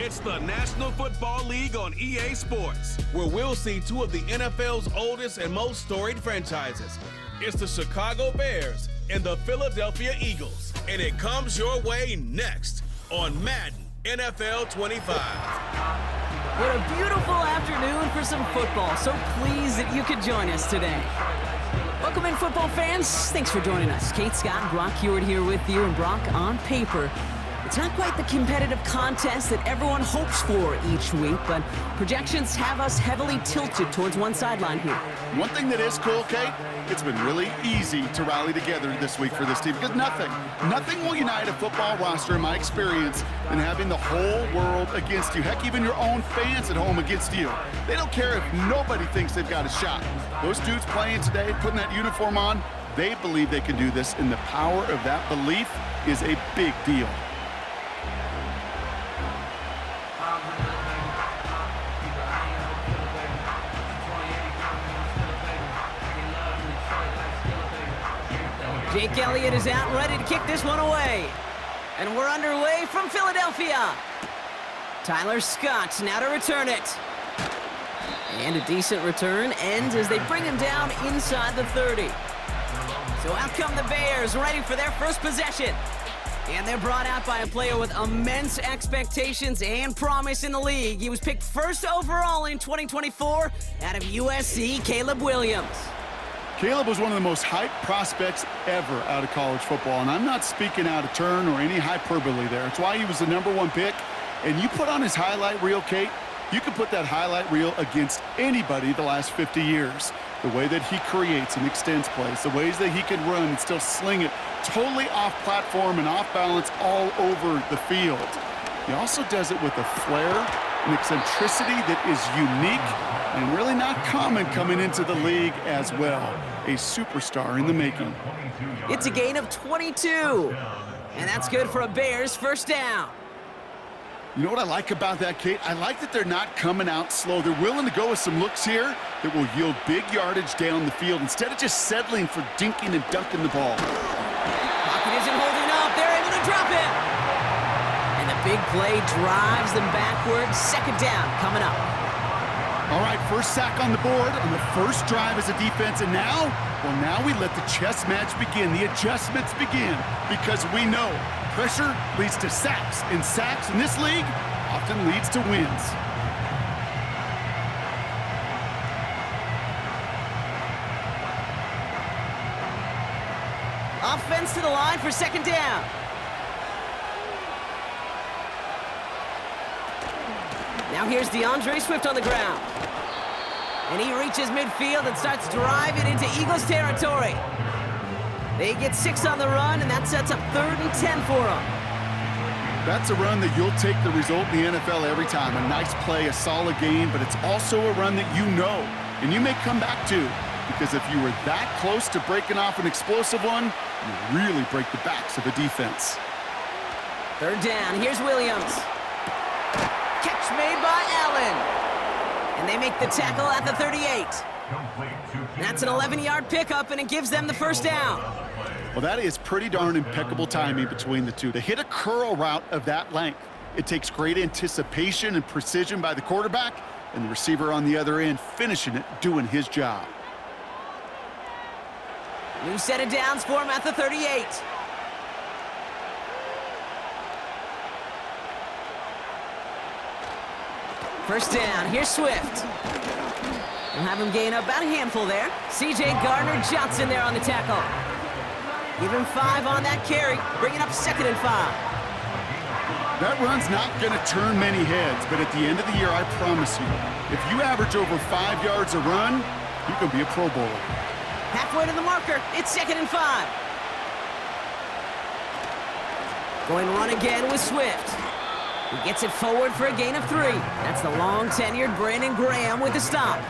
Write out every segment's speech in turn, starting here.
It's the National Football League on EA Sports, where we'll see two of the NFL's oldest and most storied franchises. It's the Chicago Bears and the Philadelphia Eagles. And it comes your way next on Madden NFL 25. What a beautiful afternoon for some football. So pleased that you could join us today. Welcome in, football fans. Thanks for joining us. Kate, Scott, and Brock Hewitt here with you. And Brock, on paper, it's not quite the competitive contest that everyone hopes for each week, but projections have us heavily tilted towards one sideline here. One thing that is cool, Kate, it's been really easy to rally together this week for this team because nothing will unite a football roster, in my experience, than having the whole world against you. Heck, even your own fans at home against you. They don't care if nobody thinks they've got a shot. Those dudes playing today, putting that uniform on, they believe they can do this, and the power of that belief is a big deal. Jake Elliott is out, ready to kick this one away. And we're underway from Philadelphia. Tyler Scott now to return it. And a decent return ends as they bring him down inside the 30. So out come the Bears, ready for their first possession. And they're brought out by a player with immense expectations and promise in the league. He was picked first overall in 2024 out of USC, Caleb Williams. Caleb was one of the most hyped prospects ever out of college football, and I'm not speaking out of turn or any hyperbole there. It's why he was the #1 pick, and you put on his highlight reel, Kate, you can put that highlight reel against anybody the last 50 years. The way that he creates and extends plays, the ways that he can run and still sling it totally off platform and off balance all over the field. He also does it with a flair and eccentricity that is unique and really not common coming into the league as well. A superstar in the making. It's a gain of 22, and that's good for a Bears first down. You know what I like about that, Kate? I like that they're not coming out slow. They're willing to go with some looks here that will yield big yardage down the field instead of just settling for dinking and dunking the ball. Pocket isn't holding up. They're able to drop it. And the big play drives them backwards. Second down coming up. All right, first sack on the board on the first drive as a defense, and now we let the chess match begin, the adjustments begin, because we know pressure leads to sacks, and sacks in this league often leads to wins. Offense to the line for second down. Now here's DeAndre Swift on the ground. And he reaches midfield and starts driving into Eagles territory. They get 6 on the run, and that sets up 3rd and 10 for them. That's a run that you'll take the result in the NFL every time. A nice play, a solid game, but it's also a run that you know, and you may come back to, because if you were that close to breaking off an explosive one, you really break the backs of a defense. 3rd down, here's Williams. Catch made by Allen. And they make the tackle at the 38. That's an 11-yard pickup, and it gives them the first down. Well, that is pretty darn impeccable timing between the two. To hit a curl route of that length, it takes great anticipation and precision by the quarterback, and the receiver on the other end finishing it, doing his job. New set of downs for him at the 38. First down, here's Swift. We'll have him gain about a handful there. C.J. Gardner-Johnson there on the tackle. Give him 5 on that carry, bringing up 2nd and 5. That run's not going to turn many heads, but at the end of the year, I promise you, if you average over 5 yards a run, you can be a Pro Bowler. Halfway to the marker, it's 2nd and 5. Going run again with Swift. He gets it forward for a gain of 3. That's the long-tenured Brandon Graham with the stop.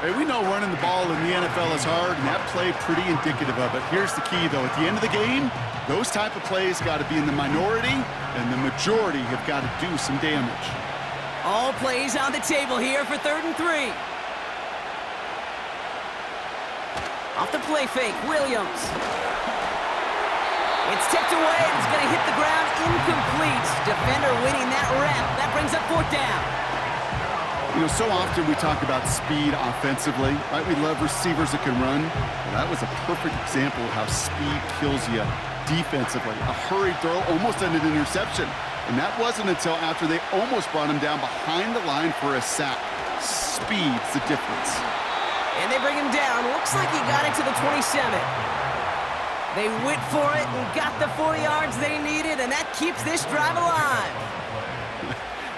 Hey, we know running the ball in the NFL is hard, and that play pretty indicative of it. Here's the key, though. At the end of the game, those type of plays got to be in the minority, and the majority have got to do some damage. All plays on the table here for 3rd and 3. Off the play fake, Williams. It's tipped away, and it's going to hit the ground incomplete. Defender winning that rep. That brings up 4th down. You know, so often we talk about speed offensively, right? We love receivers that can run. Well, that was a perfect example of how speed kills you defensively. A hurried throw almost ended an interception. And that wasn't until after they almost brought him down behind the line for a sack. Speed's the difference. And they bring him down. Looks like he got it to the 27. They went for it and got the 4 yards they needed, and that keeps this drive alive.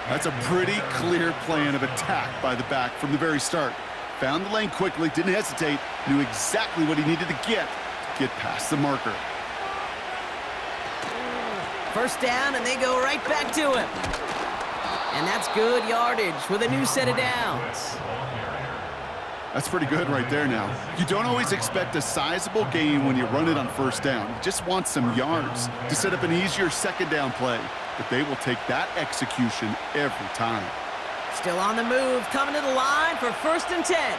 That's a pretty clear plan of attack by the back from the very start. Found the lane quickly, didn't hesitate, knew exactly what he needed to get past the marker. 1st down, and they go right back to him. And that's good yardage with a new set of downs. That's pretty good right there now. You don't always expect a sizable gain when you run it on 1st down. You just want some yards to set up an easier 2nd down play. But they will take that execution every time. Still on the move, coming to the line for 1st and 10.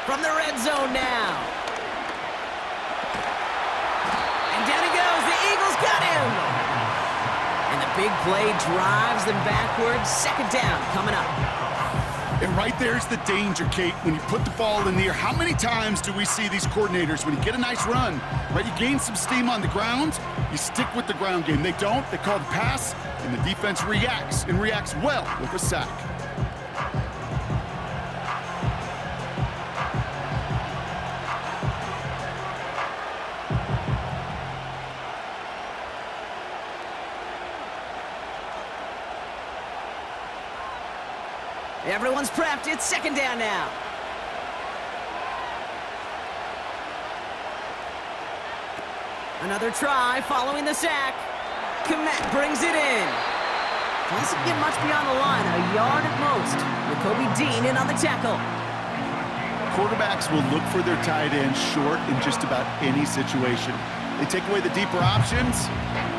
From the red zone now. And down he goes. The Eagles got him. And the big play drives them backwards. 2nd down coming up. And right there's the danger, Kate, when you put the ball in the air. How many times do we see these coordinators, when you get a nice run, right, you gain some steam on the ground, you stick with the ground game. They don't, they call the pass, and the defense reacts, and reacts well with a sack. Everyone's prepped. It's 2nd down now. Another try following the sack. Komet brings it in. Doesn't get much beyond the line, a yard at most. With Kobe Dean in on the tackle. Quarterbacks will look for their tight end short in just about any situation. They take away the deeper options.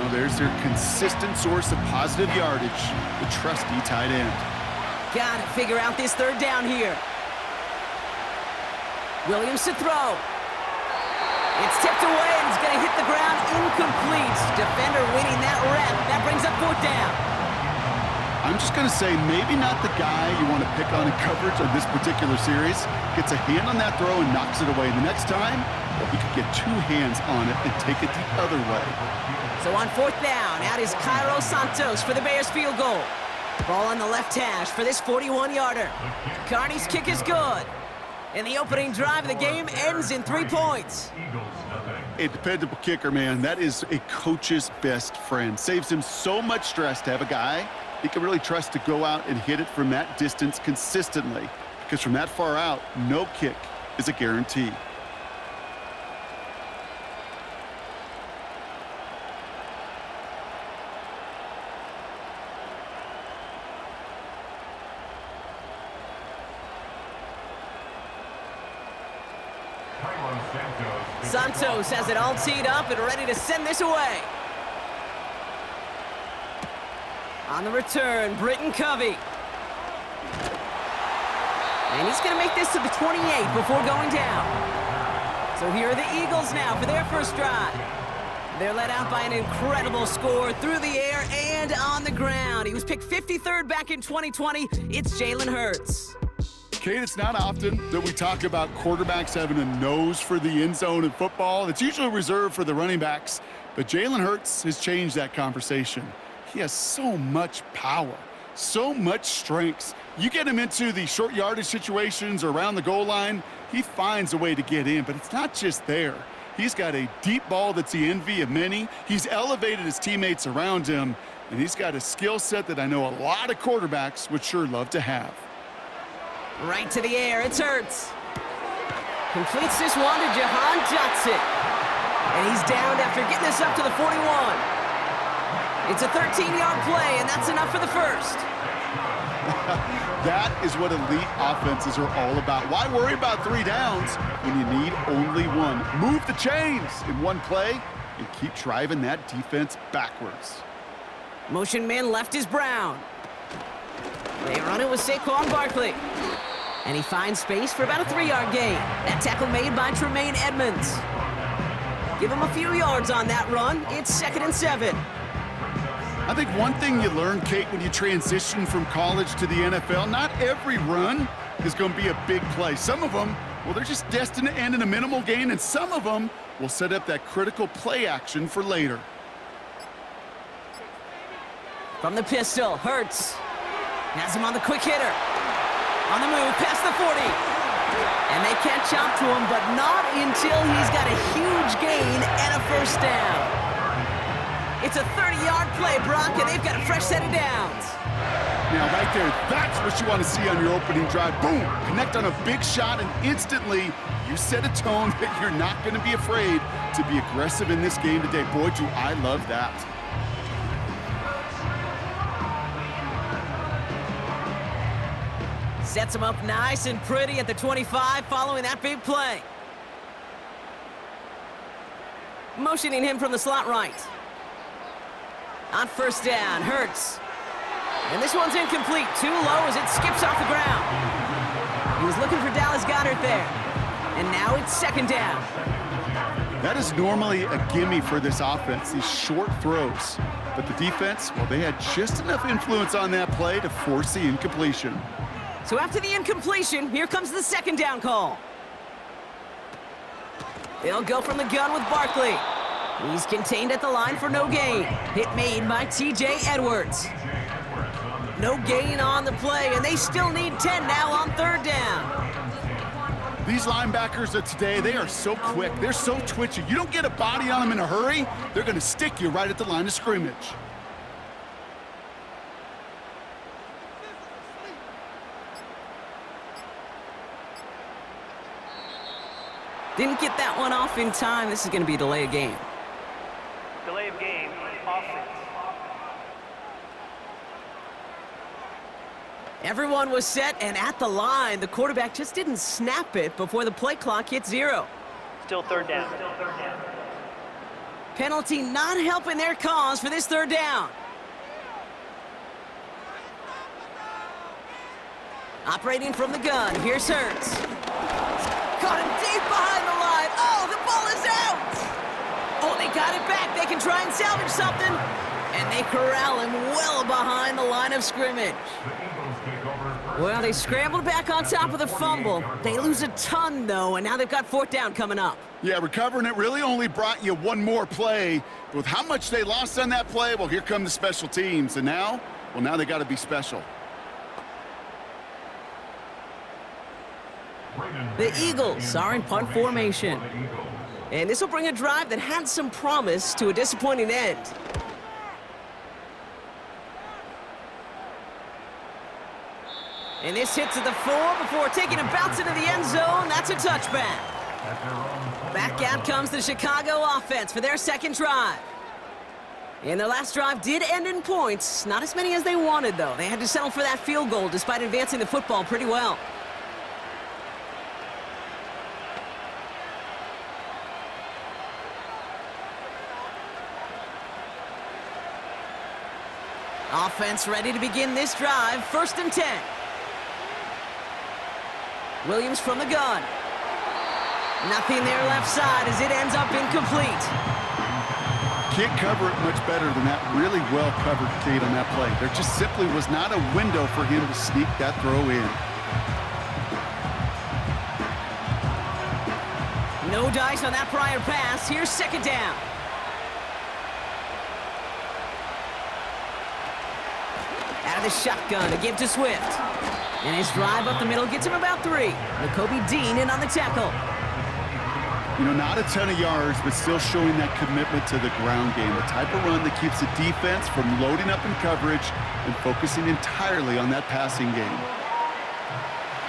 Well, there's their consistent source of positive yardage, the trusty tight end. Got to figure out this 3rd down here. Williams to throw. It's tipped away and it's going to hit the ground incomplete. Defender winning that rep. That brings up 4th down. I'm just going to say maybe not the guy you want to pick on in coverage on this particular series. Gets a hand on that throw and knocks it away. The next time, well, he could get 2 hands on it and take it the other way. So on 4th down, out is Cairo Santos for the Bears field goal. Ball on the left hash for this 41-yarder. Carney's kick is good. And the opening drive of the game ends in 3 points. A dependable kicker, man. That is a coach's best friend. Saves him so much stress to have a guy he can really trust to go out and hit it from that distance consistently. Because from that far out, no kick is a guarantee. Santos has it all teed up and ready to send this away. On the return, Britton Covey. And he's going to make this to the 28 before going down. So here are the Eagles now for their first drive. They're led out by an incredible score through the air and on the ground. He was picked 53rd back in 2020. It's Jalen Hurts. Kate, it's not often that we talk about quarterbacks having a nose for the end zone in football. It's usually reserved for the running backs, but Jalen Hurts has changed that conversation. He has so much power, so much strength. You get him into the short yardage situations or around the goal line, he finds a way to get in, but it's not just there. He's got a deep ball that's the envy of many. He's elevated his teammates around him, and he's got a skill set that I know a lot of quarterbacks would sure love to have. Right to the air, it's Hurts. Completes this one to Jahan Johnson. And he's downed after getting this up to the 41. It's a 13-yard play, and that's enough for the first. That is what elite offenses are all about. Why worry about 3 downs when you need only 1? Move the chains in one play and keep driving that defense backwards. Motion man left is Brown. They run it with Saquon Barkley. And he finds space for about a 3-yard gain. That tackle made by Tremaine Edmonds. Give him a few yards on that run. It's 2nd and 7. I think one thing you learn, Kate, when you transition from college to the NFL, not every run is going to be a big play. Some of them, well, they're just destined to end in a minimal gain, and some of them will set up that critical play action for later. From the pistol, Hurts has him on the quick hitter. On the move, past the 40. And they catch up to him, but not until he's got a huge gain and a first down. It's a 30-yard play, Brock, and they've got a fresh set of downs. Now, right there, that's what you want to see on your opening drive. Boom! Connect on a big shot, and instantly you set a tone that you're not going to be afraid to be aggressive in this game today. Boy, do I love that. Sets him up nice and pretty at the 25 following that big play. Motioning him from the slot right. On first down, Hurts. And this one's incomplete. Too low as it skips off the ground. He was looking for Dallas Goedert there. And now it's 2nd down. That is normally a gimme for this offense, these short throws. But the defense, well, they had just enough influence on that play to force the incompletion. So after the incompletion, here comes the 2nd down call. They'll go from the gun with Barkley. He's contained at the line for no gain. Hit made by T.J. Edwards. No gain on the play, and they still need 10 now on 3rd down. These linebackers of today, they are so quick. They're so twitchy. You don't get a body on them in a hurry, they're going to stick you right at the line of scrimmage. Didn't get that one off in time. This is going to be a delay of game. Delay of game, offense. Everyone was set and at the line. The quarterback just didn't snap it before the play clock hit 0. Still 3rd down. Penalty not helping their cause for this 3rd down. Operating from the gun, here's Hurts. Caught him deep behind the line. Oh, the ball is out! Oh, they got it back. They can try and salvage something. And they corral him well behind the line of scrimmage. Well, they scrambled back on top of the fumble. They lose a ton, though, and now they've got 4th down coming up. Yeah, recovering it really only brought you one more play. With how much they lost on that play, well, here come the special teams. And now, well, now they got to be special. The Eagles are in punt formation. And this will bring a drive that had some promise to a disappointing end. And this hits at the 4 before taking a bounce into the end zone. That's a touchback. Back out comes the Chicago offense for their 2nd drive. And their last drive did end in points. Not as many as they wanted, though. They had to settle for that field goal despite advancing the football pretty well. Offense ready to begin this drive. 1st and 10. Williams from the gun. Nothing there left side as it ends up incomplete. Can't cover it much better than that. Really well covered, Kate, on that play. There just simply was not a window for him to sneak that throw in. No dice on that prior pass. Here's 2nd down. Out of the shotgun to give to Swift. And his drive up the middle gets him about 3. Nakobe Dean in on the tackle. You know, not a ton of yards, but still showing that commitment to the ground game. The type of run that keeps the defense from loading up in coverage and focusing entirely on that passing game.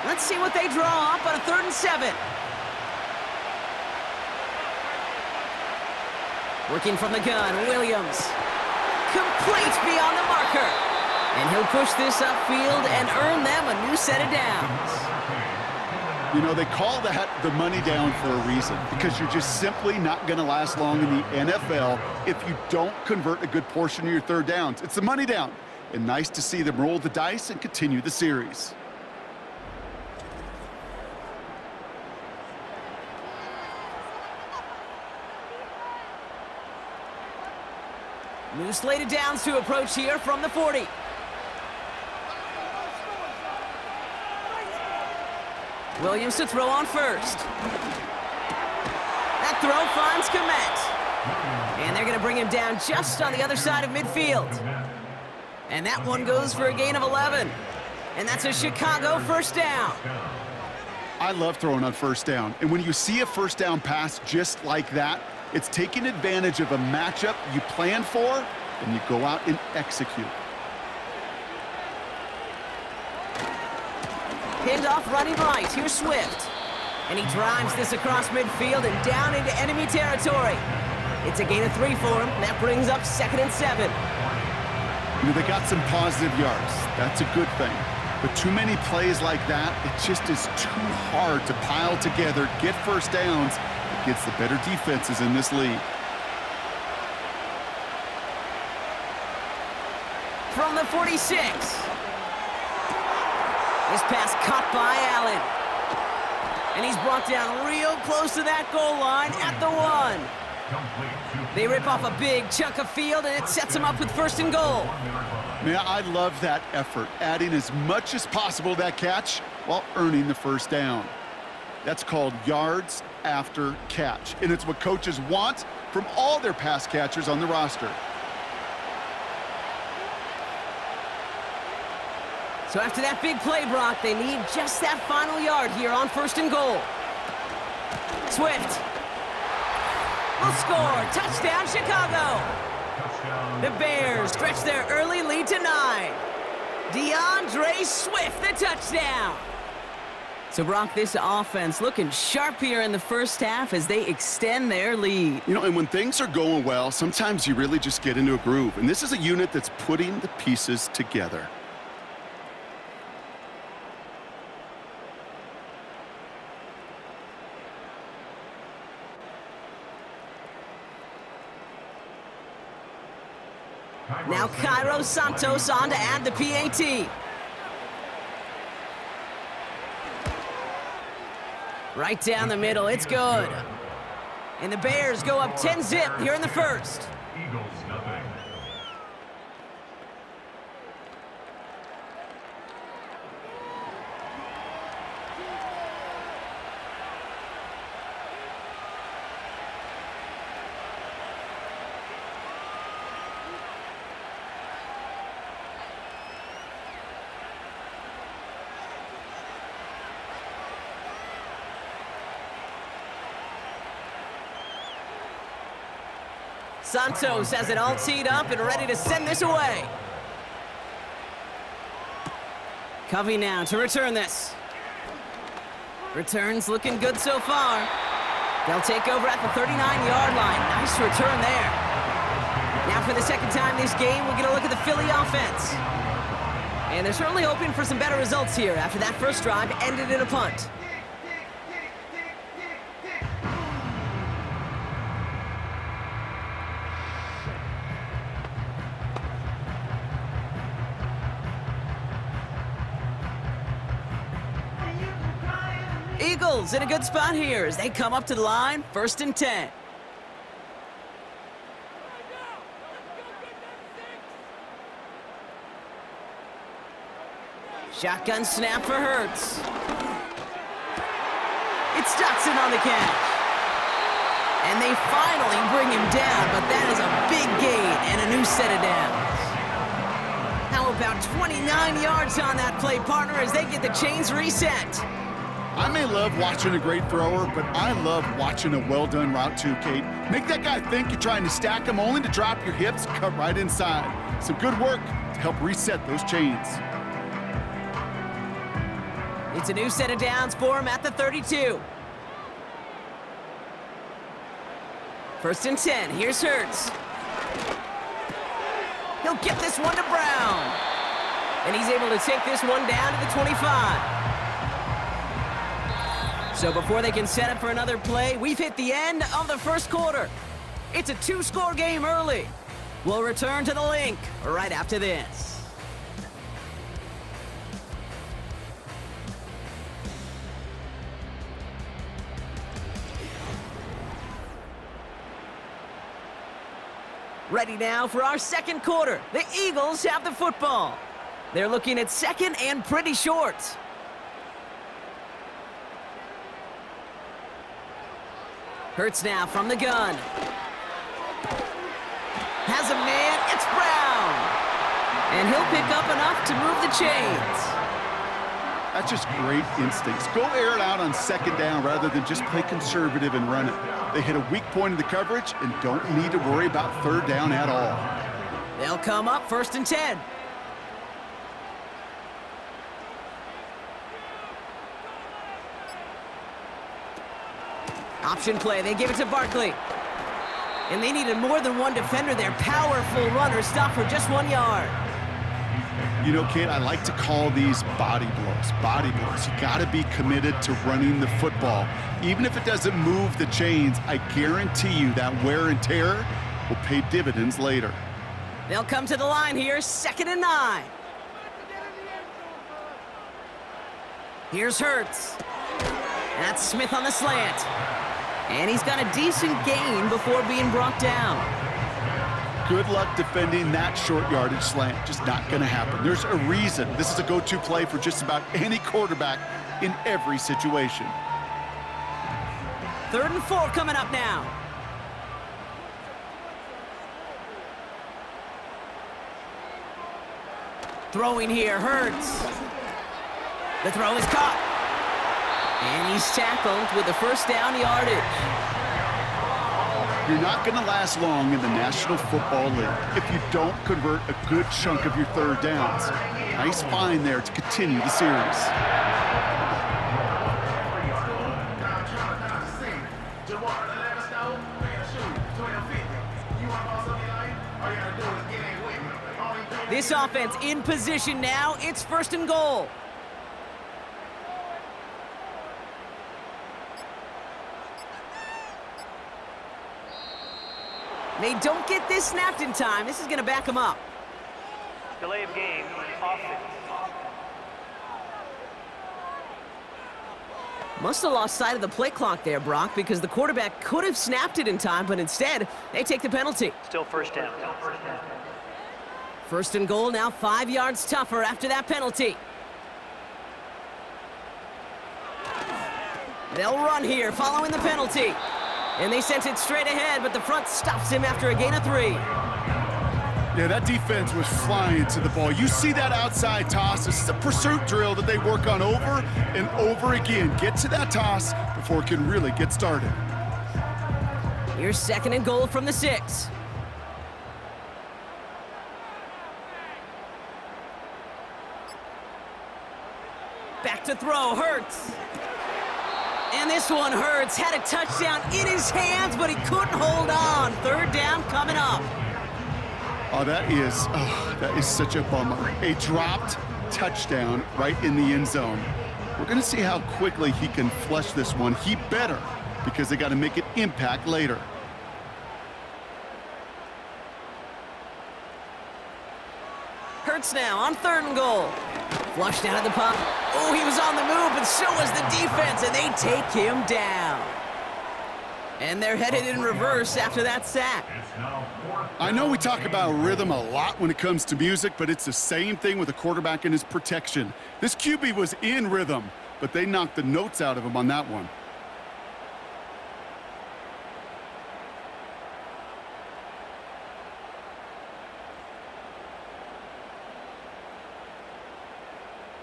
Let's see what they draw up on a 3rd and 7. Working from the gun, Williams. Complete beyond the marker. And he'll push this upfield and earn them a new set of downs. You know, they call that the money down for a reason, because you're just simply not going to last long in the NFL if you don't convert a good portion of your 3rd downs. It's the money down. And nice to see them roll the dice and continue the series. New slated downs to approach here from the 40. Williams to throw on first. That throw finds Komet. And they're going to bring him down just on the other side of midfield. And that one goes for a gain of 11. And that's a Chicago first down. I love throwing on first down. And when you see a first down pass just like that, it's taking advantage of a matchup you plan for, and you go out and execute. Pinned off running right. Here's Swift. And he drives this across midfield and down into enemy territory. It's a gain of 3 for him. That brings up 2nd and 7. You know, they got some positive yards. That's a good thing. But too many plays like that, it just is too hard to pile together, get first downs against the better defenses in this league. From the 46. This pass caught by Allen. And he's brought down real close to that goal line at the 1. They rip off a big chunk of field, and it sets them up with 1st and goal. Man, I love that effort, adding as much as possible to that catch while earning the first down. That's called yards after catch, and it's what coaches want from all their pass catchers on the roster. So after that big play, Brock, they need just that final yard here on 1st and goal. Swift will score. Touchdown, Chicago. The Bears stretch their early lead to 9. DeAndre Swift, the touchdown. So, Brock, this offense looking sharp here in the first half as they extend their lead. You know, and when things are going well, sometimes you really just get into a groove. And this is a unit that's putting the pieces together. Now Cairo Santos on to add the PAT. Right down the middle, it's good. And the Bears go up 10-zip here in the first. Eagles nothing. Santos has it all teed up and ready to send this away. Covey now to return this. Returns looking good so far. They'll take over at the 39-yard line. Nice return there. Now for the second time this game, we'll get a look at the Philly offense. And they're certainly hoping for some better results here after that first drive ended in a punt. Eagles in a good spot here as they come up to the line, 1st and 10. Shotgun snap for Hurts. It's Dotson on the catch. And they finally bring him down, but that is a big gain and a new set of downs. How about 29 yards on that play, partner, as they get the chains reset. I may love watching a great thrower, but I love watching a well-done route too, Kate. Make that guy think you're trying to stack him only to drop your hips, cut right inside. Some good work to help reset those chains. It's a new set of downs for him at the 32. 1st and 10, here's Hurts. He'll get this one to Brown. And he's able to take this one down to the 25. So before they can set up for another play, we've hit the end of the first quarter. It's a 2-score game early. We'll return to the link right after this. Ready now for our second quarter. The Eagles have the football. They're looking at second and pretty short. Hurts now from the gun. Has a man, it's Brown. And he'll pick up enough to move the chains. That's just great instincts. Go air it out on second down rather than just play conservative and run it. They hit a weak point in the coverage and don't need to worry about third down at all. They'll come up 1st and 10. Option play, they give it to Barkley. And they needed more than one defender there. Powerful runner, stop for just 1 yard. You know, kid, I like to call these body blows. Body blows. You got to be committed to running the football. Even if it doesn't move the chains, I guarantee you that wear and tear will pay dividends later. They'll come to the line here, 2nd and 9. Here's Hurts. That's Smith on the slant. And he's got a decent gain before being brought down. Good luck defending that short yardage slant. Just not going to happen. There's a reason this is a go-to play for just about any quarterback in every situation. 3rd and 4 coming up now. Throwing here, Hurts. The throw is caught. And he's tackled with the first down yardage. You're not going to last long in the National Football League if you don't convert a good chunk of your third downs. Nice find there to continue the series. This offense in position now. It's 1st and goal. They don't get this snapped in time. This is going to back them up. Delay of game, offense. Must have lost sight of the play clock there, Brock, because the quarterback could have snapped it in time, but instead, they take the penalty. Still first down. 1st and goal, now 5 yards tougher after that penalty. They'll run here following the penalty. And they sent it straight ahead, but the front stops him after a gain of 3. Yeah, that defense was flying to the ball. You see that outside toss. This is a pursuit drill that they work on over and over again. Get to that toss before it can really get started. Here's 2nd and goal from the 6. Back to throw, Hurts. And this one Hurts had a touchdown in his hands, but he couldn't hold on. 3rd down coming up. Oh, that is such a bummer. A dropped touchdown right in the end zone. We're going to see how quickly he can flush this one. He better, because they got to make it impact later. Hurts now on 3rd and goal. Flushed out of the puck. Oh, he was on the move, but so was the defense, and they take him down. And they're headed in reverse after that sack. I know we talk about rhythm a lot when it comes to music, but it's the same thing with a quarterback and his protection. This QB was in rhythm, but they knocked the notes out of him on that one.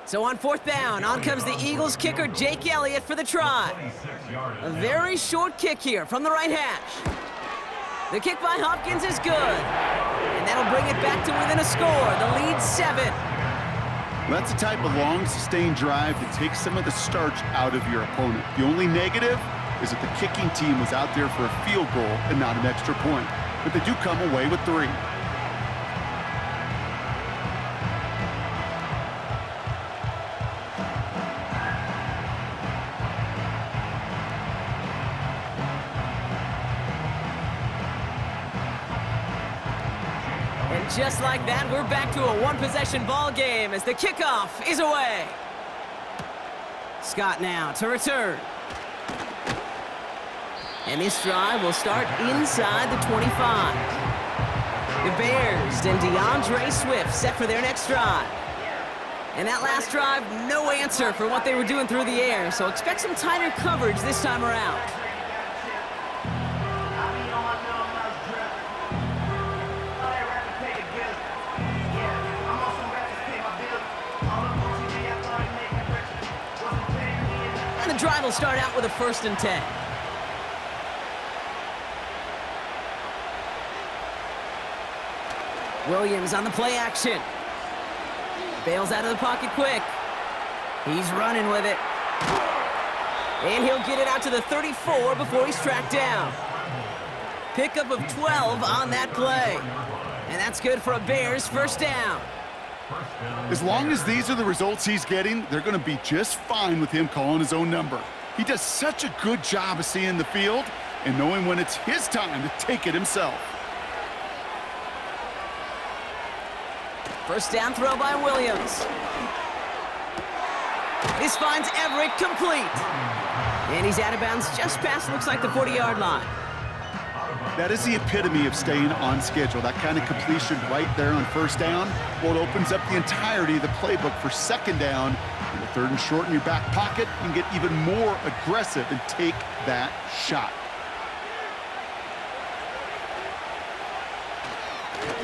So on 4th down, on comes the Eagles kicker, Jake Elliott, for the try. A very short kick here from the right hash. The kick by Hopkins is good. And that'll bring it back to within a score. The lead 7. That's the type of long, sustained drive that takes some of the starch out of your opponent. The only negative is that the kicking team was out there for a field goal and not an extra point. But they do come away with 3. Just like that, we're back to a one-possession ball game as the kickoff is away. Scott now to return. And this drive will start inside the 25. The Bears and DeAndre Swift set for their next drive. And that last drive, no answer for what they were doing through the air, so expect some tighter coverage this time around. And the drive will start out with a 1st and 10. Williams on the play action. Bails out of the pocket quick. He's running with it. And he'll get it out to the 34 before he's tracked down. Pickup of 12 on that play. And that's good for a Bears 1st down. As long as these are the results he's getting, they're going to be just fine with him calling his own number. He does such a good job of seeing the field and knowing when it's his time to take it himself. 1st down throw by Williams. This finds Everett complete. And he's out of bounds just past, looks like, the 40-yard line. That is the epitome of staying on schedule. That kind of completion right there on 1st down. Well, it opens up the entirety of the playbook for 2nd down. And the 3rd and short in your back pocket, you can get even more aggressive and take that shot.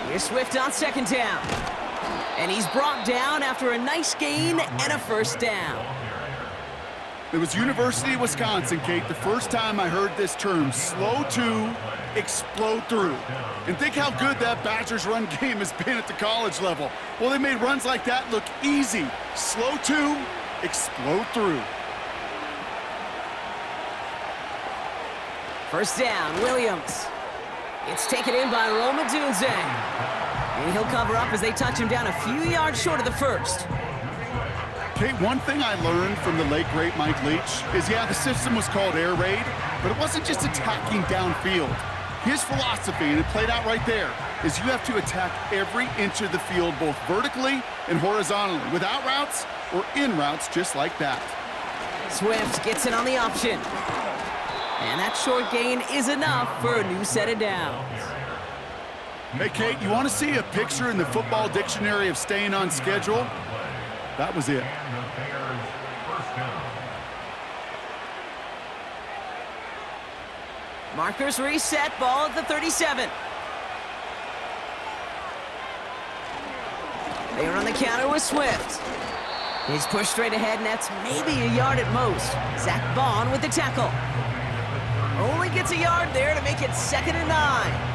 Here's Swift on 2nd down. And he's brought down after a nice gain and a 1st down. It was University of Wisconsin, Kate, the first time I heard this term, slow to explode through. And think how good that Badgers run game has been at the college level. Well, they made runs like that look easy. Slow to explode through. 1st down, Williams. It's taken in by Roma Dunze. And he'll cover up as they touch him down a few yards short of the 1st. Kate, one thing I learned from the late, great Mike Leach is, yeah, the system was called air raid, but it wasn't just attacking downfield. His philosophy, and it played out right there, is you have to attack every inch of the field, both vertically and horizontally, without routes or in routes just like that. Swift gets it on the option. And that short gain is enough for a new set of downs. Hey, Kate, you want to see a picture in the football dictionary of staying on schedule? That was it. Markers reset, ball at the 37. They run the counter with Swift. He's pushed straight ahead, and that's maybe a yard at most. Zach Bond with the tackle. Only gets a yard there to make it 2nd and 9.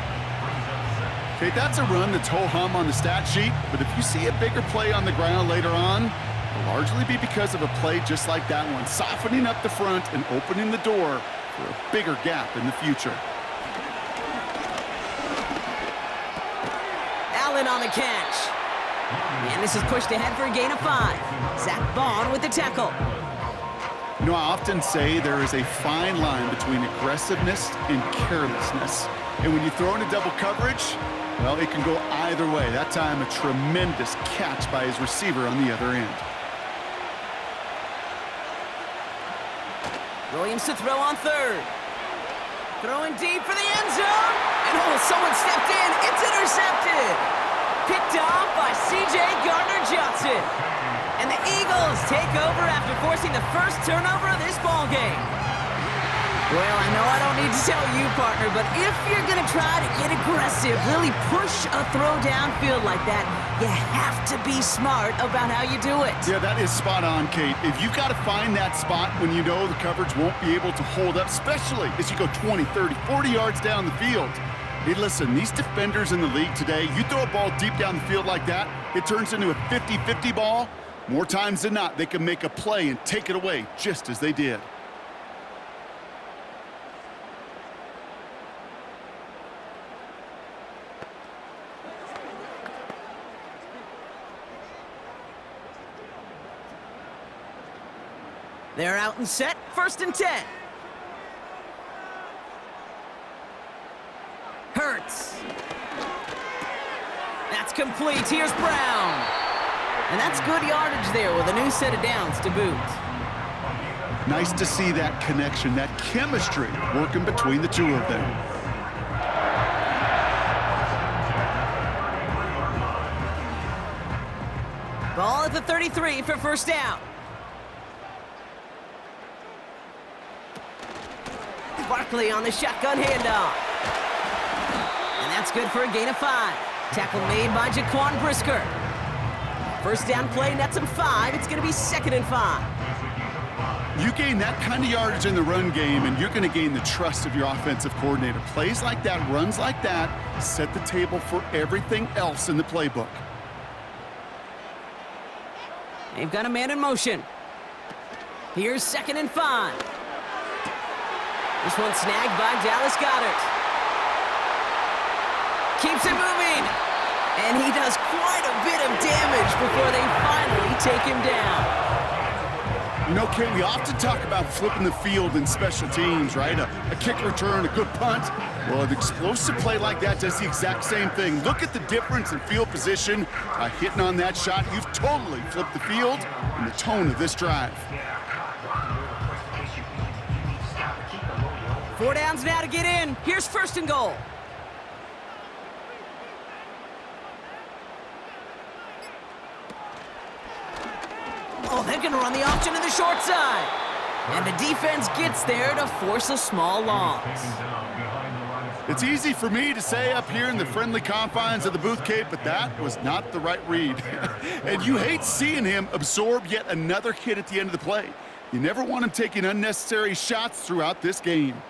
Okay, that's a run that's ho-hum on the stat sheet, but if you see a bigger play on the ground later on, it'll largely be because of a play just like that one, softening up the front and opening the door for a bigger gap in the future. Allen on the catch. And this is pushed ahead for a gain of 5. Zach Bond with the tackle. You know, I often say there is a fine line between aggressiveness and carelessness. And when you throw into double coverage, well, it can go either way. That time, a tremendous catch by his receiver on the other end. Williams to throw on 3rd. Throwing deep for the end zone. And someone stepped in. It's intercepted. Picked off by C.J. Gardner-Johnson. And the Eagles take over after forcing the 1st turnover of this ballgame. Well, I know I don't need to tell you, partner, but if you're going to try to get aggressive, really push a throw downfield like that, you have to be smart about how you do it. Yeah, that is spot on, Kate. If you've got to find that spot when you know the coverage won't be able to hold up, especially as you go 20, 30, 40 yards down the field. Hey, listen, these defenders in the league today, you throw a ball deep down the field like that, it turns into a 50-50 ball. More times than not, they can make a play and take it away just as they did. They're out and set, 1st and 10. Hurts. That's complete. Here's Brown. And that's good yardage there with a new set of downs to boot. Nice to see that connection, that chemistry working between the two of them. at the 33 for first down. Barkley on the shotgun handoff. And that's good for a gain of 5. Tackle made by Jaquan Brisker. First down play, nets him 5. It's going to be 2nd and 5. You gain that kind of yardage in the run game, and you're going to gain the trust of your offensive coordinator. Plays like that, runs like that, set the table for everything else in the playbook. They've got a man in motion. Here's 2nd and 5. This one snagged by Dallas Goedert. Keeps it moving. And he does quite a bit of damage before they finally take him down. You know, Kate, we often talk about flipping the field in special teams, right? A kick return, a good punt. Well, an explosive play like that does the exact same thing. Look at the difference in field position. Hitting on that shot, you've totally flipped the field and the tone of this drive. 4 downs now to get in. Here's 1st and goal. Oh, they're going to run the option to the short side. And the defense gets there to force a small loss. It's easy for me to say up here in the friendly confines of the booth, Kate, but that was not the right read. And you hate seeing him absorb yet another hit at the end of the play. You never want him taking unnecessary shots throughout this game.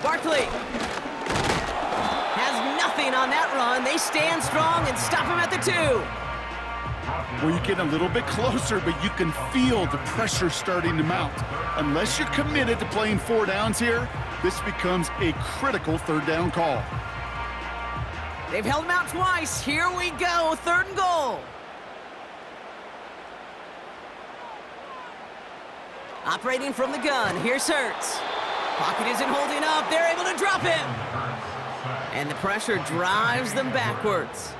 Barkley has nothing on that run. They stand strong and stop him at the 2. Well, you get a little bit closer, but you can feel the pressure starting to mount. Unless you're committed to playing 4 downs here, this becomes a critical 3rd down call. They've held him out twice. Here we go, 3rd and goal. Operating from the gun, here's Hurts. Pocket isn't holding up. They're able to drop him. And the pressure drives them backwards.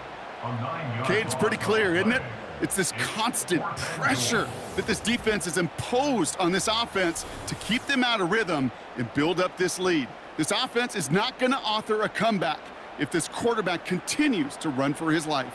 Kate, it's pretty clear, isn't it? It's this constant pressure that this defense has imposed on this offense to keep them out of rhythm and build up this lead. This offense is not going to author a comeback if this quarterback continues to run for his life.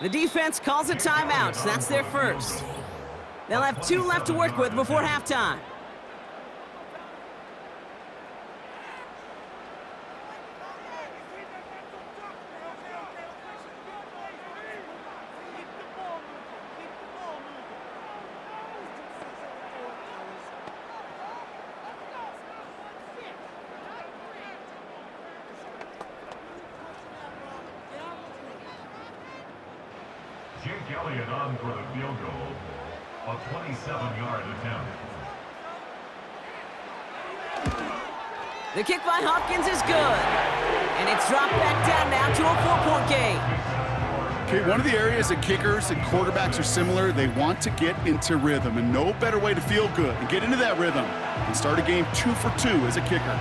The defense calls a timeout, so that's their first. They'll have 2 left to work with before halftime. Jake Elliott on for the field goal, a 27-yard attempt. The kick by Hopkins is good. And it's dropped back down now to a 4-point game. Okay, one of the areas that kickers and quarterbacks are similar, they want to get into rhythm, and no better way to feel good and get into that rhythm and start a game 2 for 2 as a kicker.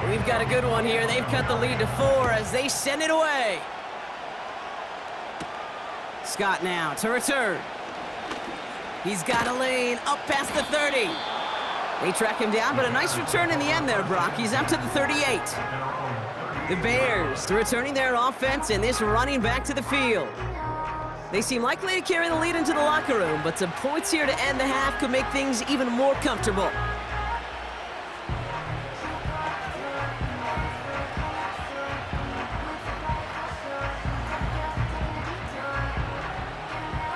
We've got a good one here. They've cut the lead to 4 as they send it away. Scott now to return. He's got a lane up past the 30. They track him down, but a nice return in the end there, Brock. He's up to the 38. The Bears returning their offense and this running back to the field. They seem likely to carry the lead into the locker room, but some points here to end the half could make things even more comfortable.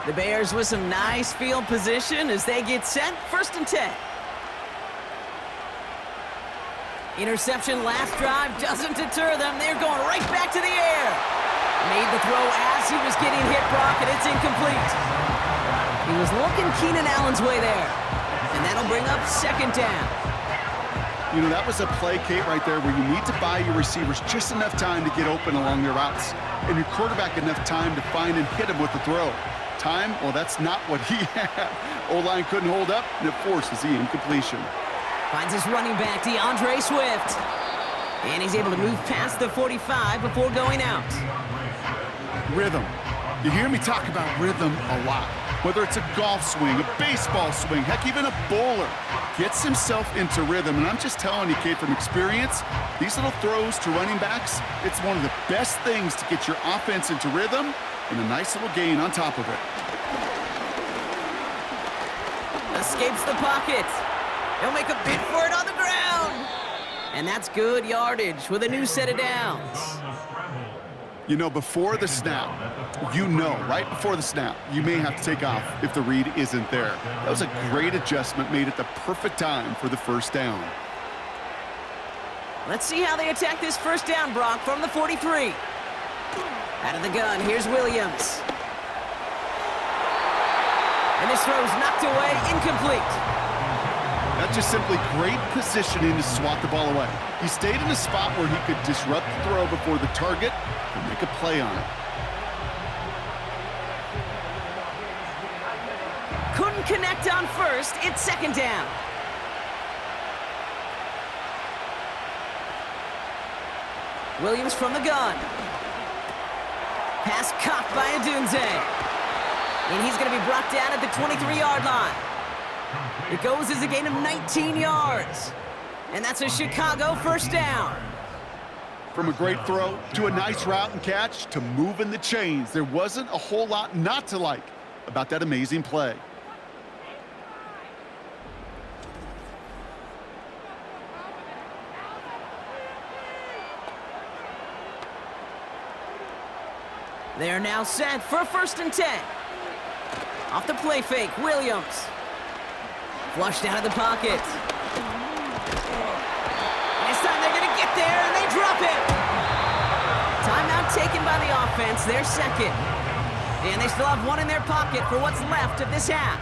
The Bears with some nice field position as they get set, 1st and 10. Interception last drive doesn't deter them. They're going right back to the air. Made the throw as he was getting hit, Brock, and it's incomplete. He was looking Keenan Allen's way there. And that'll bring up second down. You know, that was a play, Kate, right there where you need to buy your receivers just enough time to get open along their routes, and your quarterback enough time to find and hit him with the throw. Time, well, that's not what he had. O-line couldn't hold up, and it forces the incompletion. Finds his running back, DeAndre Swift. And he's able to move past the 45 before going out. Rhythm. You hear me talk about rhythm a lot. Whether it's a golf swing, a baseball swing, heck, even a bowler gets himself into rhythm. And I'm just telling you, Kate, from experience, these little throws to running backs, it's one of the best things to get your offense into rhythm and a nice little gain on top of it. Escapes the pocket. He'll make a bid for it on the ground. And that's good yardage with a new set of downs. You know, before the snap, right before the snap, you may have to take off if the read isn't there. That was a great adjustment made at the perfect time for the first down. Let's see how they attack this first down, Brock, from the 43. Out of the gun, here's Williams. And this throw's knocked away, incomplete. That's just simply great positioning to swat the ball away. He stayed in a spot where he could disrupt the throw before the target and make a play on it. Couldn't connect on first. It's second down. Williams from the gun. Pass caught by Adunze. And he's going to be brought down at the 23-yard line. It goes as a gain of 19 yards. And that's a Chicago first down. From a great throw to a nice route and catch to moving the chains, there wasn't a whole lot not to like about that amazing play. They are now set for a 1st and 10. Off the play fake, Williams. Flushed out of the pocket. This time they're going to get there, and they drop it. Timeout taken by the offense, their second. And they still have one in their pocket for what's left of this half.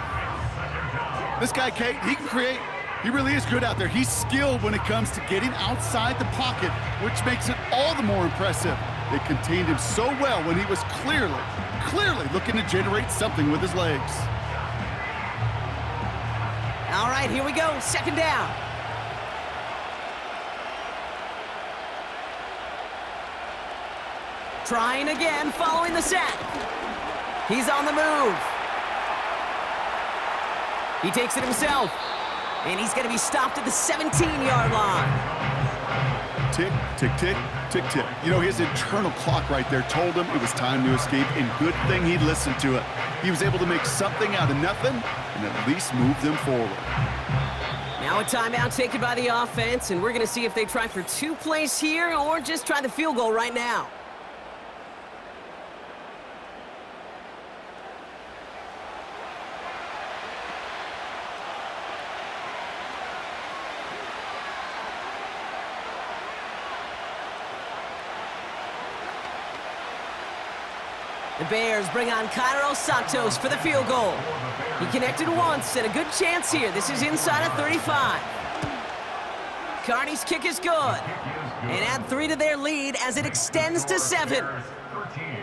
This guy, Kate, he can create. He really is good out there. He's skilled when it comes to getting outside the pocket, which makes it all the more impressive. They contained him so well when he was clearly looking to generate something with his legs. All right, here we go, second down. Trying again, following the sack. He's on the move. He takes it himself, and he's going to be stopped at the 17-yard line. Tick, tick, tick, tick, tick. You know, his internal clock right there told him it was time to escape, and good thing he listened to it. He was able to make something out of nothing and at least move them forward. Now a timeout taken by the offense, and we're going to see if they try for 2 plays here or just try the field goal right now. The Bears bring on Cairo Santos for the field goal. He connected once and a good chance here. This is inside of 35. Carney's kick is good. And add 3 to their lead as it extends to 7.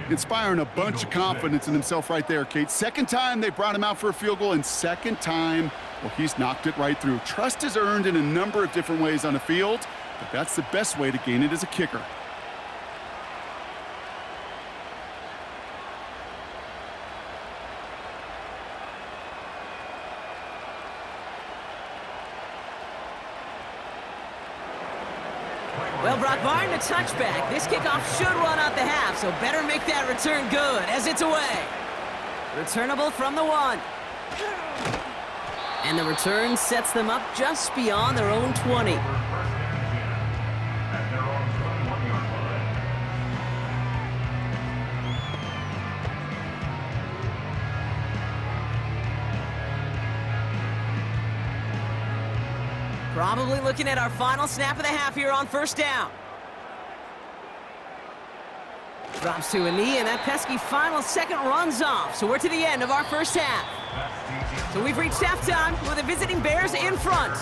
Inspiring a bunch of confidence in himself right there, Kate. Second time they brought him out for a field goal, and second time, well, he's knocked it right through. Trust is earned in a number of different ways on the field, but that's the best way to gain it as a kicker. Well, Brock, barring the touchback, this kickoff should run out the half, so better make that return good as it's away. Returnable from the 1. And the return sets them up just beyond their own 20. Probably looking at our final snap of the half here on first down. Drops to a knee, and that pesky final second runs off. So we're to the end of our first half. So we've reached halftime with the visiting Bears in front.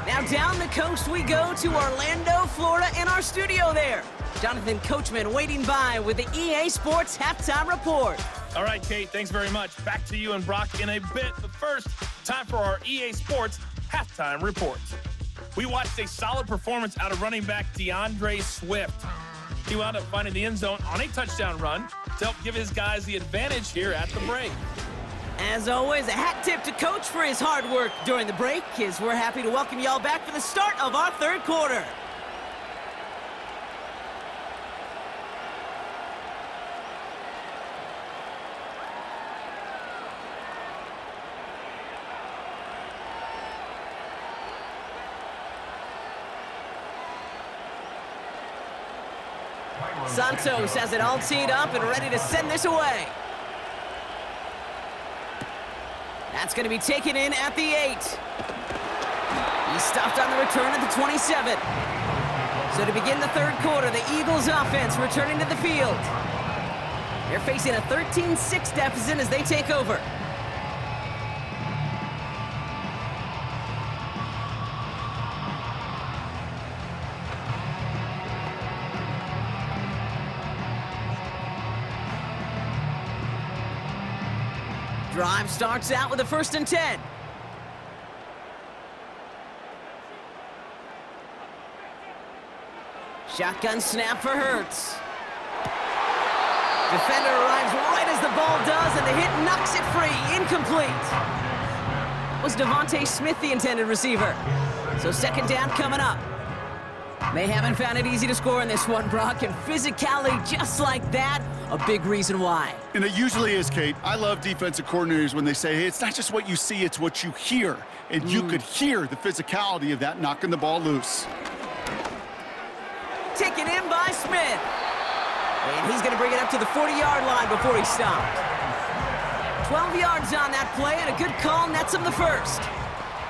Now down the coast we go to Orlando, Florida, in our studio there. Jonathan Coachman waiting by with the EA Sports Halftime Report. All right, Kate, thanks very much. Back to you and Brock in a bit. But first, time for our EA Sports Halftime Report. We watched a solid performance out of running back DeAndre Swift. He wound up finding the end zone on a touchdown run to help give his guys the advantage here at the break. As always, a hat tip to Coach for his hard work during the break, as we're happy to welcome y'all back for the start of our third quarter. Santos has it all teed up and ready to send this away. That's going to be taken in at the 8. He's stopped on the return at the 27. So to begin the third quarter, the Eagles offense returning to the field. They're facing a 13-6 deficit as they take over. Drive starts out with a 1st and 10. Shotgun snap for Hurts. Defender arrives right as the ball does, and the hit knocks it free. Incomplete. Was Devontae Smith the intended receiver? So second down coming up. They haven't found it easy to score in this one, Brock, and physicality just like that, a big reason why. And it usually is, Kate. I love defensive coordinators when they say, hey, it's not just what you see, it's what you hear. And you could hear the physicality of that knocking the ball loose. Taken in by Smith. And he's going to bring it up to the 40-yard line before he stopped. 12 yards on that play, and a good call nets him the first.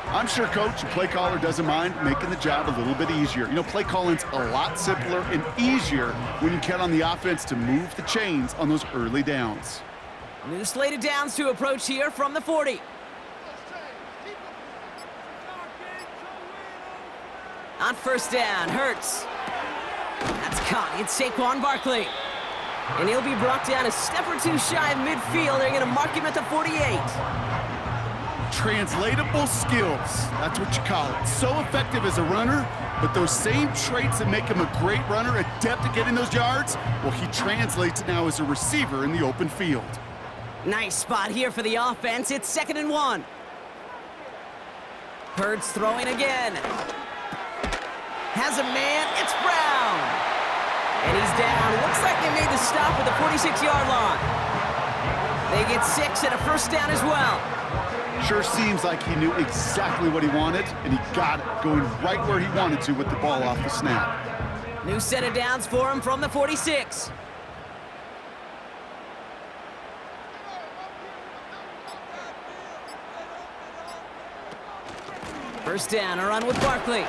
I'm sure, Coach, a play caller doesn't mind making the job a little bit easier. You know, play calling's a lot simpler and easier when you count on the offense to move the chains on those early downs. New slated downs to approach here from the 40. On first down, Hurts. That's caught. It's Saquon Barkley. And he'll be brought down a step or two shy of midfield. They're going to mark him at the 48. Translatable skills, that's what you call it. So effective as a runner, but those same traits that make him a great runner, adept at getting those yards, well, he translates now as a receiver in the open field. Nice spot here for the offense. It's 2nd and 1. Hurts throwing again. Has a man. It's Brown. And he's down. Looks like they made the stop at the 46-yard line. They get 6 and a first down as well. Sure seems like he knew exactly what he wanted, and he got it, going right where he wanted to with the ball off the snap. New set of downs for him from the 46. First down, a run with Barkley.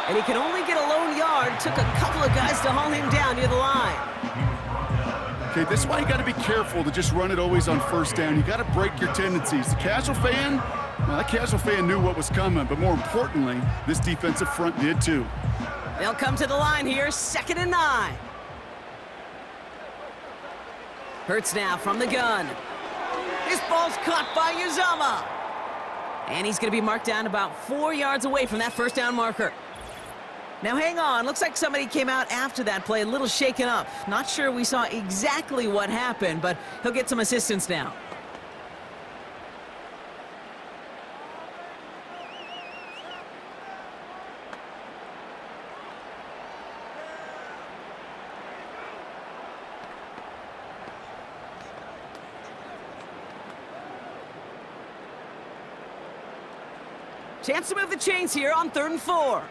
And he can only get a lone yard. Took a couple of guys to haul him down near the line. Okay, this is why you got to be careful to just run it always on first down. You got to break your tendencies. The casual fan, well, that casual fan knew what was coming, but more importantly, this defensive front did too. They'll come to the line here, 2nd and 9. Hurts now from the gun. This ball's caught by Uzama. And he's going to be marked down about 4 yards away from that first down marker. Now hang on, looks like somebody came out after that play a little shaken up. Not sure we saw exactly what happened, but he'll get some assistance now. Chance to move the chains here on 3rd and 4.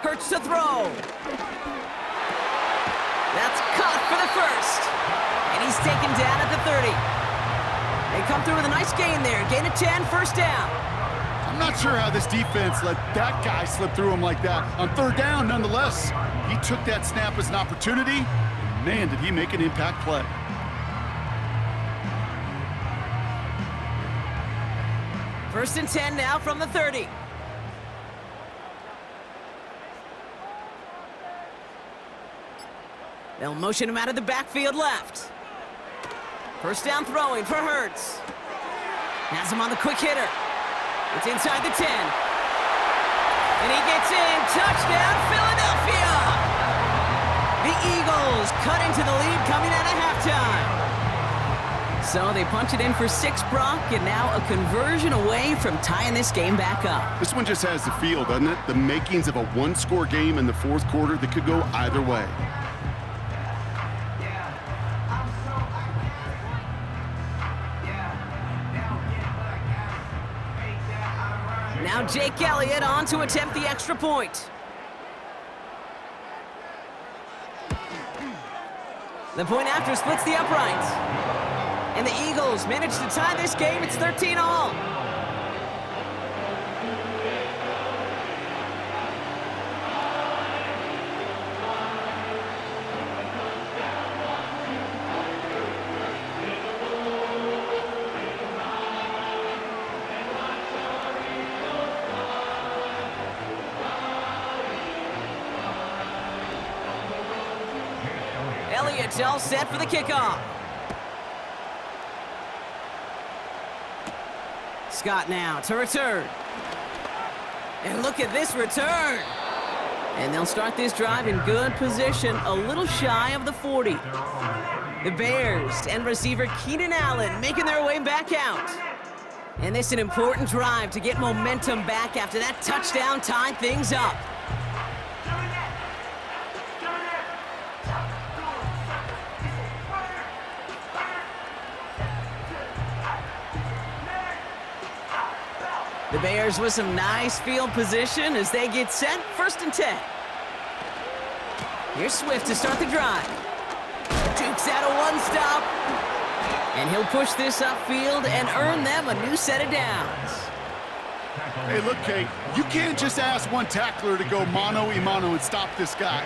Hurts to throw. That's caught for the first. And he's taken down at the 30. They come through with a nice gain there. Gain of 10, first down. I'm not sure how this defense let that guy slip through him like that. On 3rd down, nonetheless, He took that snap as an opportunity, and man, did he make an impact play. First and 10 now from the 30. They'll motion him out of the backfield left. First down throwing for Hurts. Has him on the quick hitter. It's inside the 10. And he gets in. Touchdown, Philadelphia! The Eagles cut into the lead coming out of halftime. So they punch it in for 6, Brock, and now a conversion away from tying this game back up. This one just has the feel, doesn't it? The makings of a one-score game in the fourth quarter that could go either way. Now Jake Elliott on to attempt the extra point. The point after splits the uprights. And the Eagles manage to tie this game. It's 13-all. Elliott's all set for the kickoff. Scott now to return. And look at this return. And they'll start this drive in good position, a little shy of the 40. The Bears and receiver Keenan Allen making their way back out. And this is an important drive to get momentum back after that touchdown tied things up. The Bears with some nice field position as they get set. First and 10. Here's Swift to start the drive. Dukes out a one-stop. And he'll push this upfield and earn them a new set of downs. Hey, look, Kate, you can't just ask one tackler to go mano-a-mano and stop this guy.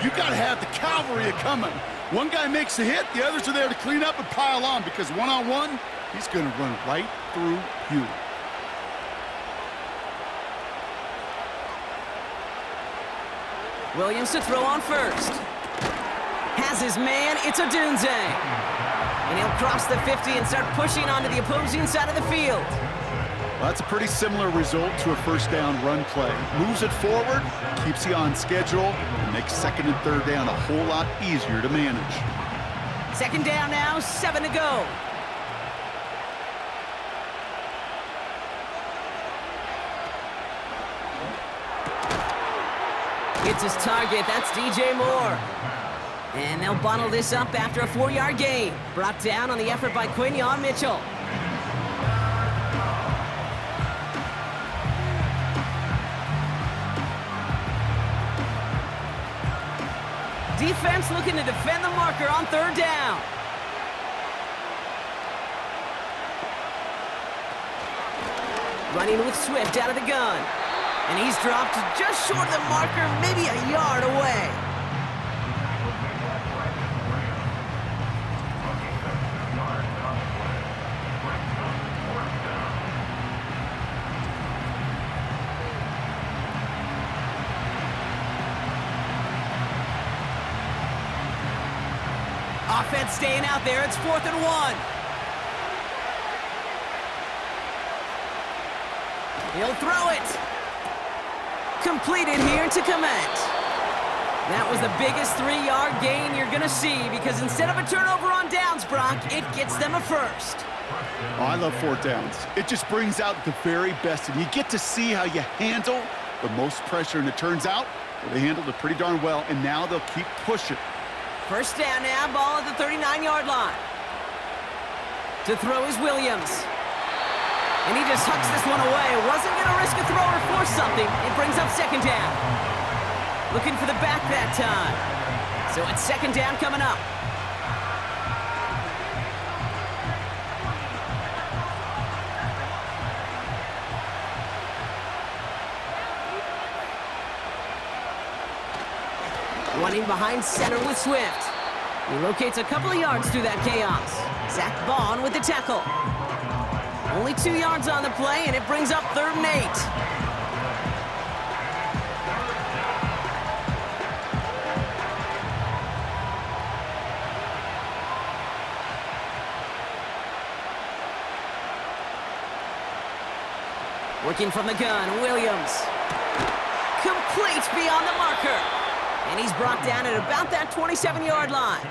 You got to have the cavalry coming. One guy makes a hit, the others are there to clean up and pile on because one-on-one, he's going to run right through you. Williams to throw on first. Has his man, it's Odunze. And he'll cross the 50 and start pushing onto the opposing side of the field. Well, that's a pretty similar result to a first down run play. Moves it forward, keeps you on schedule, and makes second and third down a whole lot easier to manage. Second down now, 7 to go. It's his target, that's DJ Moore. And they'll bottle this up after a 4-yard gain. Brought down on the effort by Quinion Mitchell. Defense looking to defend the marker on third down. Running with Swift out of the gun. And he's dropped just short of the marker, maybe a yard away. Offense staying out there. It's 4th and 1. He'll throw it. Completed here to Komet. That was the biggest 3-yard gain you're going to see because instead of a turnover on downs, Brock, it gets them a first. Oh, I love 4th downs. It just brings out the very best, and you get to see how you handle the most pressure, and it turns out well, they handled it pretty darn well, and now they'll keep pushing. First down now, ball at the 39-yard line. To throw is Williams. And he just hucks this one away. Wasn't going to risk a throw or force something. It brings up second down. Looking for the back that time. So it's second down coming up. One in behind center with Swift. He locates a couple of yards through that chaos. Zach Vaughn with the tackle. Only 2 yards on the play, and it brings up 3rd and 8. Working from the gun, Williams. Complete beyond the marker. And he's brought down at about that 27-yard line.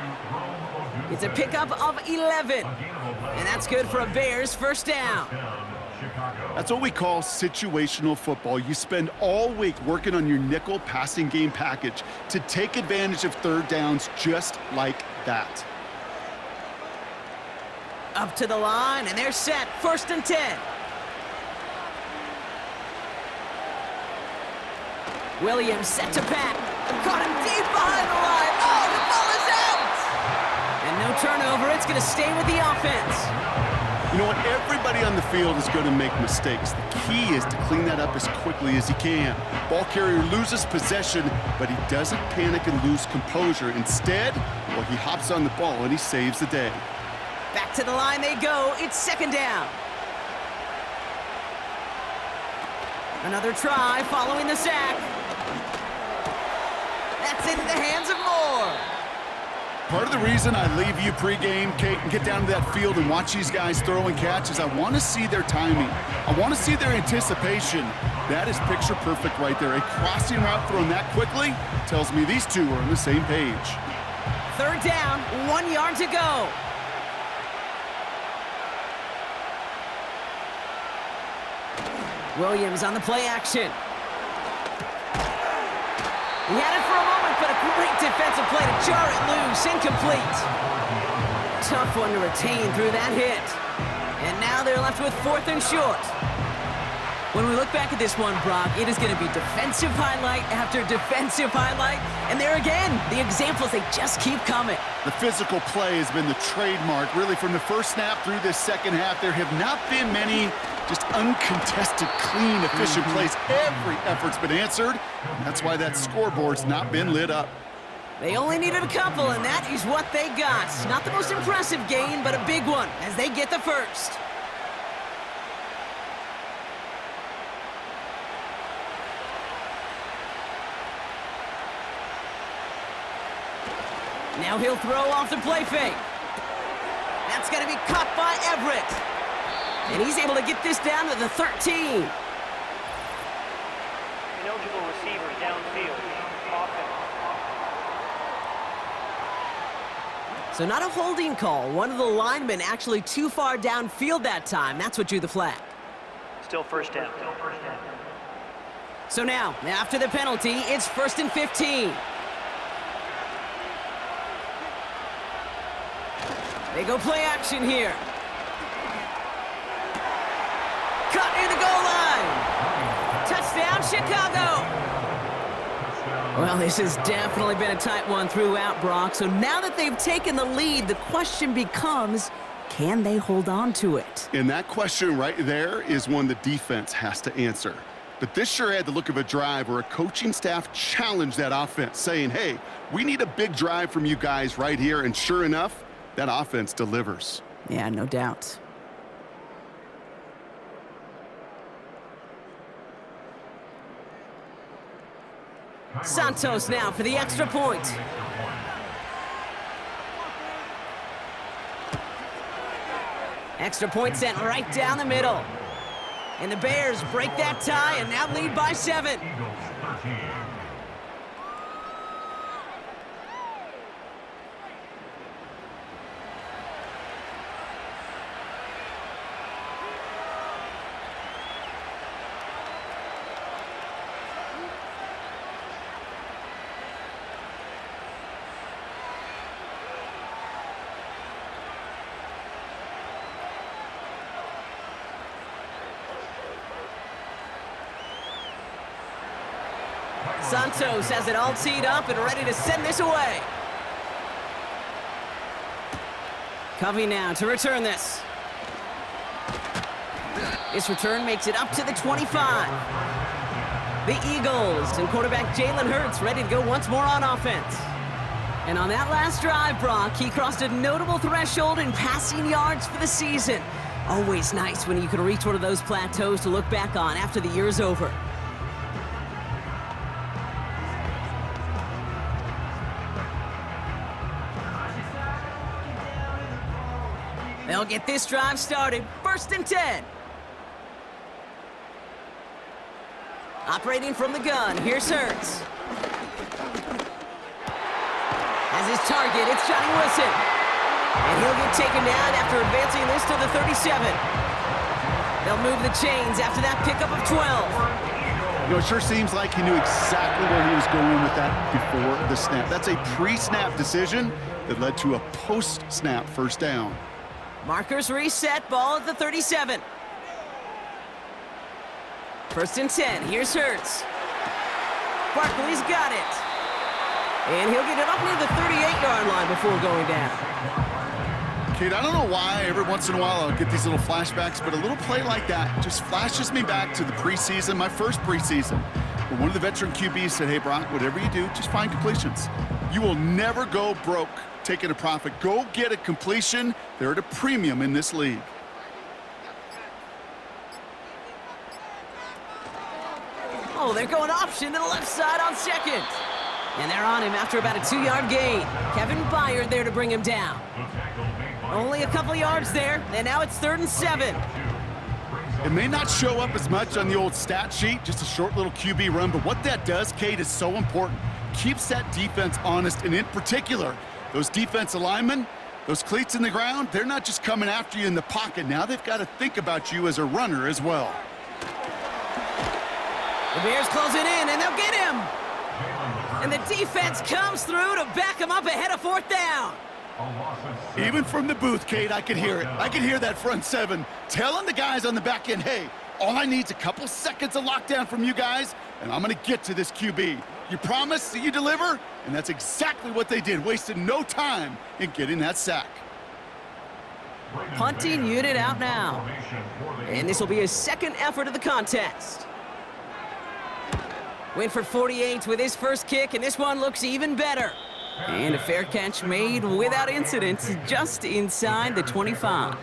It's a pickup of 11. And that's good for a Bears first down. That's what we call situational football. You spend all week working on your nickel passing game package to take advantage of 3rd downs just like that. Up to the line, and they're set. 1st and 10. Williams set to pat. Caught him deep behind the line. Oh, the ball is out! And no turnover. It's going to stay with the offense. You know what? Everybody on the field is going to make mistakes. The key is to clean that up as quickly as he can. Ball carrier loses possession, but he doesn't panic and lose composure. Instead, well, he hops on the ball and he saves the day. Back to the line they go. It's 2nd down. Another try following the sack. That's into the hands of Moore. Part of the reason I leave you pregame, Kate, and get down to that field and watch these guys throw and catch is I want to see their timing. I want to see their anticipation. That is picture perfect right there. A crossing route thrown that quickly tells me these two are on the same page. 3rd down, 1 yard to go. Williams on the play action. He had it for a moment, but a great defensive play to jar it loose. Incomplete. Tough one to retain through that hit. And now they're left with 4th and short. When we look back at this one, Brock, it is going to be defensive highlight after defensive highlight. And there again, the examples, they just keep coming. The physical play has been the trademark. Really, from the first snap through this second half, there have not been many just uncontested, clean, efficient plays. Every effort's been answered. That's why that scoreboard's not been lit up. They only needed a couple, and that is what they got. Not the most impressive gain, but a big one as they get the first. Now he'll throw off the play fake. That's going to be caught by Everett. And he's able to get this down to the 13. Ineligible receiver downfield. Offense. So not a holding call. One of the linemen actually too far downfield that time. That's what drew the flag. Still first down. So now, after the penalty, it's 1st and 15. They go play action here. Cut near the goal line. Touchdown, Chicago. Well, this has definitely been a tight one throughout, Brock. So now that they've taken the lead, the question becomes, can they hold on to it? And that question right there is one the defense has to answer. But this sure had the look of a drive where a coaching staff challenged that offense, saying, hey, we need a big drive from you guys right here. And sure enough, that offense delivers. Yeah, no doubt. Santos now for the extra point. Extra point sent right down the middle. And the Bears break that tie and now lead by 7. Santos has it all teed up and ready to send this away. Covey now to return this. This return makes it up to the 25. The Eagles and quarterback Jalen Hurts ready to go once more on offense. And on that last drive, Brock, he crossed a notable threshold in passing yards for the season. Always nice when you can reach one of those plateaus to look back on after the year's over. They'll get this drive started. 1st and 10. Operating from the gun, here's Hurts. As his target, it's Johnny Wilson. And he'll get taken down after advancing this to the 37. They'll move the chains after that pickup of 12. You know, it sure seems like he knew exactly where he was going with that before the snap. That's a pre-snap decision that led to a post-snap first down. Markers reset, ball at the 37. 1st and 10, here's Hurts. Barkley's got it. And he'll get it up near the 38-yard line before going down. Kate, I don't know why every once in a while I'll get these little flashbacks, but a little play like that just flashes me back to the preseason, my first preseason, where one of the veteran QBs said, hey, Brock, whatever you do, just find completions. You will never go broke taking a profit. Go get a completion. They're at a premium in this league. Oh, they're going option to the left side on 2nd. And they're on him after about a 2-yard gain. Kevin Byard there to bring him down. Only a couple yards there, and now it's 3rd and 7. It may not show up as much on the old stat sheet, just a short little QB run, but what that does, Kate, is so important. Keeps that defense honest, and in particular, those defensive linemen, those cleats in the ground, they're not just coming after you in the pocket. Now they've got to think about you as a runner as well. The Bears closing in, and they'll get him. And the defense comes through to back him up ahead of 4th down. Even from the booth, Kate, I could hear it. I could hear that front 7 telling the guys on the back end, hey, all I need is a couple seconds of lockdown from you guys, and I'm going to get to this QB. You promise that you deliver? And that's exactly what they did, wasted no time in getting that sack. Punting unit out now. And this will be his 2nd effort of the contest. Went for 48 with his first kick, and this one looks even better. And a fair catch made without incident just inside the 25.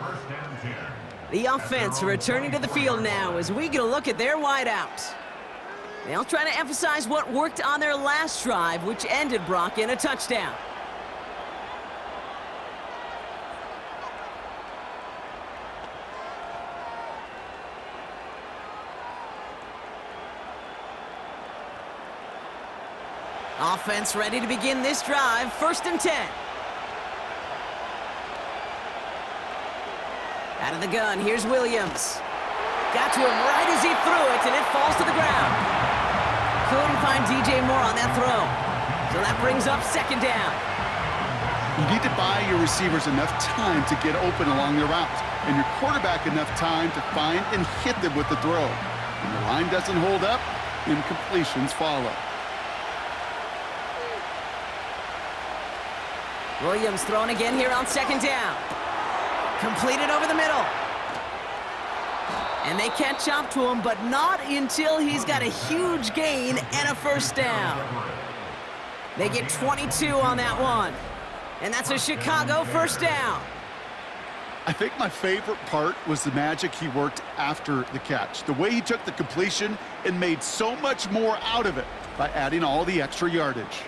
The offense returning to the field now as we get a look at their wideouts. They'll try to emphasize what worked on their last drive, which ended, Brock, in a touchdown. Offense ready to begin this drive. 1st and 10. Out of the gun, here's Williams. Got to him right as he threw it, and it falls to the ground. Couldn't find DJ Moore on that throw. So that brings up 2nd down. You need to buy your receivers enough time to get open along their routes, and your quarterback enough time to find and hit them with the throw. When the line doesn't hold up, incompletions follow. Williams thrown again here on 2nd down. Completed over the middle. And they catch up to him, but not until he's got a huge gain and a 1st down. They get 22 on that one. And that's a Chicago 1st down. I think my favorite part was the magic he worked after the catch. The way he took the completion and made so much more out of it by adding all the extra yardage.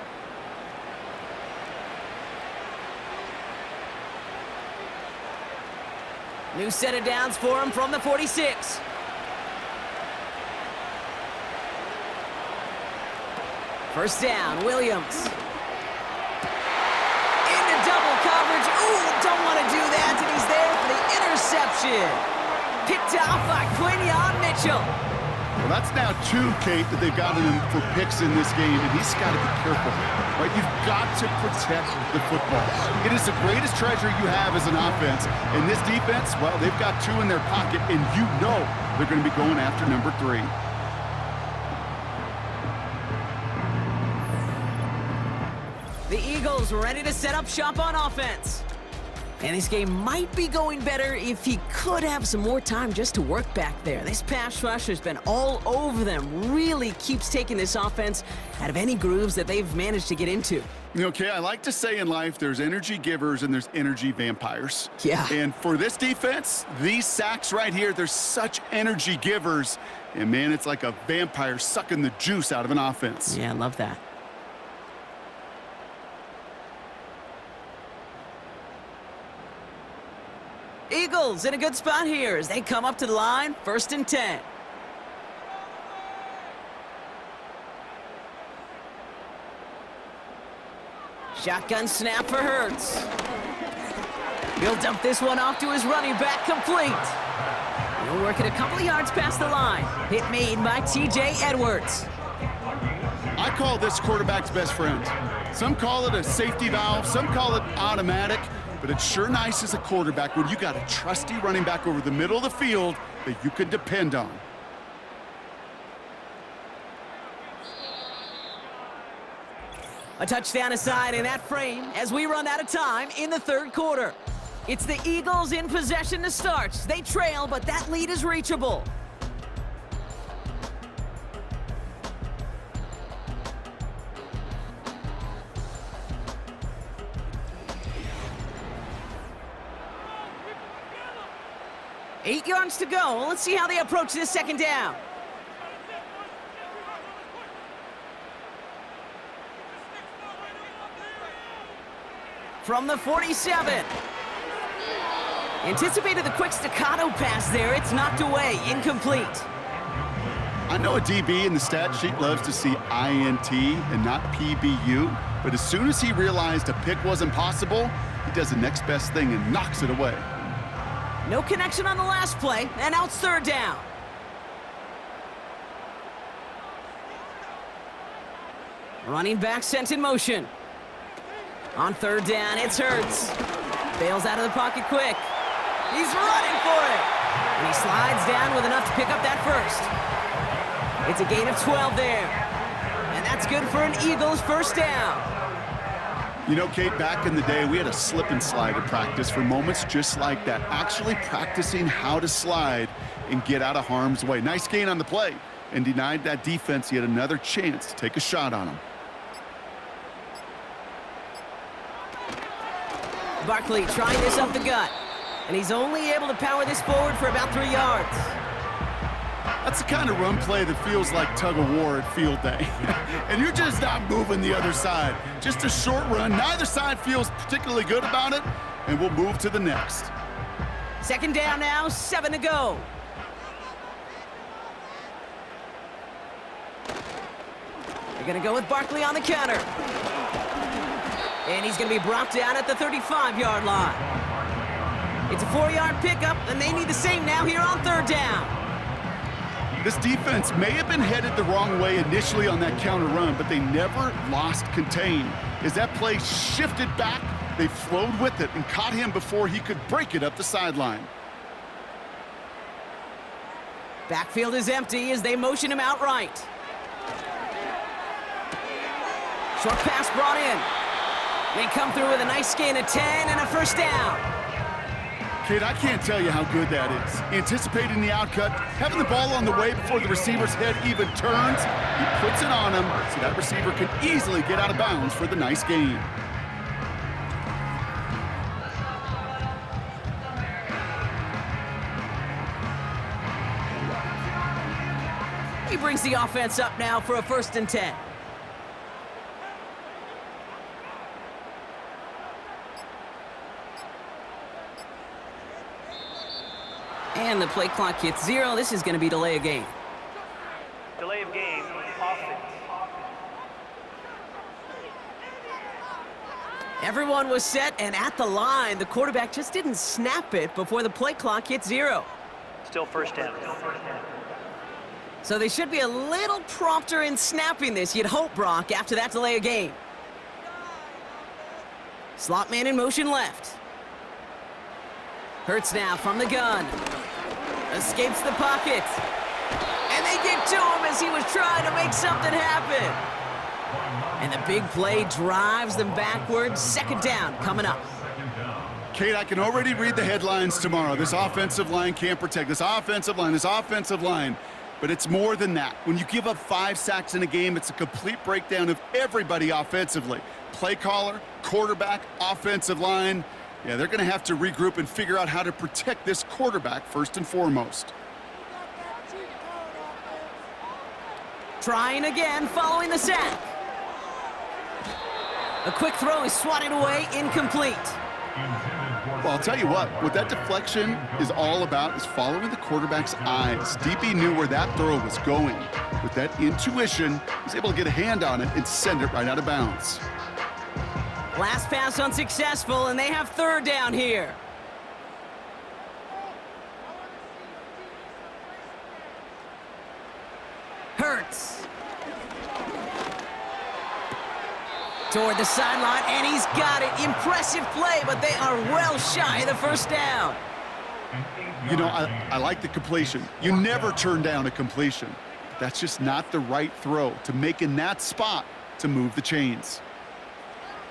New set of downs for him from the 46. First down, Williams. Into double coverage. Ooh, don't want to do that, and he's there for the interception. Picked off by Quinyon Mitchell. Well, that's now 2, Kate, that they've gotten him for picks in this game, and he's got to be careful. Right? You've got to protect the football. It is the greatest treasure you have as an offense. And this defense, well, they've got 2 in their pocket, and you know they're going to be going after number 3. The Eagles ready to set up shop on offense. And this game might be going better if he could have some more time just to work back there. This pass rush has been all over them. Really keeps taking this offense out of any grooves that they've managed to get into. Okay, I like to say in life there's energy givers and there's energy vampires. Yeah. And for this defense, these sacks right here, they're such energy givers. And man, it's like a vampire sucking the juice out of an offense. Yeah, I love that. Eagles in a good spot here as they come up to the line, 1st and 10. Shotgun snap for Hurts. He'll dump this one off to his running back, complete. He'll work it a couple of yards past the line. Hit made by TJ Edwards. I call this quarterback's best friend. Some call it a safety valve, some call it automatic, but it's sure nice as a quarterback when you got a trusty running back over the middle of the field that you can depend on. A touchdown aside in that frame as we run out of time in the 3rd quarter. It's the Eagles in possession to start. They trail, but that lead is reachable. Eight yards to go. Let's see how they approach this 2nd down. From the 47. Anticipated the quick staccato pass there. It's knocked away. Incomplete. I know a DB in the stat sheet loves to see INT and not PBU, but as soon as he realized a pick wasn't possible, he does the next best thing and knocks it away. No connection on the last play, and now it's 3rd down. Running back sent in motion. On 3rd down, it's Hurts. Bails out of the pocket quick. He's running for it. And he slides down with enough to pick up that first. It's a gain of 12 there. And that's good for an Eagles 1st down. You know, Kate, back in the day, we had a slip and slide at practice for moments just like that. Actually practicing how to slide and get out of harm's way. Nice gain on the play and denied that defense yet another chance to take a shot on him. Barkley trying this up the gut. And he's only able to power this forward for about 3 yards. That's the kind of run play that feels like tug of war at field day. And you're just not moving the other side. Just a short run. Neither side feels particularly good about it, and we'll move to the next. 2nd down now, 7 to go. They're going to go with Barkley on the counter. And he's going to be brought down at the 35-yard line. It's a 4-yard pickup, and they need the same now here on 3rd down. This defense may have been headed the wrong way initially on that counter run, but they never lost contain. As that play shifted back, they flowed with it and caught him before he could break it up the sideline. Backfield is empty as they motion him outright. Short pass brought in. They come through with a nice gain of 10 and a 1st down. Kid, I can't tell you how good that is. Anticipating the outcut, having the ball on the way before the receiver's head even turns, he puts it on him so that receiver can easily get out of bounds for the nice gain. He brings the offense up now for a 1st and 10. And the play clock hits 0. This is going to be delay of game. Delay of game, offense. Everyone was set and at the line. The quarterback just didn't snap it before the play clock hit 0. Still 1st down. So they should be a little prompter in snapping this, you'd hope, Brock, after that delay of game. Slot man in motion left. Hurts now from the gun. Escapes the pocket. And they get to him as he was trying to make something happen. And the big play drives them backwards. 2nd down coming up. Kate, I can already read the headlines tomorrow. This offensive line can't protect. This offensive line. But it's more than that. When you give up 5 sacks in a game, it's a complete breakdown of everybody offensively. Play caller, quarterback, offensive line. Yeah, they're going to have to regroup and figure out how to protect this quarterback first and foremost. Trying again, following the sack. A quick throw is swatted away, incomplete. Well, I'll tell you what that deflection is all about is following the quarterback's eyes. DB knew where that throw was going. With that intuition, he's able to get a hand on it and send it right out of bounds. Last pass unsuccessful, and they have third down here. Hurts. Toward the sideline, and he's got it. Impressive play, but they are well shy of the first down. You know, I like the completion. You never turn down a completion. That's just not the right throw to make in that spot to move the chains.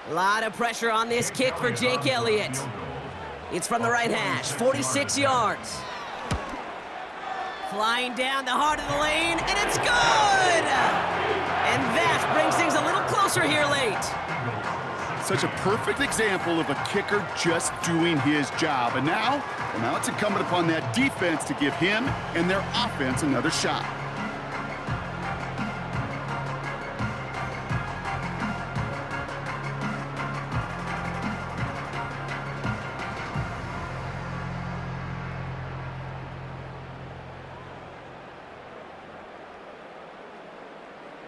A lot of pressure on this kick for Jake Elliott. It's from the right hash, 46 yards. Flying down the heart of the lane, and it's good! And that brings things a little closer here late. Such a perfect example of a kicker just doing his job. And now it's incumbent upon that defense to give him and their offense another shot.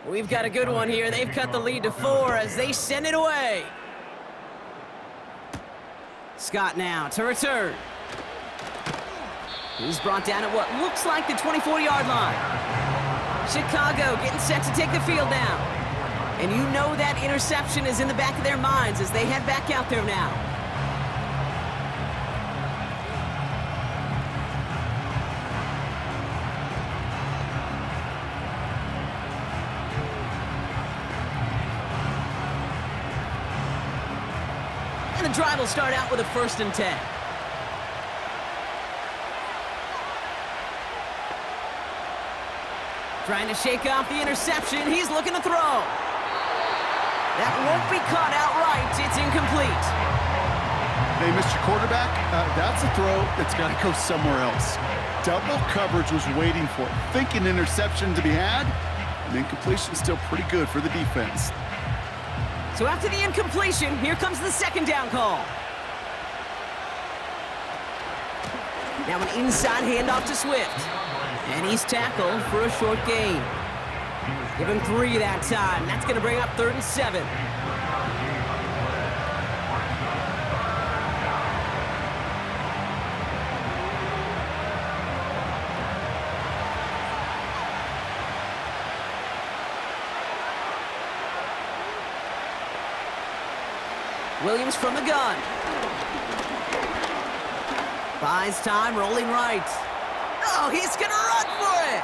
We've got a good one here. They've cut the lead to 4 as they send it away. Scott now to return. He's brought down at what looks like the 24-yard line. Chicago getting set to take the field now. And you know that interception is in the back of their minds as they head back out there now. The drive will start out with a 1st and 10. Trying to shake off the interception. He's looking to throw. That won't be caught outright. It's incomplete. Hey, Mr. Quarterback, that's a throw that's got to go somewhere else. Double coverage was waiting for it. Thinking interception to be had, and incompletion still pretty good for the defense. So after the incompletion, here comes the 2nd down call. Now an inside handoff to Swift. And he's tackled for a short gain. Give him 3 that time. That's going to bring up 3rd and 7. Williams from the gun. Buys time, rolling right. Oh, he's gonna run for it!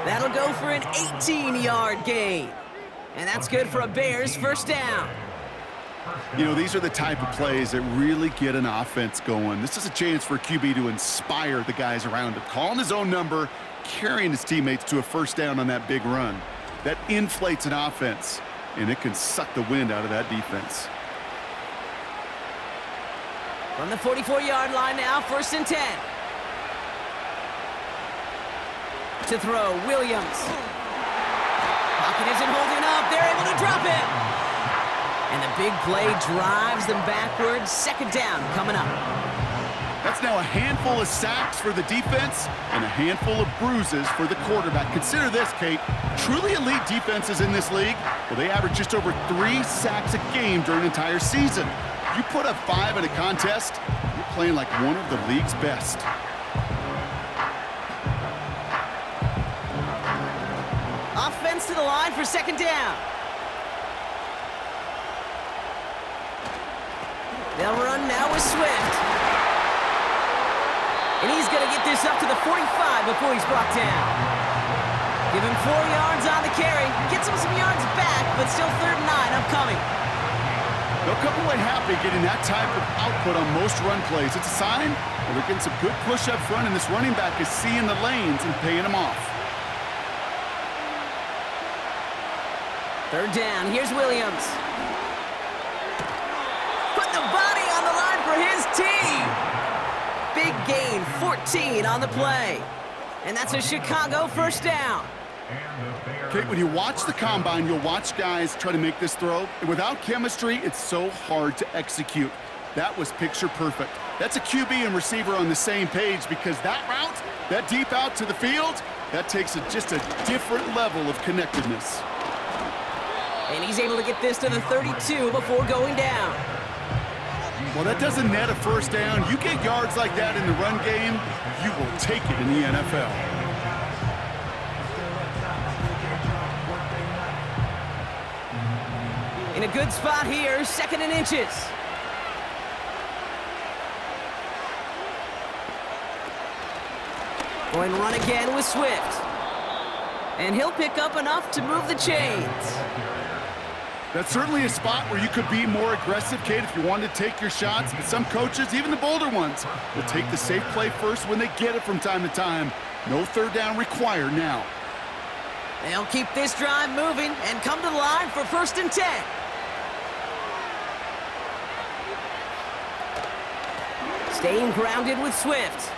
That'll go for an 18-yard gain. And that's good for a Bears 1st down. You know, these are the type of plays that really get an offense going. This is a chance for QB to inspire the guys around him. Calling his own number, carrying his teammates to a 1st down on that big run. That inflates an offense, and it can suck the wind out of that defense. From the 44-yard line now, 1st and 10. To throw, Williams. Pocket isn't holding up. They're able to drop it. And the big play drives them backwards. 2nd down coming up. That's now a handful of sacks for the defense and a handful of bruises for the quarterback. Consider this, Kate. Truly elite defenses in this league, well, they average just over 3 sacks a game during an entire season. You put up 5 in a contest, you're playing like one of the league's best. Offense to the line for 2nd down. They'll run now with Swift. And he's going to get this up to the 45 before he's brought down. Give him 4 yards on the carry. Gets him some yards back, but still 3rd and 9 upcoming. They'll come away happy getting that type of output on most run plays. It's a sign that they're getting some good push up front, and this running back is seeing the lanes and paying them off. Third down, here's Williams. Put the body on the line for his team. Big gain, 14 on the play. And that's a Chicago first down. Okay, when you watch the combine, you'll watch guys try to make this throw. And without chemistry, it's so hard to execute. That was picture perfect. That's a QB and receiver on the same page, because that route, that deep out to the field, that takes just a different level of connectedness. And he's able to get this to the 32 before going down. Well, that doesn't net a first down. You get yards like that in the run game, you will take it in the NFL. In a good spot here, 2nd and inches. Going run again with Swift. And he'll pick up enough to move the chains. That's certainly a spot where you could be more aggressive, Kate, if you wanted to take your shots. But some coaches, even the bolder ones, will take the safe play first when they get it from time to time. No third down required now. They'll keep this drive moving and come to the line for 1st and 10. Staying grounded with Swift.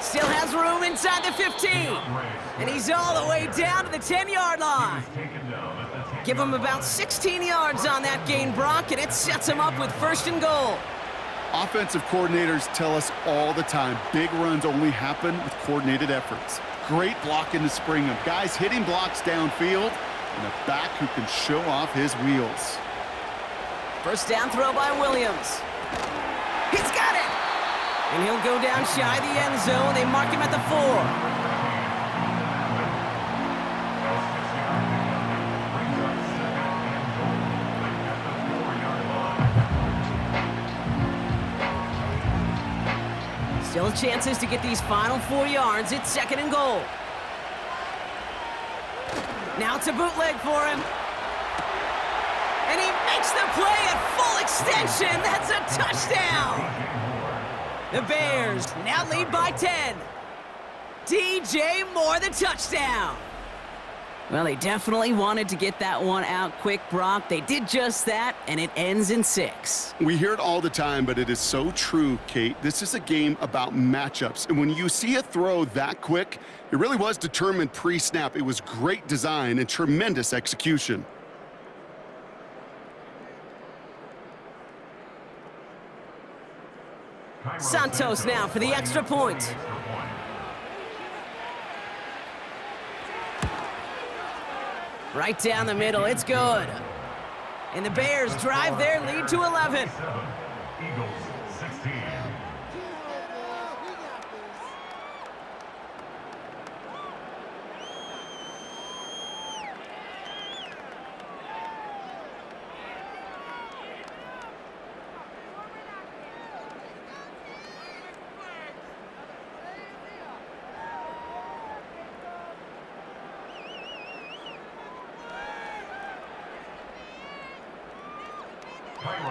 Still has room inside the 15. And he's all the way down to the 10-yard line. Give him about 16 yards on that gain, Brock, and it sets him up with 1st and goal. Offensive coordinators tell us all the time, big runs only happen with coordinated efforts. Great blocking to spring them. Guys hitting blocks downfield, and a back who can show off his wheels. First down throw by Williams. He's got it! And he'll go down shy of the end zone. They mark him at the 4. Still chances to get these final 4 yards. It's 2nd and goal. Now it's a bootleg for him. And he makes the play at full extension. That's a touchdown. The Bears now lead by 10. DJ Moore, the touchdown. Well, they definitely wanted to get that one out quick, Brock. They did just that, and it ends in 6. We hear it all the time, but it is so true, Kate. This is a game about matchups. And when you see a throw that quick, it really was determined pre-snap. It was great design and tremendous execution. Santos now for the extra point. Right down the middle, it's good. And the Bears drive their lead to 11. Eagles 16.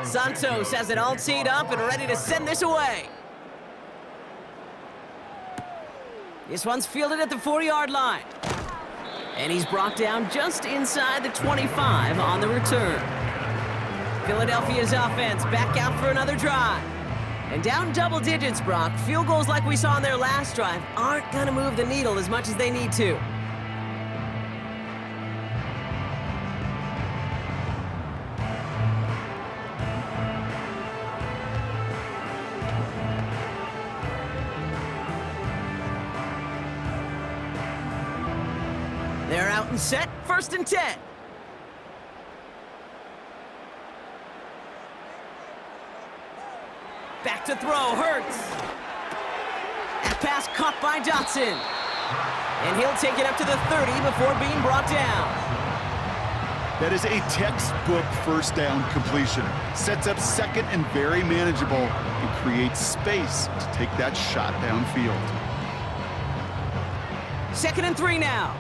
Santos has it all teed up and ready to send this away. This one's fielded at the 4-yard line. And he's brought down just inside the 25 on the return. Philadelphia's offense back out for another drive. And down double digits, Brock. Field goals like we saw in their last drive aren't going to move the needle as much as they need to. They're out and set, 1st and 10. Back to throw, Hurts. That pass caught by Dotson. And he'll take it up to the 30 before being brought down. That is a textbook first down completion. Sets up 2nd and very manageable and creates space to take that shot downfield. 2nd and 3 now.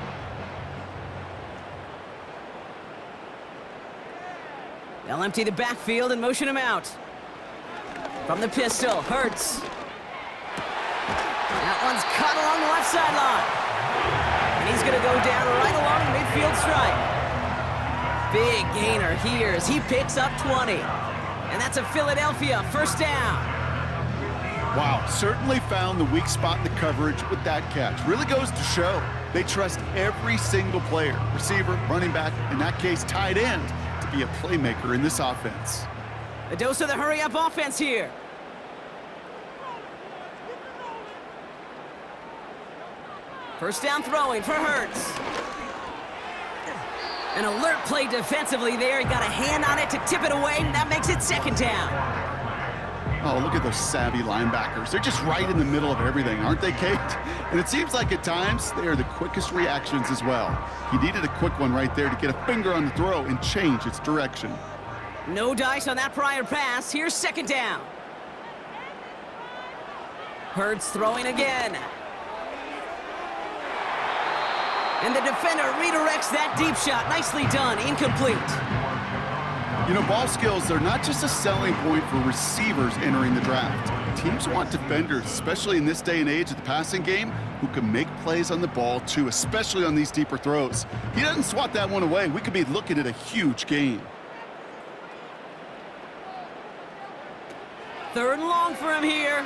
They'll empty the backfield and motion him out. From the pistol, Hurts. That one's cut along the left sideline. And he's going to go down right along the midfield stripe. Big gainer here as he picks up 20. And that's a Philadelphia first down. Wow, certainly found the weak spot in the coverage with that catch. Really goes to show they trust every single player, receiver, running back, in that case, tight end, to be a playmaker in this offense. A dose of the hurry-up offense here. First down throwing for Hurts. An alert play defensively there. He got a hand on it to tip it away, and that makes it second down. Oh, look at those savvy linebackers. They're just right in the middle of everything, aren't they, Kate? And it seems like at times they are the quickest reactions as well. He needed a quick one right there to get a finger on the throw and change its direction. No dice on that prior pass. Here's second down. Hurts throwing again. And the defender redirects that deep shot. Nicely done. Incomplete. You know, ball skills, they're not just a selling point for receivers entering the draft. Teams want defenders, especially in this day and age of the passing game, who can make plays on the ball too, especially on these deeper throws. He doesn't swat that one away. We could be looking at a huge game. Third and long for him here.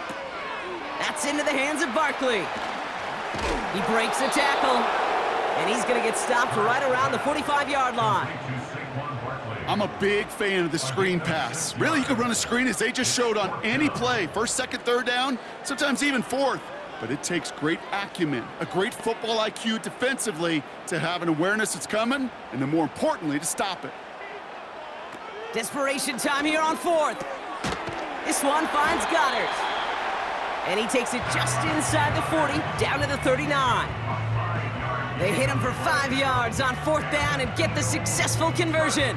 That's into the hands of Barkley. He breaks the tackle, and he's going to get stopped right around the 45-yard line. I'm a big fan of the screen pass. Really, you could run a screen as they just showed on any play. First, second, third down, sometimes even fourth. But it takes great acumen, a great football IQ defensively to have an awareness it's coming, and then more importantly, to stop it. Desperation time here on fourth. This one finds Goddard. And he takes it just inside the 40, down to the 39. They hit him for 5 yards on fourth down and get the successful conversion.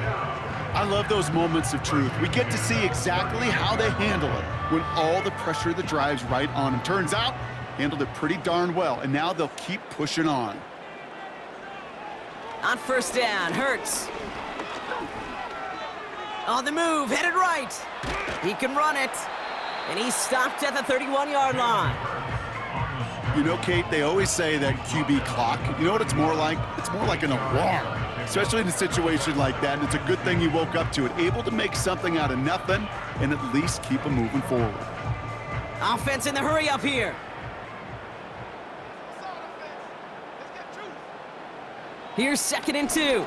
I love those moments of truth. We get to see exactly how they handle it when all the pressure that drives right on them. Turns out, handled it pretty darn well, and now they'll keep pushing on. On first down, Hurts. On the move, headed right. He can run it, and he's stopped at the 31-yard line. You know, Kate, they always say that QB clock, you know what it's more like? It's more like an alarm, especially in a situation like that. And it's a good thing you woke up to it, able to make something out of nothing and at least keep them moving forward. Offense in the hurry up here. Here's 2nd and 2.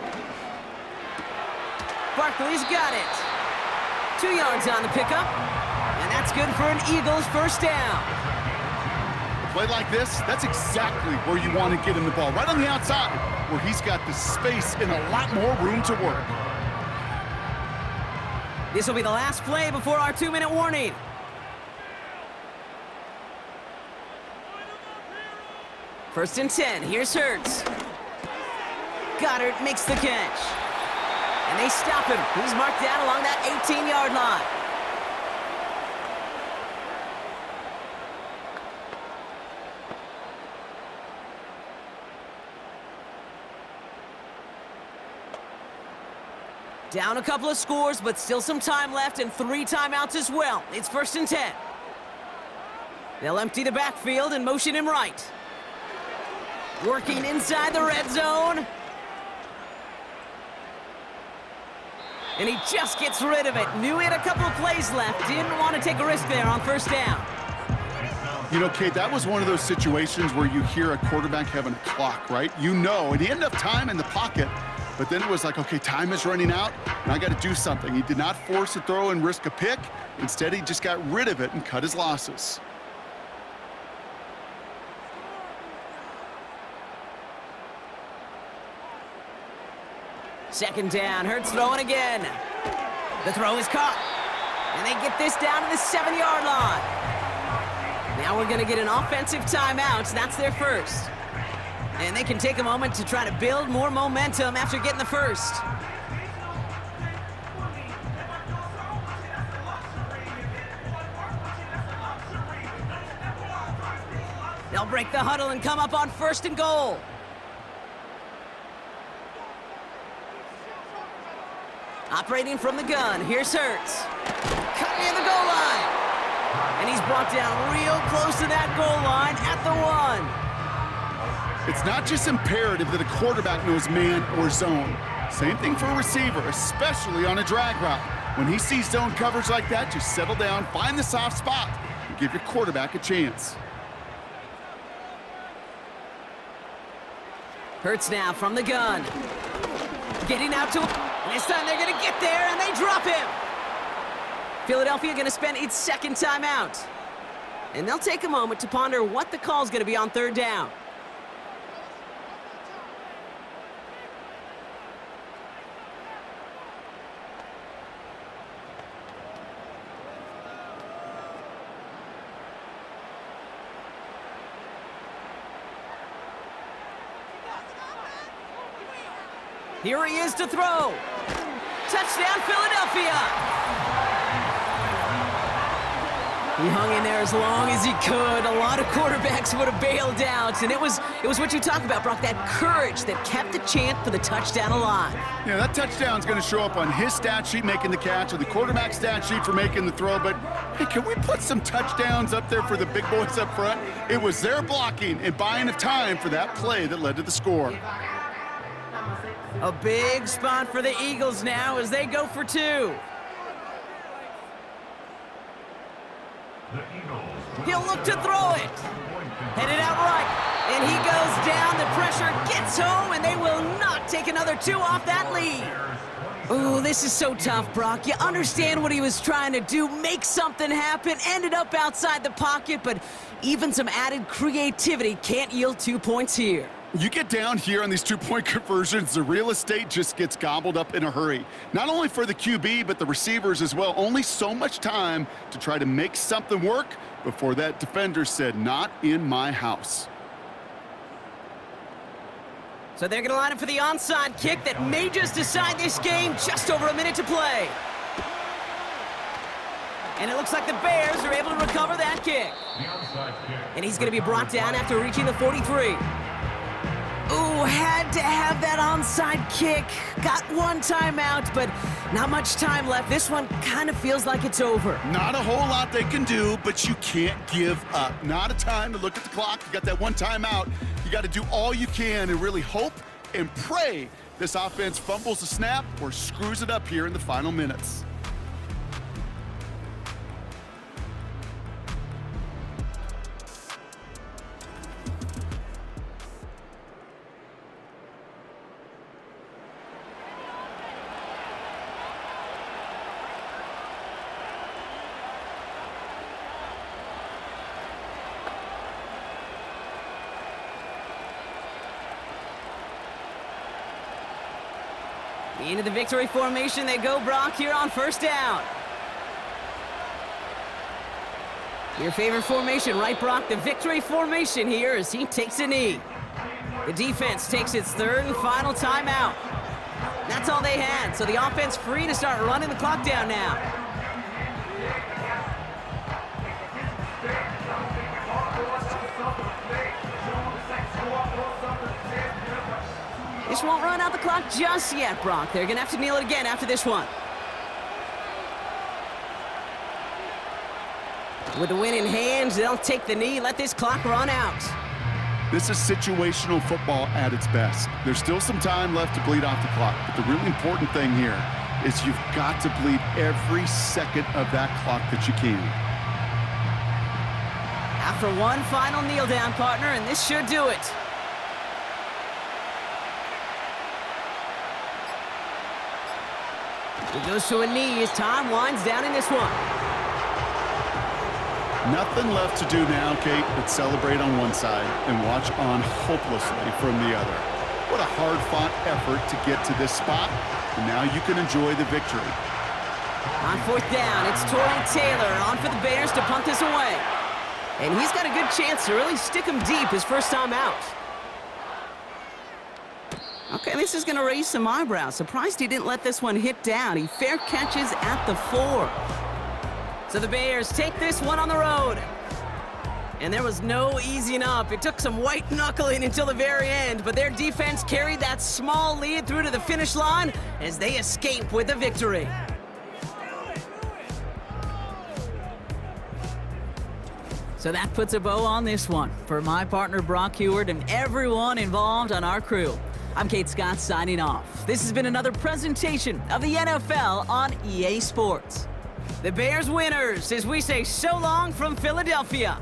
Barkley's got it. 2 yards on the pickup, and that's good for an Eagles first down. Play like this, that's exactly where you want to get him the ball, right on the outside, where he's got the space and a lot more room to work. This will be the last play before our 2-minute warning. First and 10, here's Hurts. Goddard makes the catch. And they stop him. He's marked down along that 18-yard line. Down a couple of scores, but still some time left and 3 timeouts as well. It's first and 10. They'll empty the backfield and motion him right. Working inside the red zone. And he just gets rid of it. Knew he had a couple of plays left. Didn't want to take a risk there on first down. You know, Kate, that was one of those situations where you hear a quarterback having a clock, right? You know, and he had enough time in the pocket. But then it was like, okay, time is running out, and I got to do something. He did not force a throw and risk a pick. Instead, he just got rid of it and cut his losses. Second down, Hurts throwing again. The throw is caught, and they get this down to the 7-yard line. Now we're going to get an offensive timeout. That's their first. And they can take a moment to try to build more momentum after getting the first. They'll break the huddle and come up on first and goal. Operating from the gun, here's Hurts. Cut near the goal line. And he's brought down real close to that goal line at the 1. It's not just imperative that a quarterback knows man or zone. Same thing for a receiver, especially on a drag route. When he sees zone coverage like that, just settle down, find the soft spot, and give your quarterback a chance. Hurts now from the gun. Getting out to him. And this time they're going to get there, and they drop him. Philadelphia going to spend its second timeout. And they'll take a moment to ponder what the call's going to be on third down. Here he is to throw. Touchdown, Philadelphia! He hung in there as long as he could. A lot of quarterbacks would have bailed out, and it was what you talk about, Brock, that courage that kept the chant for the touchdown alive. Yeah, that touchdown's going to show up on his stat sheet making the catch or the quarterback stat sheet for making the throw, but hey, can we put some touchdowns up there for the big boys up front? It was their blocking and buying of time for that play that led to the score. A big spot for the Eagles now as they go for 2. He'll look to throw it. Headed out right. And he goes down. The pressure gets home, and they will not take another 2 off that lead. Oh, this is so tough, Brock. You understand what he was trying to do, make something happen, ended up outside the pocket, but even some added creativity can't yield 2 points here. You get down here on these 2-point conversions, the real estate just gets gobbled up in a hurry. Not only for the QB, but the receivers as well. Only so much time to try to make something work before that defender said, "Not in my house." So they're going to line up for the onside kick that may just decide this game. Just over a minute to play. And it looks like the Bears are able to recover that kick. And he's going to be brought down after reaching the 43. Ooh, had to have that onside kick. Got 1 timeout, but not much time left. This one kind of feels like it's over. Not a whole lot they can do, but you can't give up. Not a time to look at the clock. You got that 1 timeout. You got to do all you can and really hope and pray this offense fumbles the snap or screws it up here in the final minutes. Into the victory formation they go, Brock, here on first down. Your favorite formation, right, Brock? The victory formation here as he takes a knee. The defense takes its 3rd and final timeout. That's all they had, so the offense free to start running the clock down now. This won't run out the clock just yet, Brock. They're going to have to kneel it again after this one. With the win in hand, they'll take the knee, let this clock run out. This is situational football at its best. There's still some time left to bleed off the clock, but the really important thing here is you've got to bleed every second of that clock that you can. After one final kneel down, partner, and this should do it. He goes to a knee as time winds down in this one. Nothing left to do now, Kate, but celebrate on one side and watch on hopelessly from the other. What a hard-fought effort to get to this spot, and now you can enjoy the victory. On 4th down, it's Torrey Taylor on for the Bears to punt this away. And he's got a good chance to really stick him deep his first time out. Okay, this is going to raise some eyebrows. Surprised he didn't let this one hit down. He fair catches at the 4. So the Bears take this one on the road. And there was no easing up. It took some white knuckling until the very end, but their defense carried that small lead through to the finish line as they escape with a victory. So that puts a bow on this one. For my partner Brock Heward and everyone involved on our crew, I'm Kate Scott signing off. This has been another presentation of the NFL on EA Sports. The Bears winners as we say so long from Philadelphia.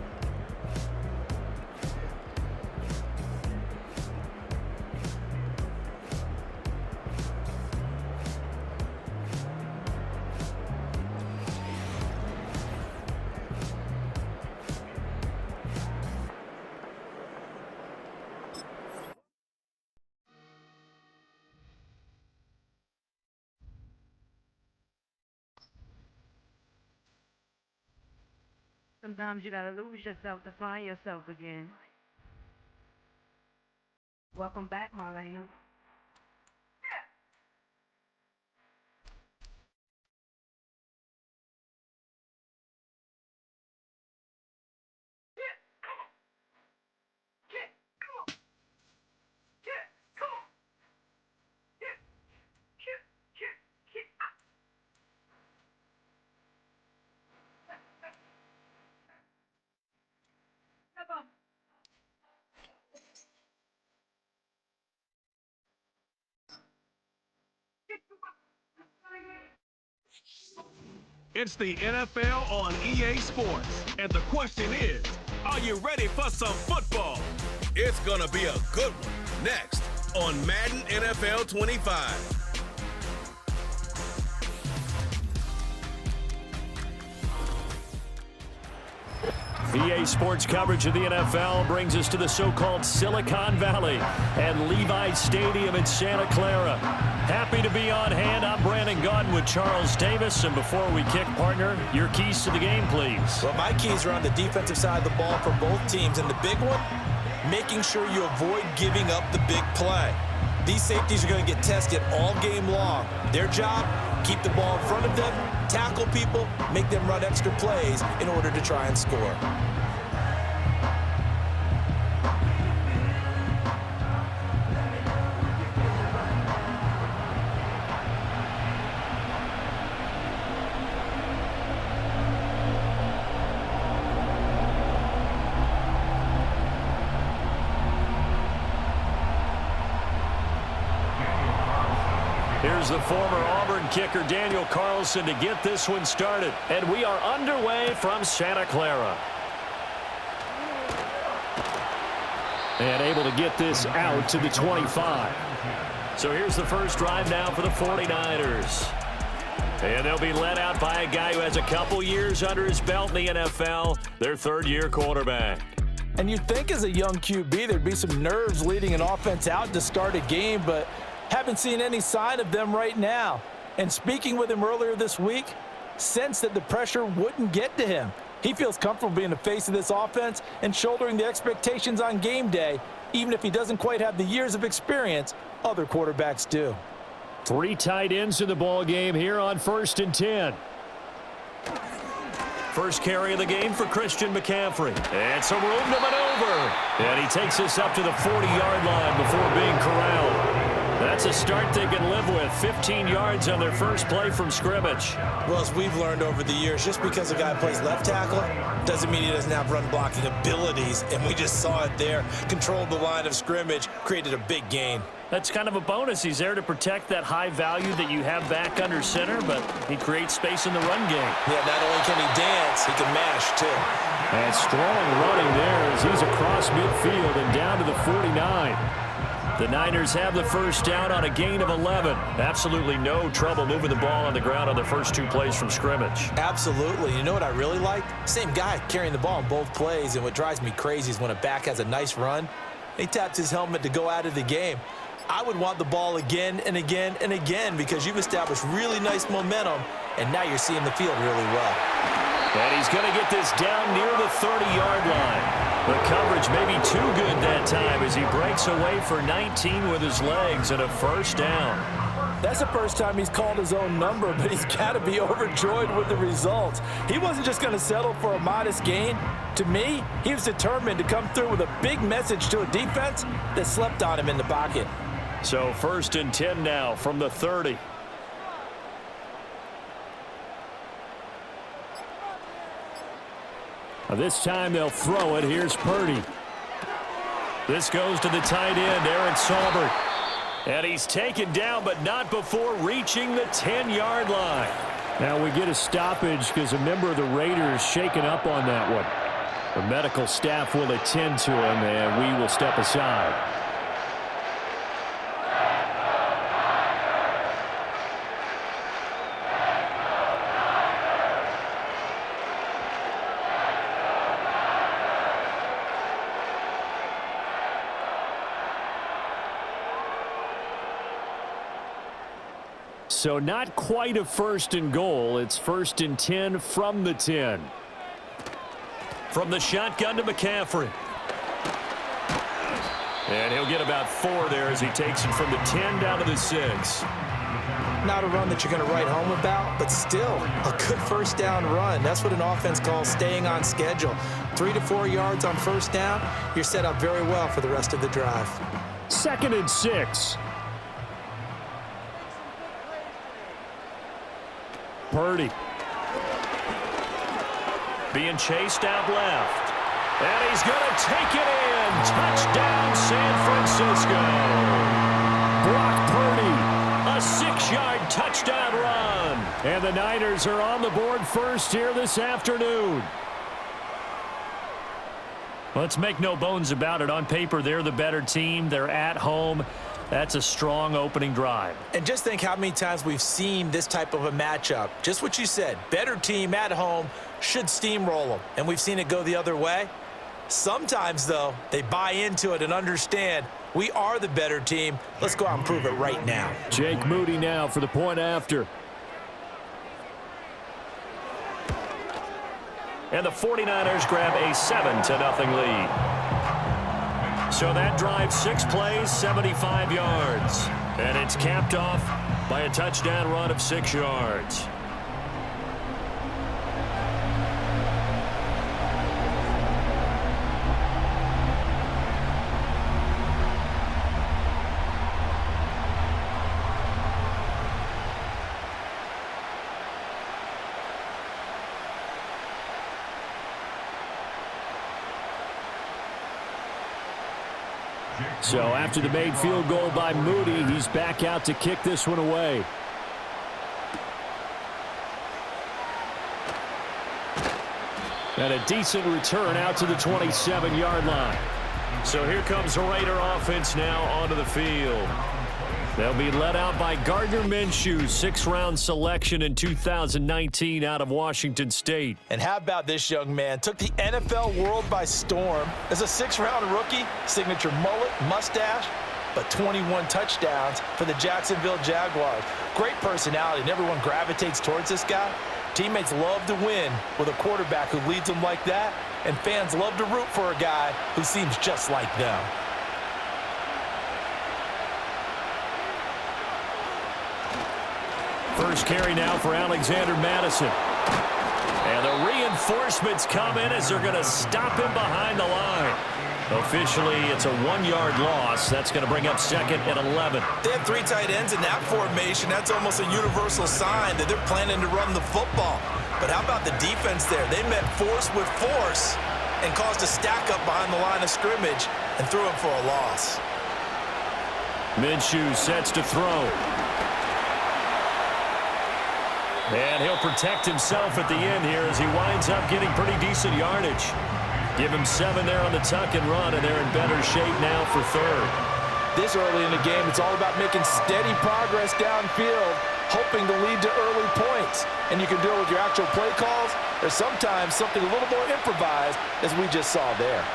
Sometimes you gotta lose yourself to find yourself again. Welcome back, Marlene. It's the NFL on EA Sports. And the question is, are you ready for some football? It's gonna be a good one next on Madden NFL 25. EA Sports coverage of the NFL brings us to the so-called Silicon Valley and Levi Stadium in Santa Clara. Happy to be on hand. I'm Brandon Gaudin with Charles Davis. And before we kick, partner, your keys to the game, please. Well, my keys are on the defensive side of the ball for both teams. And the big one, making sure you avoid giving up the big play. These safeties are going to get tested all game long. Their job, keep the ball in front of them, tackle people, make them run extra plays in order to try and score. Here's the former Auburn kicker Daniel Carlson to get this one started. And we are underway from Santa Clara. And able to get this out to the 25. So here's the first drive now for the 49ers. And they'll be led out by a guy who has a couple years under his belt in the NFL, their third-year quarterback. And you'd think as a young QB there'd be some nerves leading an offense out to start a game, but haven't seen any sign of them right now. And speaking with him earlier this week, sensed that the pressure wouldn't get to him. He feels comfortable being the face of this offense and shouldering the expectations on game day, even if he doesn't quite have the years of experience other quarterbacks do. 3 tight ends in the ball game here on 1st and 10. First carry of the game for Christian McCaffrey. And some room to maneuver. And he takes this up to the 40-yard line before being corralled. That's a start they can live with. 15 yards on their first play from scrimmage. Well, as we've learned over the years, just because a guy plays left tackle doesn't mean he doesn't have run blocking abilities. And we just saw it there. Controlled the line of scrimmage, created a big gain. That's kind of a bonus. He's there to protect that high value that you have back under center, but he creates space in the run game. Yeah, not only can he dance, he can mash, too. And strong running there as he's across midfield and down to the 49. The Niners have the first down on a gain of 11. Absolutely no trouble moving the ball on the ground on the first 2 plays from scrimmage. Absolutely. You know what I really like? Same guy carrying the ball in both plays, and what drives me crazy is when a back has a nice run, he taps his helmet to go out of the game. I would want the ball again and again and again because you've established really nice momentum, and now you're seeing the field really well. And he's going to get this down near the 30-yard line. The coverage may be too good that time as he breaks away for 19 with his legs and a first down. That's the first time he's called his own number, but he's got to be overjoyed with the results. He wasn't just going to settle for a modest gain. To me, he was determined to come through with a big message to a defense that slept on him in the pocket. So 1st and 10 now from the 30. This time they'll throw it. Here's Purdy. This goes to the tight end, Aaron Saubert. And he's taken down, but not before reaching the 10-yard line. Now we get a stoppage because a member of the Raiders shaken up on that one. The medical staff will attend to him, and we will step aside. So not quite a 1st and goal. It's 1st and 10 from the 10. From the shotgun to McCaffrey. And he'll get about 4 there as he takes it from the 10 down to the 6. Not a run that you're going to write home about, but still a good 1st down run. That's what an offense calls staying on schedule. 3 to 4 yards on 1st down, you're set up very well for the rest of the drive. 2nd and 6. Purdy. Being chased out left. And he's going to take it in. Touchdown, San Francisco. Brock Purdy, a 6-yard touchdown run. And the Niners are on the board first here this afternoon. Let's make no bones about it. On paper, they're the better team. They're at home. That's a strong opening drive. And just think how many times we've seen this type of a matchup. Just what you said, better team at home should steamroll them. And we've seen it go the other way. Sometimes, though, they buy into it and understand we are the better team. Let's go out and prove it right now. Jake Moody now for the point after. And the 49ers grab a 7-0 lead. So that drive, 6 plays, 75 yards. And it's capped off by a touchdown run of 6 yards. So after the made field goal by Moody, he's back out to kick this one away. And a decent return out to the 27-yard line. So here comes the Raider offense now onto the field. They'll be led out by Gardner Minshew, 6th-round selection in 2019 out of Washington State. And how about this young man? Took the NFL world by storm. As a 6th-round rookie, signature mullet, mustache, but 21 touchdowns for the Jacksonville Jaguars. Great personality, and everyone gravitates towards this guy. Teammates love to win with a quarterback who leads them like that, and fans love to root for a guy who seems just like them. First carry now for Alexander Madison. And the reinforcements come in as they're going to stop him behind the line. Officially, it's a 1-yard loss. That's going to bring up 2nd and 11. They have 3 tight ends in that formation. That's almost a universal sign that they're planning to run the football. But how about the defense there? They met force with force and caused a stack up behind the line of scrimmage and threw him for a loss. Minshew sets to throw. And he'll protect himself at the end here as he winds up getting pretty decent yardage. Give him 7 there on the tuck and run, and they're in better shape now for 3rd. This early in the game, it's all about making steady progress downfield, hoping to lead to early points. And you can do it with your actual play calls, or sometimes something a little more improvised, as we just saw there.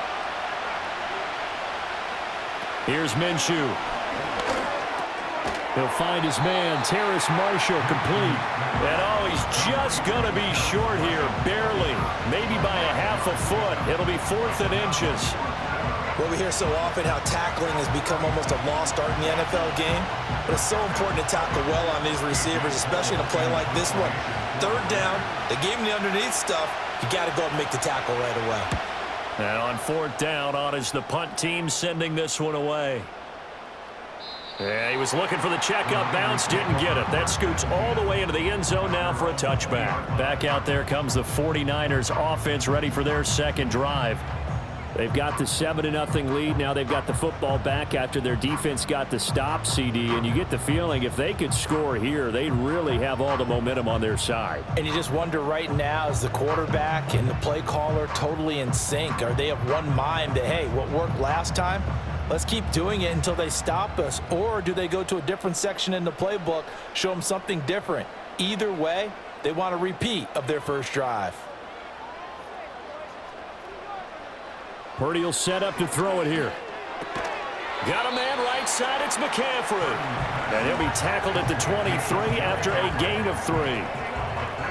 Here's Minshew. He'll find his man, Terrace Marshall, complete. And oh, he's just going to be short here, barely. Maybe by a half a foot. It'll be 4th and inches. Well, we hear so often how tackling has become almost a lost art in the NFL game, but it's so important to tackle well on these receivers, especially in a play like this one. Third down, they gave him the underneath stuff. You got to go and make the tackle right away. And on fourth down, on is the punt team sending this one away. Yeah, he was looking for the checkup bounce, didn't get it. That scoots all the way into the end zone now for a touchback. Back out there comes the 49ers offense ready for their second drive. They've got the 7-0 lead. Now they've got the football back after their defense got the stop, CD. And you get the feeling if they could score here, they'd really have all the momentum on their side. And you just wonder right now, is the quarterback and the play caller totally in sync? Are they of one mind that, hey, what worked last time, let's keep doing it until they stop us? Or do they go to a different section in the playbook, show them something different? Either way, they want a repeat of their first drive. Purdy will set up to throw it here. Got a man right side. It's McCaffrey. And he'll be tackled at the 23 after a gain of 3.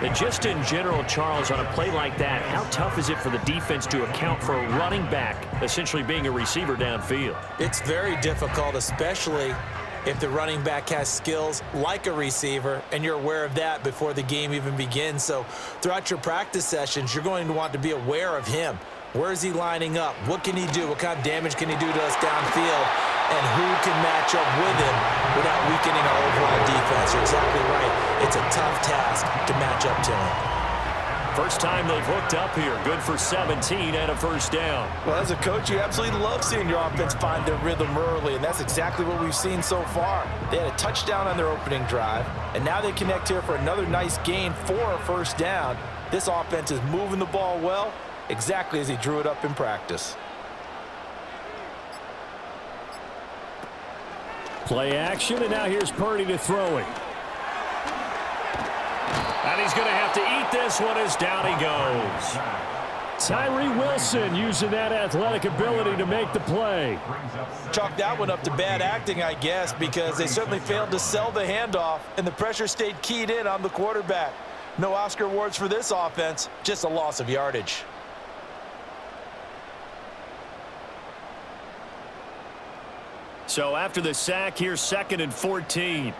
And just in general, Charles, on a play like that, how tough is it for the defense to account for a running back essentially being a receiver downfield? It's very difficult, especially if the running back has skills like a receiver, and you're aware of that before the game even begins. So throughout your practice sessions, you're going to want to be aware of him. Where is he lining up? What can he do? What kind of damage can he do to us downfield? And who can match up with him without weakening our overall defense? You're exactly right. It's a tough task to match up to him. First time they've hooked up here. Good for 17 and a first down. Well, as a coach, you absolutely love seeing your offense find their rhythm early, and that's exactly what we've seen so far. They had a touchdown on their opening drive, and now they connect here for another nice gain for a first down. This offense is moving the ball well, exactly as he drew it up in practice. Play action, and now here's Purdy to throw it. And he's going to have to eat this one as down he goes. Tyree Wilson using that athletic ability to make the play. Chalk that one up to bad acting, I guess, because they certainly failed to sell the handoff, and the pressure stayed keyed in on the quarterback. No Oscar awards for this offense, just a loss of yardage. So after the sack, here's 2nd and 14.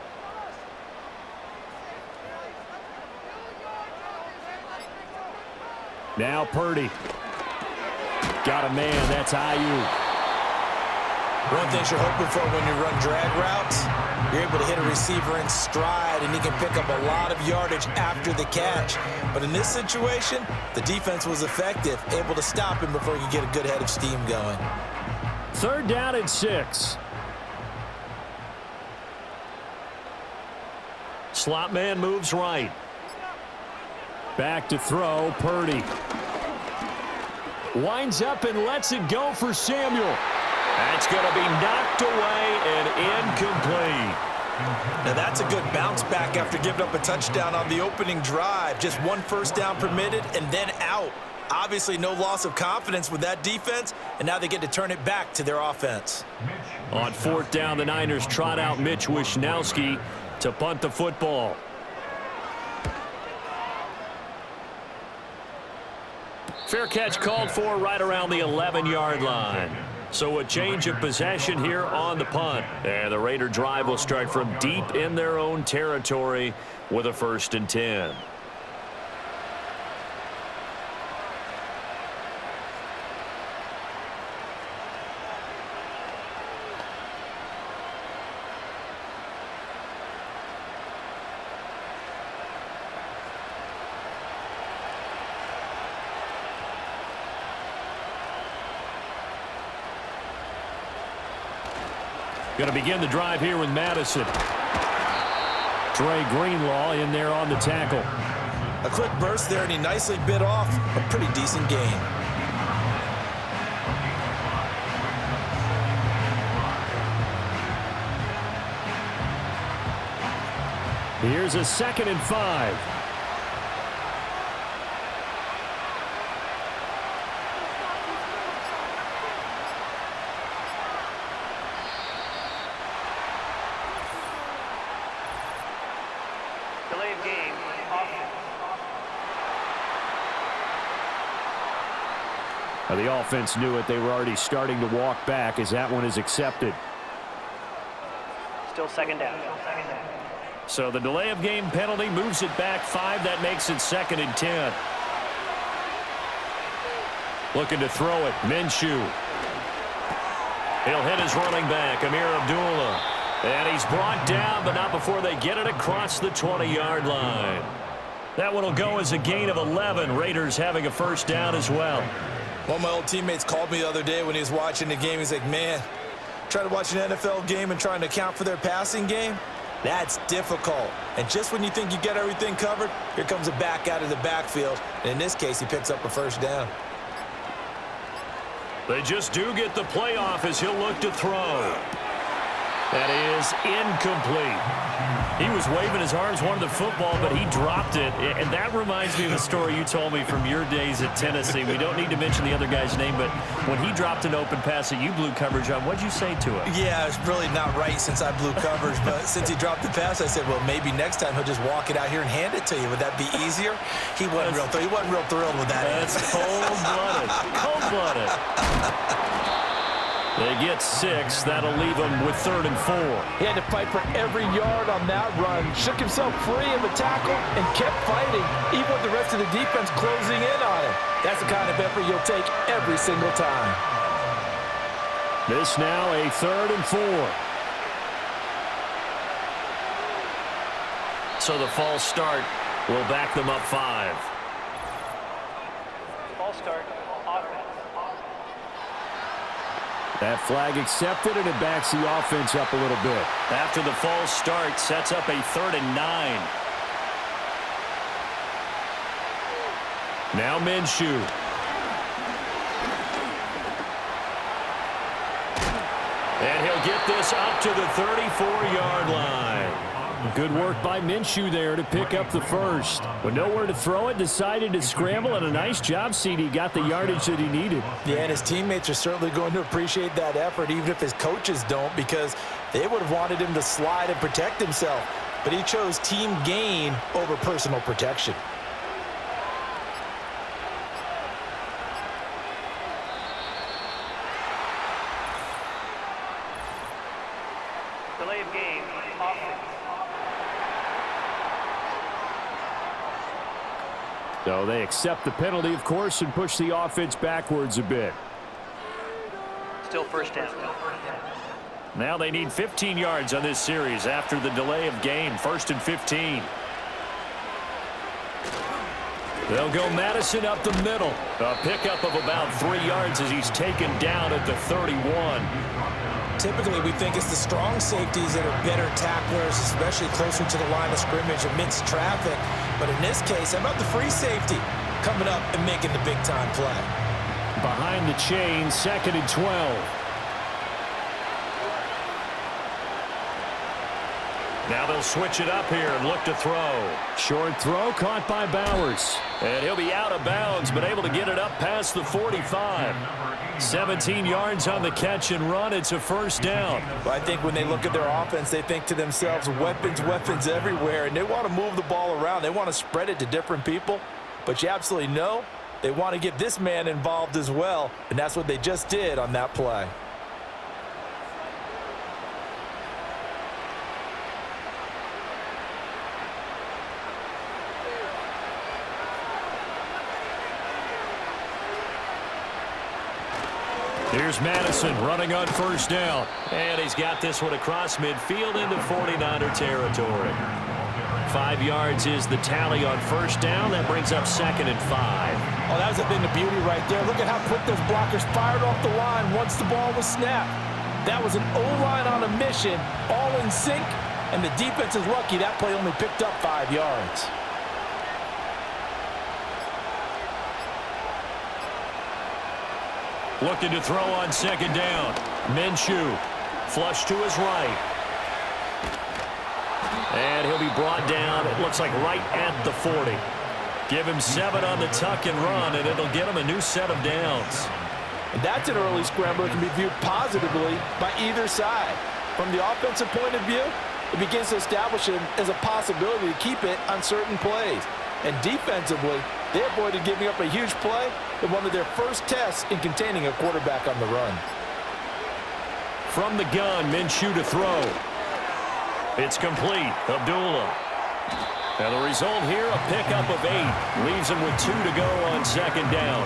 Now Purdy. Got a man. That's Ayuk. One thing you're hoping for when you run drag routes, you're able to hit a receiver in stride, and he can pick up a lot of yardage after the catch. But in this situation, the defense was effective, able to stop him before he could get a good head of steam going. 3rd down and 6. Slot man moves right. Back to throw, Purdy. Winds up and lets it go for Samuel. That's going to be knocked away and incomplete. Now that's a good bounce back after giving up a touchdown on the opening drive. Just one first down permitted and then out. Obviously no loss of confidence with that defense, and now they get to turn it back to their offense. On 4th down, the Niners trot out Mitch Wishnowski to punt the football. Fair catch called for right around the 11-yard line. So a change of possession here on the punt. And the Raider drive will start from deep in their own territory with a 1st and 10. Going to begin the drive here with Madison. Trey Greenlaw in there on the tackle. A quick burst there, and he nicely bit off a pretty decent gain. Here's a 2nd and 5. Delay of game, offense. The offense knew it. They were already starting to walk back as that one is accepted. Still second down. So the delay of game penalty moves it back 5. That makes it 2nd and 10. Looking to throw it. Minshew. He'll hit his running back, Amir Abdullah. And he's brought down, but not before they get it across the 20-yard line. That one will go as a gain of 11. Raiders having a first down as well. One of my old teammates called me the other day when he was watching the game. He's like, man, trying to watch an NFL game and trying to account for their passing game, that's difficult. And just when you think you get everything covered, here comes a back out of the backfield. And in this case, he picks up a first down. They just do get the playoff as he'll look to throw. That is incomplete. He was waving his arms, wanted the football, but he dropped it. And that reminds me of the story you told me from your days at Tennessee. We don't need to mention the other guy's name, but when he dropped an open pass that you blew coverage on, what'd you say to him? Yeah, it's really not right since I blew coverage, but since he dropped the pass, I said, well, maybe next time he'll just walk it out here and hand it to you. Would that be easier? He wasn't real thrilled with that. That's cold-blooded. Cold-blooded. They get 6. That'll leave them with 3rd and 4. He had to fight for every yard on that run. Shook himself free of a tackle and kept fighting, even with the rest of the defense closing in on him. That's the kind of effort you'll take every single time. This now a 3rd and 4. So the false start will back them up 5. False start. Offense. That flag accepted, and it backs the offense up a little bit. After the false start, sets up a 3rd and 9. Now Minshew. And he'll get this up to the 34-yard line. Good work by Minshew there to pick up the first. With nowhere to throw it, decided to scramble, and a nice job, CD. Got the yardage that he needed. Yeah, and his teammates are certainly going to appreciate that effort, even if his coaches don't, because they would have wanted him to slide and protect himself. But he chose team gain over personal protection. Delay of game. Offense. So they accept the penalty, of course, and push the offense backwards a bit. Still first down. Now they need 15 yards on this series after the delay of game. 1st and 15. They'll go Madison up the middle. A pickup of about 3 yards as he's taken down at the 31. Typically, we think it's the strong safeties that are better tacklers, especially closer to the line of scrimmage amidst traffic. But in this case, how about the free safety coming up and making the big-time play? Behind the chain, 2nd and 12. Now they'll switch it up here and look to throw. Short throw caught by Bowers. And he'll be out of bounds, but able to get it up past the 45. 17 yards on the catch and run. It's a first down. Well, I think when they look at their offense, they think to themselves, weapons everywhere, and they want to move the ball around. They want to spread it to different people. But you absolutely know they want to get this man involved as well, and that's what they just did on that play. Here's Madison running on first down. And he's got this one across midfield into 49er territory. 5 yards is the tally on first down. That brings up 2nd and 5. Oh, that was a thing of beauty right there. Look at how quick those blockers fired off the line once the ball was snapped. That was an O-line on a mission, all in sync, and the defense is lucky that play only picked up 5 yards. Looking to throw on 2nd down. Minshew, flush to his right. And he'll be brought down, it looks like right at the 40. Give him 7 on the tuck and run, and it'll get him a new set of downs. And that's an early scramble that can be viewed positively by either side. From the offensive point of view, it begins to establish it as a possibility to keep it on certain plays. And defensively, they avoided giving up a huge play in one of their first tests in containing a quarterback on the run. From the gun, Minshew to throw. It's complete. Abdullah. And the result here, a pickup of 8. Leaves him with 2 to go on second down.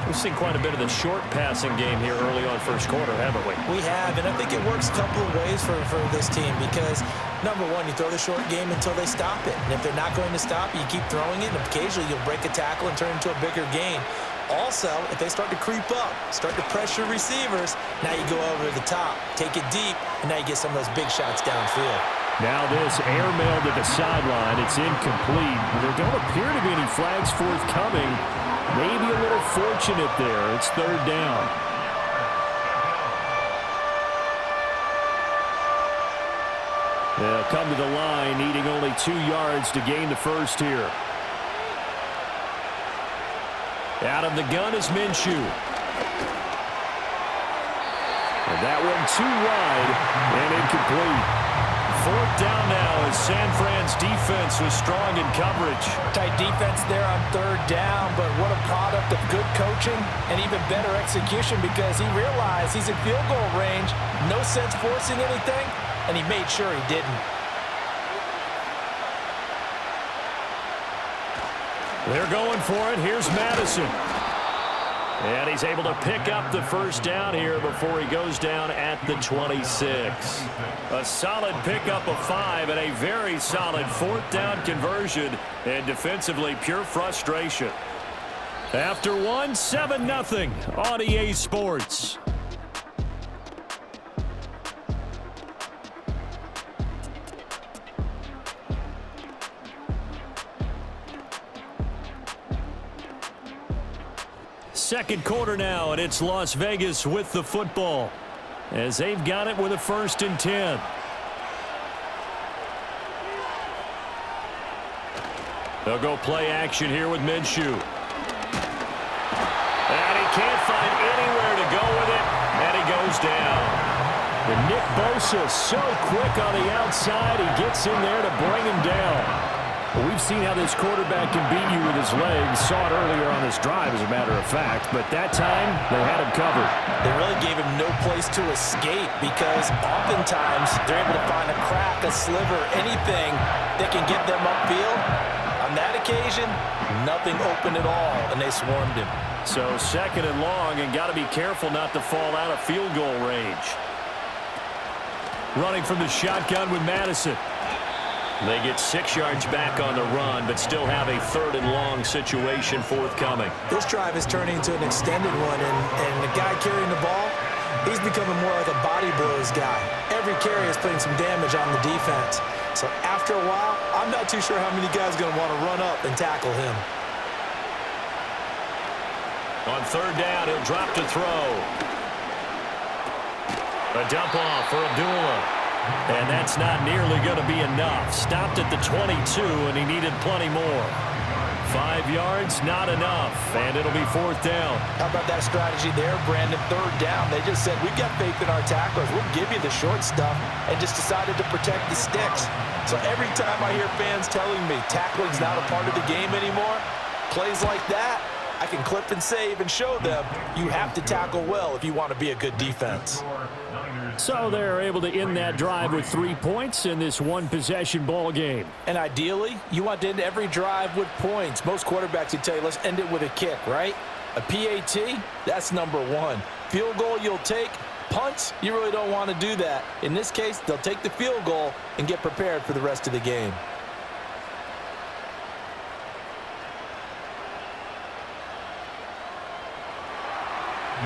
We've seen quite a bit of the short passing game here early on first quarter, haven't we? We have, and I think it works a couple of ways for this team because, number one, you throw the short game until they stop it. And if they're not going to stop, you keep throwing it, and occasionally you'll break a tackle and turn it into a bigger gain. Also, if they start to creep up, start to pressure receivers, now you go over the top, take it deep, and now you get some of those big shots downfield. Now this airmailed at the sideline. It's incomplete. There don't appear to be any flags forthcoming. Maybe a little fortunate there. It's third down. They'll come to the line, needing only 2 yards to gain the first here. Out of the gun is Minshew. And that one too wide and incomplete. Fourth down now as San Fran's defense was strong in coverage. Tight defense there on third down, but what a product of good coaching and even better execution because he realized he's in field goal range, no sense forcing anything, and he made sure he didn't. They're going for it. Here's Madison. And he's able to pick up the first down here before he goes down at the 26. A solid pickup of 5 and a very solid fourth down conversion. And defensively, pure frustration. After one, 7-0 on EA Sports. Second quarter now, and it's Las Vegas with the football as they've got it with a 1st and 10. They'll go play action here with Minshew. And he can't find anywhere to go with it, and he goes down. And Nick Bosa so quick on the outside, he gets in there to bring him down. We've seen how this quarterback can beat you with his legs. Saw it earlier on this drive, as a matter of fact. But that time, they had him covered. They really gave him no place to escape because oftentimes they're able to find a crack, a sliver, anything that can get them upfield. On that occasion, nothing open at all, and they swarmed him. So second and long, and got to be careful not to fall out of field goal range. Running from the shotgun with Madison. They get 6 yards back on the run, but still have a third and long situation forthcoming. This drive is turning into an extended one, and the guy carrying the ball, he's becoming more like a body blows guy. Every carry is putting some damage on the defense. So after a while, I'm not too sure how many guys are going to want to run up and tackle him. On third down, he'll drop to throw. A dump off for Abdullah. And that's not nearly going to be enough. Stopped at the 22, and he needed plenty more. 5 yards, not enough, and it'll be fourth down. How about that strategy there, Brandon? Third down, they just said, we've got faith in our tacklers. We'll give you the short stuff, and just decided to protect the sticks. So every time I hear fans telling me tackling's not a part of the game anymore, plays like that, I can clip and save and show them you have to tackle well if you want to be a good defense. So they're able to end that drive with 3 points in this one-possession ball game. And ideally, you want to end every drive with points. Most quarterbacks would tell you, let's end it with a kick, right? A PAT, that's number one. Field goal you'll take. Punts, you really don't want to do that. In this case, they'll take the field goal and get prepared for the rest of the game.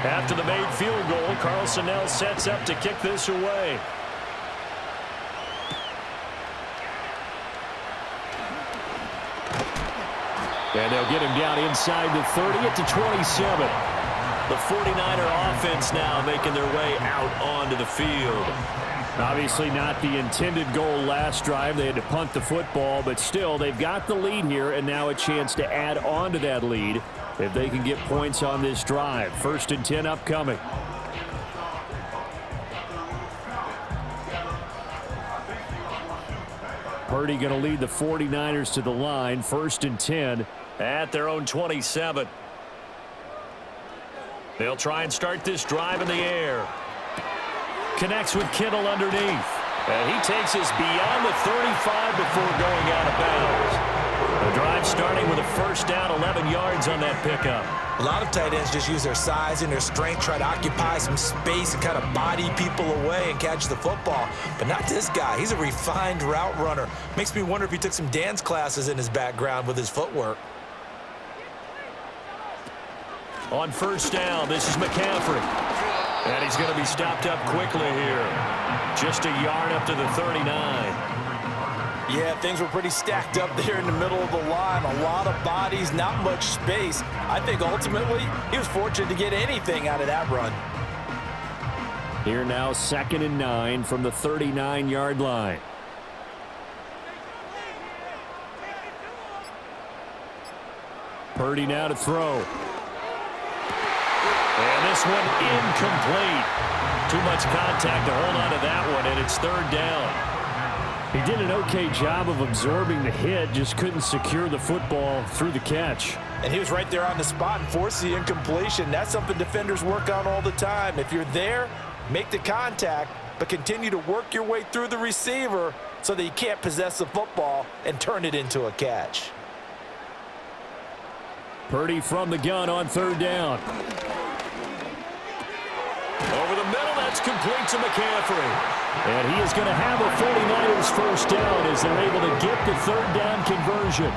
After the made field goal, Carlson now sets up to kick this away. And they'll get him down inside the 30 at the 27. The 49er offense now making their way out onto the field. Obviously not the intended goal last drive. They had to punt the football, but still they've got the lead here and now a chance to add on to that lead if they can get points on this drive. 1st and 10 upcoming. Purdy going to lead the 49ers to the line. 1st and 10 at their own 27. They'll try and start this drive in the air. Connects with Kittle underneath. And he takes us beyond the 35 before going out of bounds. The drive starting with a first down, 11 yards on that pickup. A lot of tight ends just use their size and their strength, try to occupy some space and kind of body people away and catch the football. But not this guy. He's a refined route runner. Makes me wonder if he took some dance classes in his background with his footwork. On first down, this is McCaffrey. And he's going to be stopped up quickly here. Just a yard up to the 39. Yeah, things were pretty stacked up there in the middle of the line. A lot of bodies, not much space. I think ultimately he was fortunate to get anything out of that run. Here now, 2nd and 9 from the 39-yard line. Purdy now to throw. And this one incomplete. Too much contact to hold on to that one, and it's 3rd down. He did an okay job of absorbing the hit, just couldn't secure the football through the catch. And he was right there on the spot and forced the incompletion. That's something defenders work on all the time. If you're there, make the contact, but continue to work your way through the receiver so that you can't possess the football and turn it into a catch. Purdy from the gun on 3rd down. Over the middle, that's complete to McCaffrey. And he is going to have a 49ers first down as they're able to get the 3rd down conversion.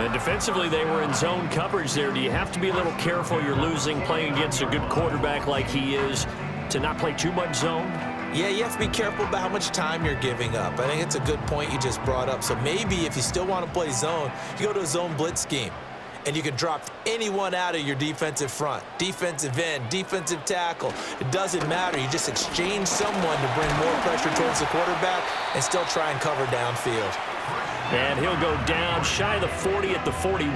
And defensively, they were in zone coverage there. Do you have to be a little careful? You're losing playing against a good quarterback like he is to not play too much zone? Yeah, you have to be careful about how much time you're giving up. I think it's a good point you just brought up. So maybe if you still want to play zone, you go to a zone blitz scheme. And you can drop anyone out of your defensive front, defensive end, defensive tackle. It doesn't matter. You just exchange someone to bring more pressure towards the quarterback and still try and cover downfield. And he'll go down shy of the 40 at the 41.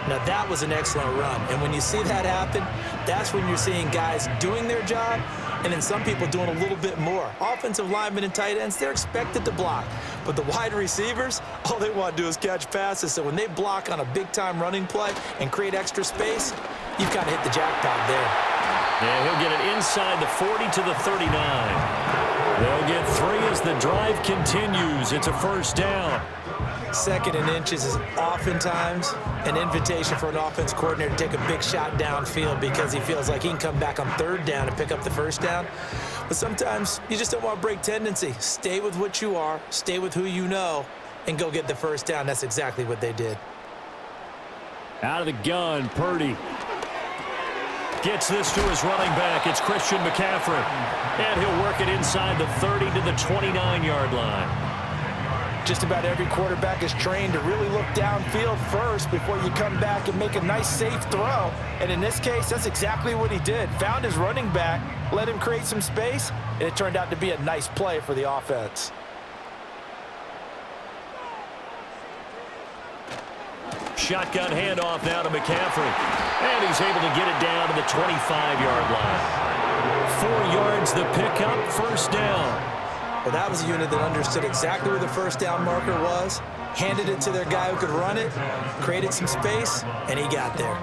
Now, that was an excellent run. And when you see that happen, that's when you're seeing guys doing their job and then some people doing a little bit more. Offensive linemen and tight ends, they're expected to block. But the wide receivers, all they want to do is catch passes. So when they block on a big-time running play and create extra space, you've kind of hit the jackpot there. And he'll get it inside the 40 to the 39. They'll get 3 as the drive continues. It's a first down. 2nd and inches is oftentimes an invitation for an offense coordinator to take a big shot downfield because he feels like he can come back on 3rd down and pick up the first down. But sometimes you just don't want to break tendency. Stay with what you are, stay with who you know, and go get the first down. That's exactly what they did. Out of the gun, Purdy gets this to his running back. It's Christian McCaffrey. And he'll work it inside the 30 to the 29-yard line. Just about every quarterback is trained to really look downfield first before you come back and make a nice, safe throw. And in this case, that's exactly what he did. Found his running back, let him create some space, and it turned out to be a nice play for the offense. Shotgun handoff now to McCaffrey. And he's able to get it down to the 25-yard line. 4 yards the pickup, first down. Well, that was a unit that understood exactly where the first down marker was, handed it to their guy who could run it, created some space, and he got there.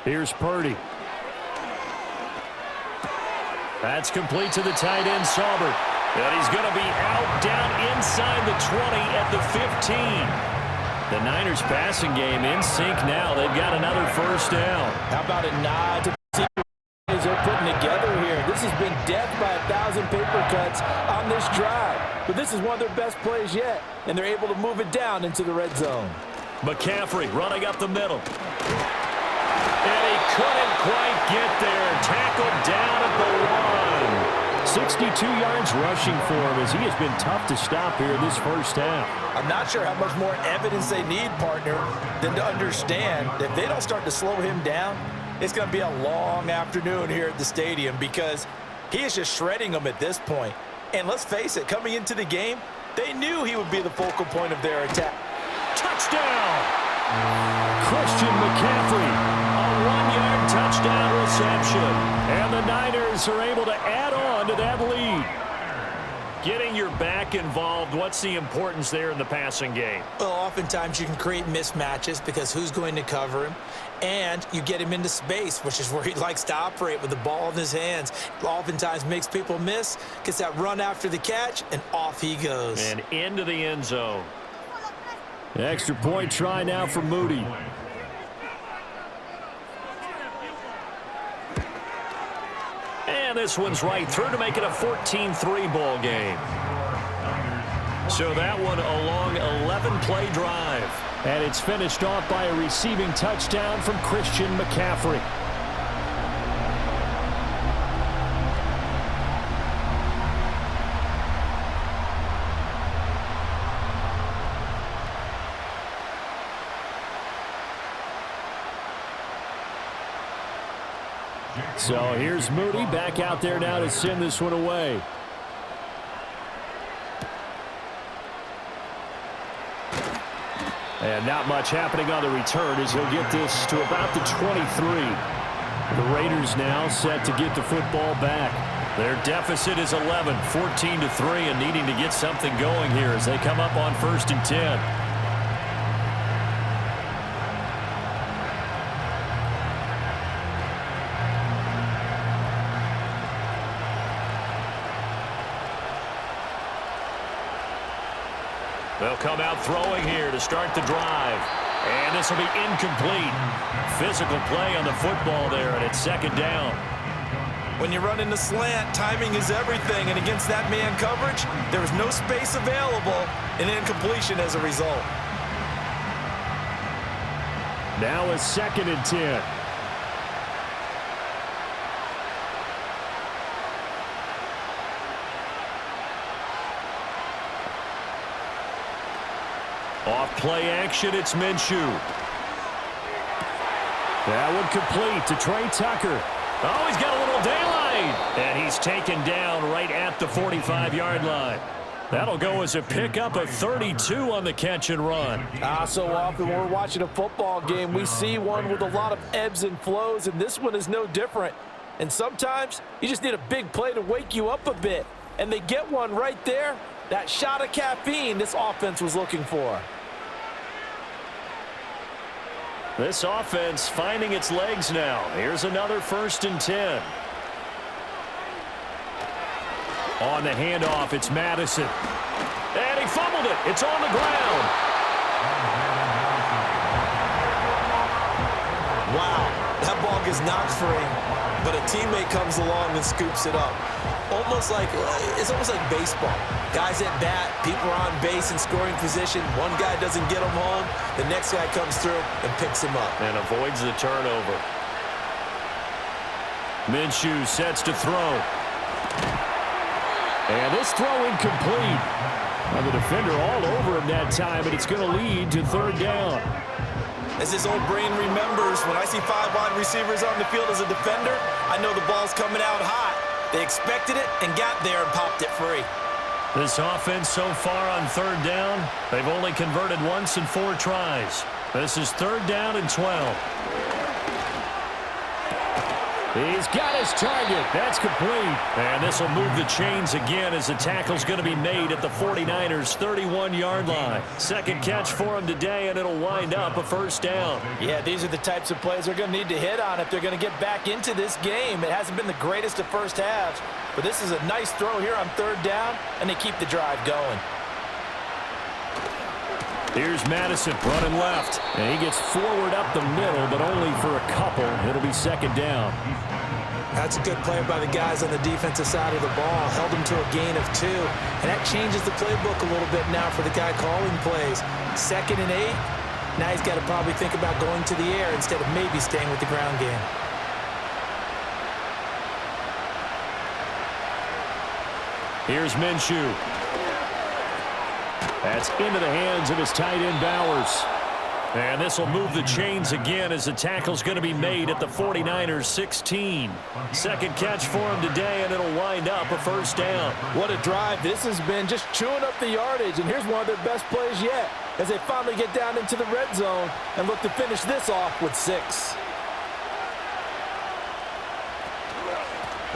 Here's Purdy. That's complete to the tight end, Saubert. And he's going to be out down inside the 20 at the 15. The Niners passing game in sync now. They've got another first down. How about a nod to the team they're putting together here? This has been death by 1,000 paper cuts on this drive. But this is one of their best plays yet, and they're able to move it down into the red zone. McCaffrey running up the middle. And he couldn't quite get there. Tackled down at the 1. 62 yards rushing for him as he has been tough to stop here this first half. I'm not sure how much more evidence they need, partner, than to understand that if they don't start to slow him down, it's going to be a long afternoon here at the stadium because he is just shredding them at this point. And let's face it, coming into the game, they knew he would be the focal point of their attack. Touchdown! Christian McCaffrey, a one-yard touchdown reception. And the Niners are able to add on to that lead. Getting your back involved, what's the importance there in the passing game? Well, oftentimes you can create mismatches because who's going to cover him? And you get him into space, which is where he likes to operate with the ball in his hands. Oftentimes makes people miss, gets that run after the catch, and off he goes. And into the end zone. Extra point try now for Moody. And this one's right through to make it a 14-3 ball game. So that one a long 11-play drive. And it's finished off by a receiving touchdown from Christian McCaffrey. So here's Moody back out there now to send this one away. And not much happening on the return as he'll get this to about the 23. The Raiders now set to get the football back. Their deficit is 11, 14-3, and needing to get something going here as they come up on 1st and 10. They'll come out throwing here to start the drive. And this will be incomplete. Physical play on the football there, and it's 2nd down. When you run in the slant, timing is everything. And against that man coverage, there was no space available, and incompletion as a result. Now a 2nd and 10. Off play action, it's Minshew. That one complete to Trey Tucker. Oh, he's got a little daylight. And he's taken down right at the 45-yard line. That'll go as a pickup of 32 on the catch and run. So often when we're watching a football game, we see one with a lot of ebbs and flows, and this one is no different. And sometimes you just need a big play to wake you up a bit. And they get one right there. That shot of caffeine this offense was looking for. This offense finding its legs now. Here's another 1st and 10. On the handoff, it's Madison. And he fumbled it. It's on the ground. Wow, that ball gets knocked free, but a teammate comes along and scoops it up. It's almost like baseball. Guys at bat, people are on base in scoring position. One guy doesn't get him home. The next guy comes through and picks him up. And avoids the turnover. Minshew sets to throw. And this throw incomplete. And the defender all over him that time, and it's going to lead to 3rd down. As his old brain remembers, when I see 5 wide receivers on the field as a defender, I know the ball's coming out hot. They expected it and got there and popped it free. This offense so far on 3rd down, they've only converted once in 4 tries. This is 3rd down and 12. He's got his target. That's complete. And this will move the chains again as the tackle's going to be made at the 49ers' 31-yard line. 2nd catch for him today, and it'll wind up a 1st down. Yeah, these are the types of plays they're going to need to hit on if they're going to get back into this game. It hasn't been the greatest of first halves, but this is a nice throw here on 3rd down, and they keep the drive going. Here's Madison running left. And he gets forward up the middle, but only for a couple. It'll be 2nd down. That's a good play by the guys on the defensive side of the ball. Held him to a gain of 2. And that changes the playbook a little bit now for the guy calling plays. 2nd and 8. Now he's got to probably think about going to the air instead of maybe staying with the ground game. Here's Minshew. That's into the hands of his tight end, Bowers. And this will move the chains again as the tackle's going to be made at the 49ers' 16. 2nd catch for him today, and it'll wind up a 1st down. What a drive this has been, just chewing up the yardage. And here's one of their best plays yet as they finally get down into the red zone and look to finish this off with 6.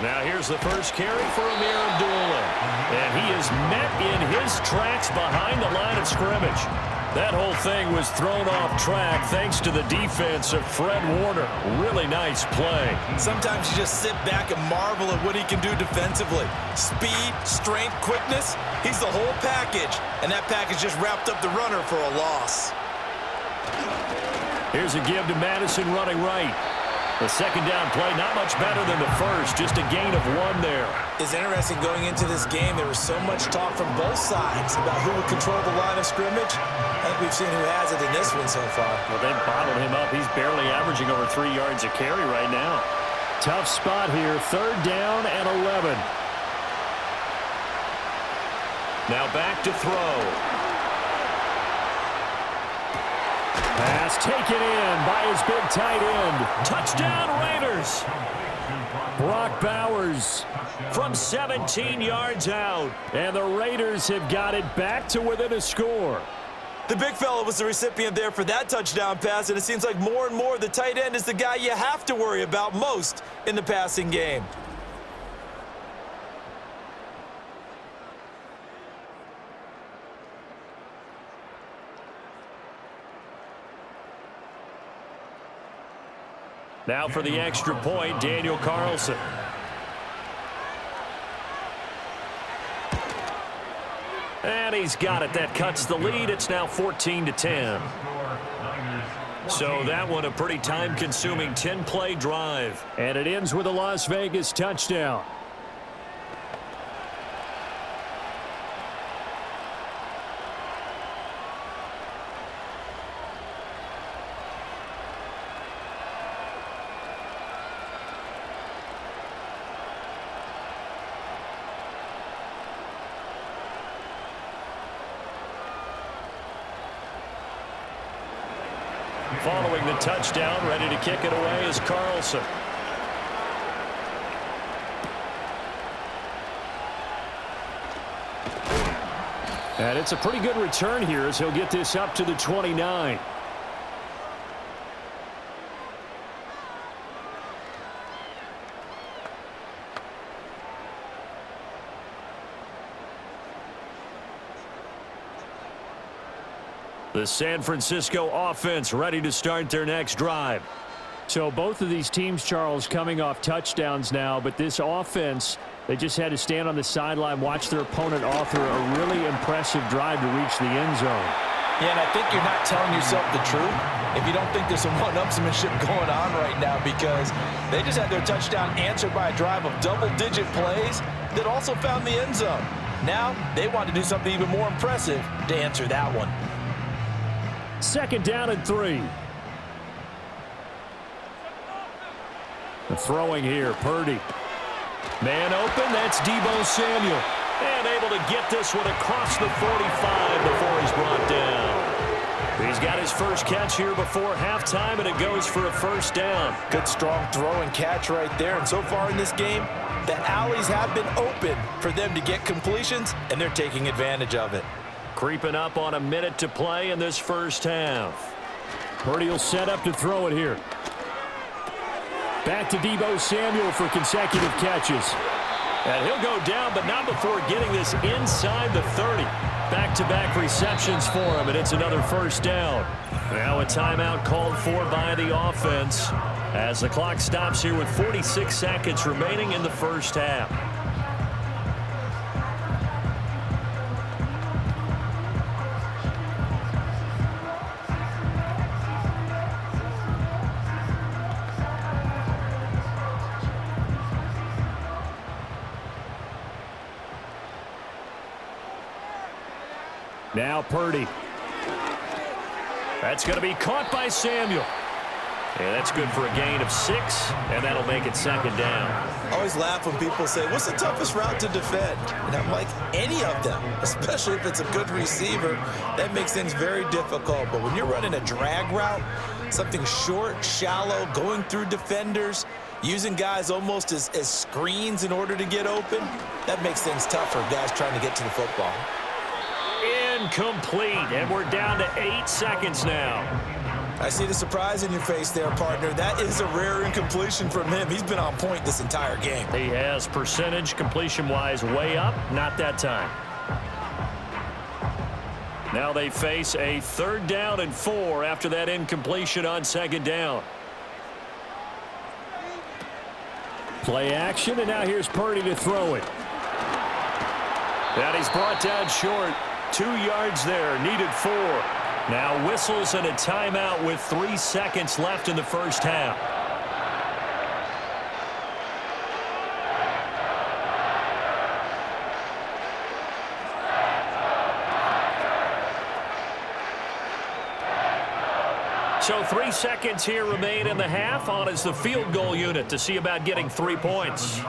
Now here's the first carry for Amir Abdullah. And he is met in his tracks behind the line of scrimmage. That whole thing was thrown off track thanks to the defense of Fred Warner. Really nice play. Sometimes you just sit back and marvel at what he can do defensively. Speed, strength, quickness, he's the whole package. And that package just wrapped up the runner for a loss. Here's a give to Madison running right. The second down play, not much better than the first, just a gain of 1 there. It's interesting going into this game, there was so much talk from both sides about who would control the line of scrimmage. I think we've seen who has it in this one so far. Well, they've bottled him up. He's barely averaging over 3 yards a carry right now. Tough spot here, 3rd down and 11. Now back to throw. Pass taken in by his big tight end. Touchdown Raiders. Brock Bowers from 17 yards out. And the Raiders have got it back to within a score. The big fella was the recipient there for that touchdown pass, and it seems like more and more the tight end is the guy you have to worry about most in the passing game. Now for the extra point, Daniel Carlson. And he's got it. That cuts the lead. It's now 14-10. So that one a pretty time-consuming 10-play drive. And it ends with a Las Vegas touchdown. Following the touchdown, ready to kick it away is Carlson. And it's a pretty good return here as he'll get this up to the 29. The San Francisco offense ready to start their next drive. So both of these teams, Charles, coming off touchdowns now, but this offense, they just had to stand on the sideline, watch their opponent author a really impressive drive to reach the end zone. Yeah, and I think you're not telling yourself the truth if you don't think there's some one-upsmanship going on right now, because they just had their touchdown answered by a drive of double-digit plays that also found the end zone. Now they want to do something even more impressive to answer that one. 2nd down and 3. The throwing here, Purdy. Man open, that's Deebo Samuel. And able to get this one across the 45 before he's brought down. He's got his first catch here before halftime, and it goes for a 1st down. Good strong throw and catch right there. And so far in this game, the alleys have been open for them to get completions, and they're taking advantage of it. Creeping up on a minute to play in this first half. Purdy will set up to throw it here. Back to Deebo Samuel for consecutive catches. And he'll go down, but not before getting this inside the 30. Back-to-back receptions for him, and it's another 1st down. Now a timeout called for by the offense as the clock stops here with 46 seconds remaining in the first half. Now Purdy. That's going to be caught by Samuel. And that's good for a gain of 6, and that'll make it 2nd down. I always laugh when people say, what's the toughest route to defend? And I'm like, any of them, especially if it's a good receiver. That makes things very difficult. But when you're running a drag route, something short, shallow, going through defenders, using guys almost as screens in order to get open, that makes things tough for guys trying to get to the football. Incomplete, and we're down to 8 seconds now. I see the surprise in your face there, partner. That is a rare incompletion from him. He's been on point this entire game. He has percentage completion-wise way up. Not that time. Now they face a 3rd down and 4 after that incompletion on 2nd down. Play action, and now here's Purdy to throw it. And he's brought down short. 2 yards there, needed 4. Now whistles and a timeout with 3 seconds left in the first half. So 3 seconds here remain in the half. On is the field goal unit to see about getting 3 points.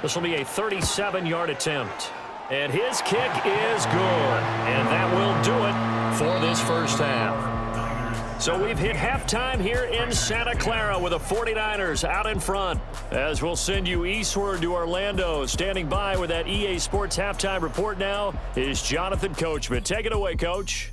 This will be a 37-yard attempt. And his kick is good. And that will do it for this first half. So we've hit halftime here in Santa Clara with the 49ers out in front. As we'll send you eastward to Orlando. Standing by with that EA Sports halftime report now is Jonathan Coachman. Take it away, Coach.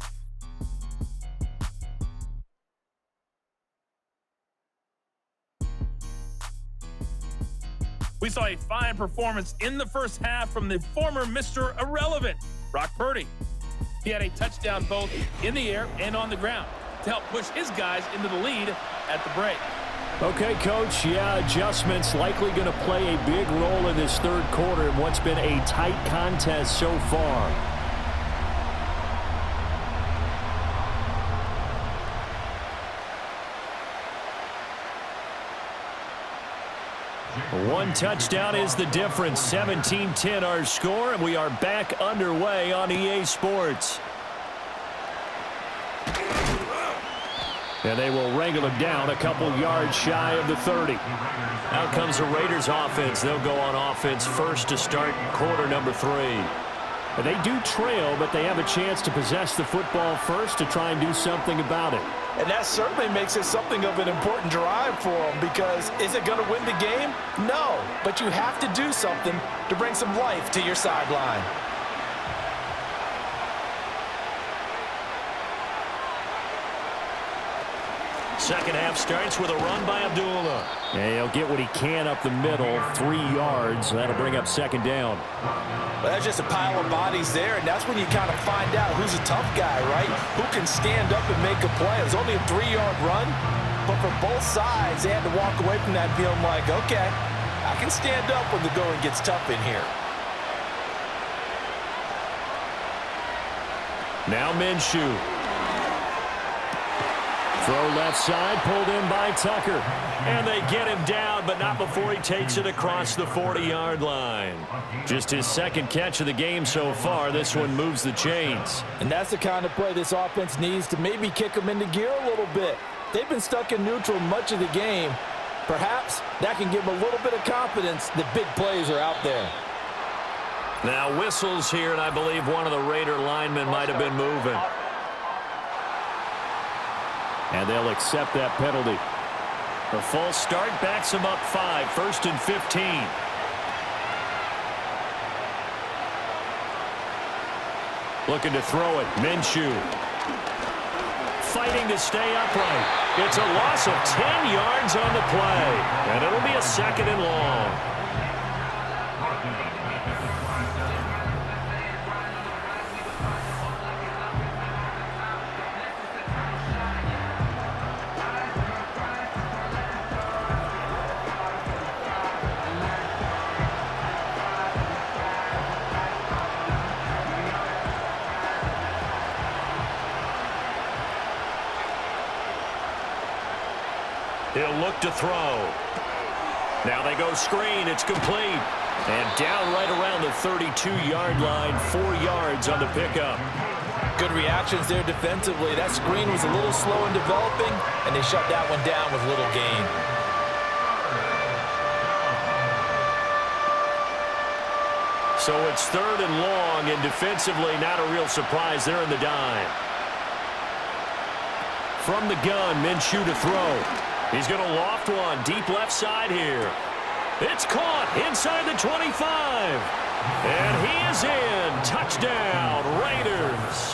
We saw a fine performance in the first half from the former Mr. Irrelevant, Brock Purdy. He had a touchdown both in the air and on the ground to help push his guys into the lead at the break. Okay, Coach. Yeah, adjustments likely going to play a big role in this 3rd quarter in what's been a tight contest so far. One touchdown is the difference. 17-10 our score, and we are back underway on EA Sports. And they will wrangle him down a couple yards shy of the 30. Out comes the Raiders offense. They'll go on offense first to start quarter number 3. And they do trail, but they have a chance to possess the football first to try and do something about it. And that certainly makes it something of an important drive for them, because is it going to win the game? No, but you have to do something to bring some life to your sideline. Second half starts with a run by Abdullah. And he'll get what he can up the middle, 3 yards. That'll bring up 2nd down. Well, that's just a pile of bodies there, and that's when you kind of find out who's a tough guy, right? Who can stand up and make a play. It was only a 3-yard run, but for both sides, they had to walk away from that feeling like, okay, I can stand up when the going gets tough in here. Now Minshew. Throw left side, pulled in by Tucker. And they get him down, but not before he takes it across the 40-yard line. Just his 2nd catch of the game so far. This one moves the chains. And that's the kind of play this offense needs to maybe kick them into gear a little bit. They've been stuck in neutral much of the game. Perhaps that can give them a little bit of confidence that big plays are out there. Now whistles here, and I believe one of the Raider linemen might have been moving. And they'll accept that penalty. The false start backs him up 5, 1st and 15. Looking to throw it, Minshew. Fighting to stay upright. It's a loss of 10 yards on the play. And it'll be a 2nd and long. He'll look to throw. Now they go screen. It's complete. And down right around the 32-yard line, 4 yards on the pickup. Good reactions there defensively. That screen was a little slow in developing, and they shut that one down with little gain. So it's 3rd and long, and defensively not a real surprise. They're in the dime. From the gun, Minshew to throw. He's going to loft one deep left side here. It's caught inside the 25. And he is in. Touchdown, Raiders.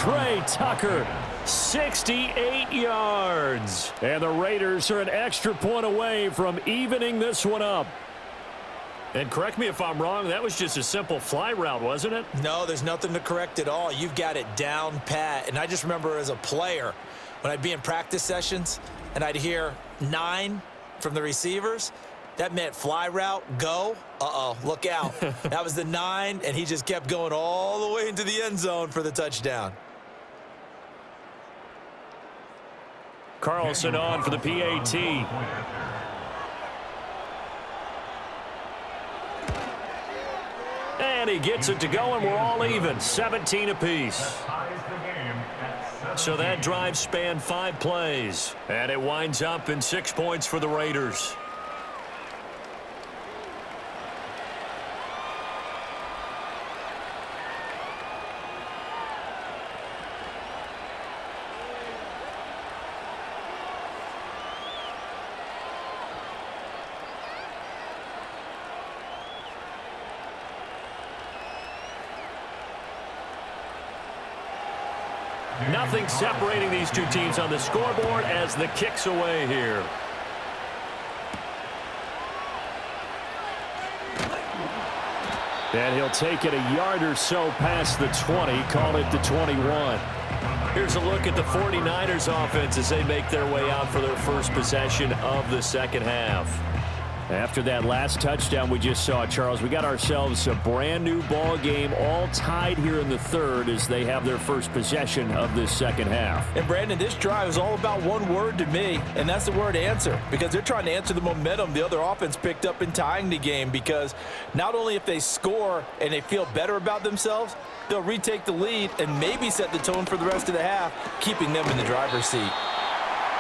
Trey Tucker, 68 yards. And the Raiders are an extra point away from evening this one up. And correct me if I'm wrong, that was just a simple fly route, wasn't it? No, there's nothing to correct at all. You've got it down pat. And I just remember as a player, when I'd be in practice sessions and I'd hear 9 from the receivers, that meant fly route, go. Uh-oh, look out. That was the 9, and he just kept going all the way into the end zone for the touchdown. Carlson on for the PAT. And he gets it to go, and we're all even, 17 apiece. So that drive spanned 5 plays, and it winds up in 6 points for the Raiders. Nothing separating these two teams on the scoreboard as the kick's away here. And he'll take it a yard or so past the 20, call it the 21. Here's a look at the 49ers offense as they make their way out for their first possession of the second half. After that last touchdown we just saw, Charles, we got ourselves a brand new ball game, all tied here in the third as they have their first possession of this second half. And Brandon, this drive is all about one word to me, and that's the word answer, because they're trying to answer the momentum the other offense picked up in tying the game, because not only if they score and they feel better about themselves, they'll retake the lead and maybe set the tone for the rest of the half, keeping them in the driver's seat.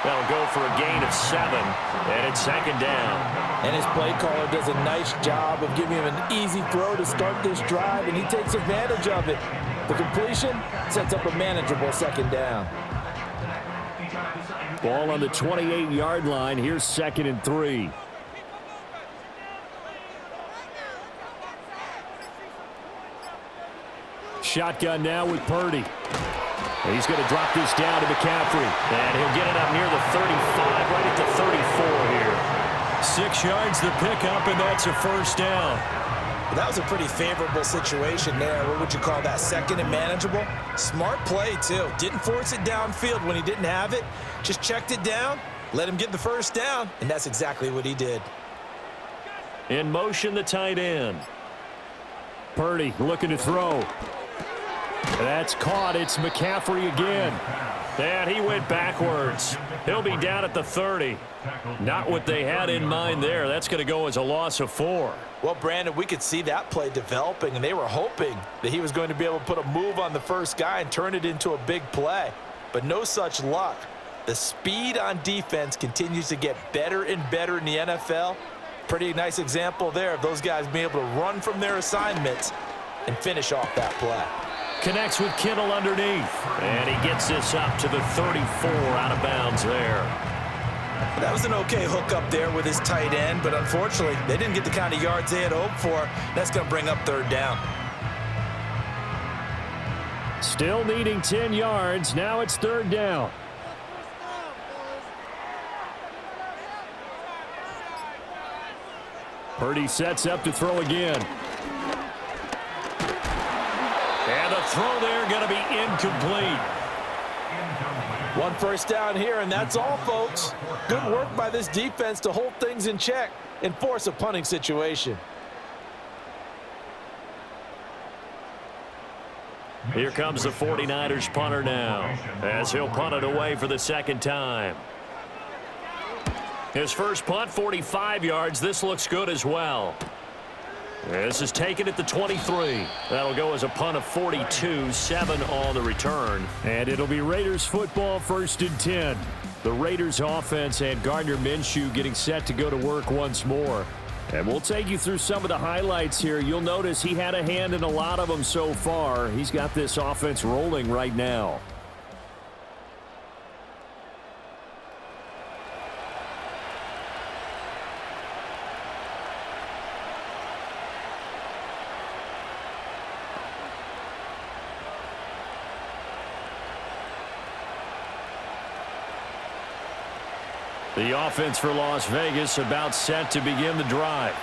That'll go for a gain of 7, and it's second down. And his play caller does a nice job of giving him an easy throw to start this drive, and he takes advantage of it. The completion sets up a manageable second down. Ball on the 28-yard line. Here's 2nd and 3. Shotgun now with Purdy. He's going to drop this down to McCaffrey. And he'll get it up near the 35, right at the 34 here. 6 yards the pickup, and that's a first down. Well, that was a pretty favorable situation there. What would you call that? Second and manageable? Smart play, too. Didn't force it downfield when he didn't have it. Just checked it down, let him get the first down, and that's exactly what he did. In motion, the tight end. Purdy looking to throw. That's caught. It's McCaffrey again. And he went backwards. He'll be down at the 30. Not what they had in mind there. That's going to go as a loss of 4. Well, Brandon, we could see that play developing, and they were hoping that he was going to be able to put a move on the first guy and turn it into a big play. But no such luck. The speed on defense continues to get better and better in the NFL. Pretty nice example there of those guys being able to run from their assignments and finish off that play. Connects with Kittle underneath. And he gets this up to the 34 out of bounds there. That was an okay hook up there with his tight end, but unfortunately, they didn't get the kind of yards they had hoped for. That's going to bring up 3rd down. Still needing 10 yards. Now it's 3rd down. Purdy sets up to throw again. And the throw there going to be incomplete. 1 first down here, and that's all, folks. Good work by this defense to hold things in check and force a punting situation. Here comes the 49ers punter now, as he'll punt it away for the 2nd time. His first punt, 45 yards. This looks good as well. This is taken at the 23. That'll go as a punt of 42, 7 on the return. And it'll be Raiders football, 1st and 10. The Raiders offense and Gardner Minshew getting set to go to work once more. And we'll take you through some of the highlights here. You'll notice he had a hand in a lot of them so far. He's got this offense rolling right now. The offense for Las Vegas about set to begin the drive.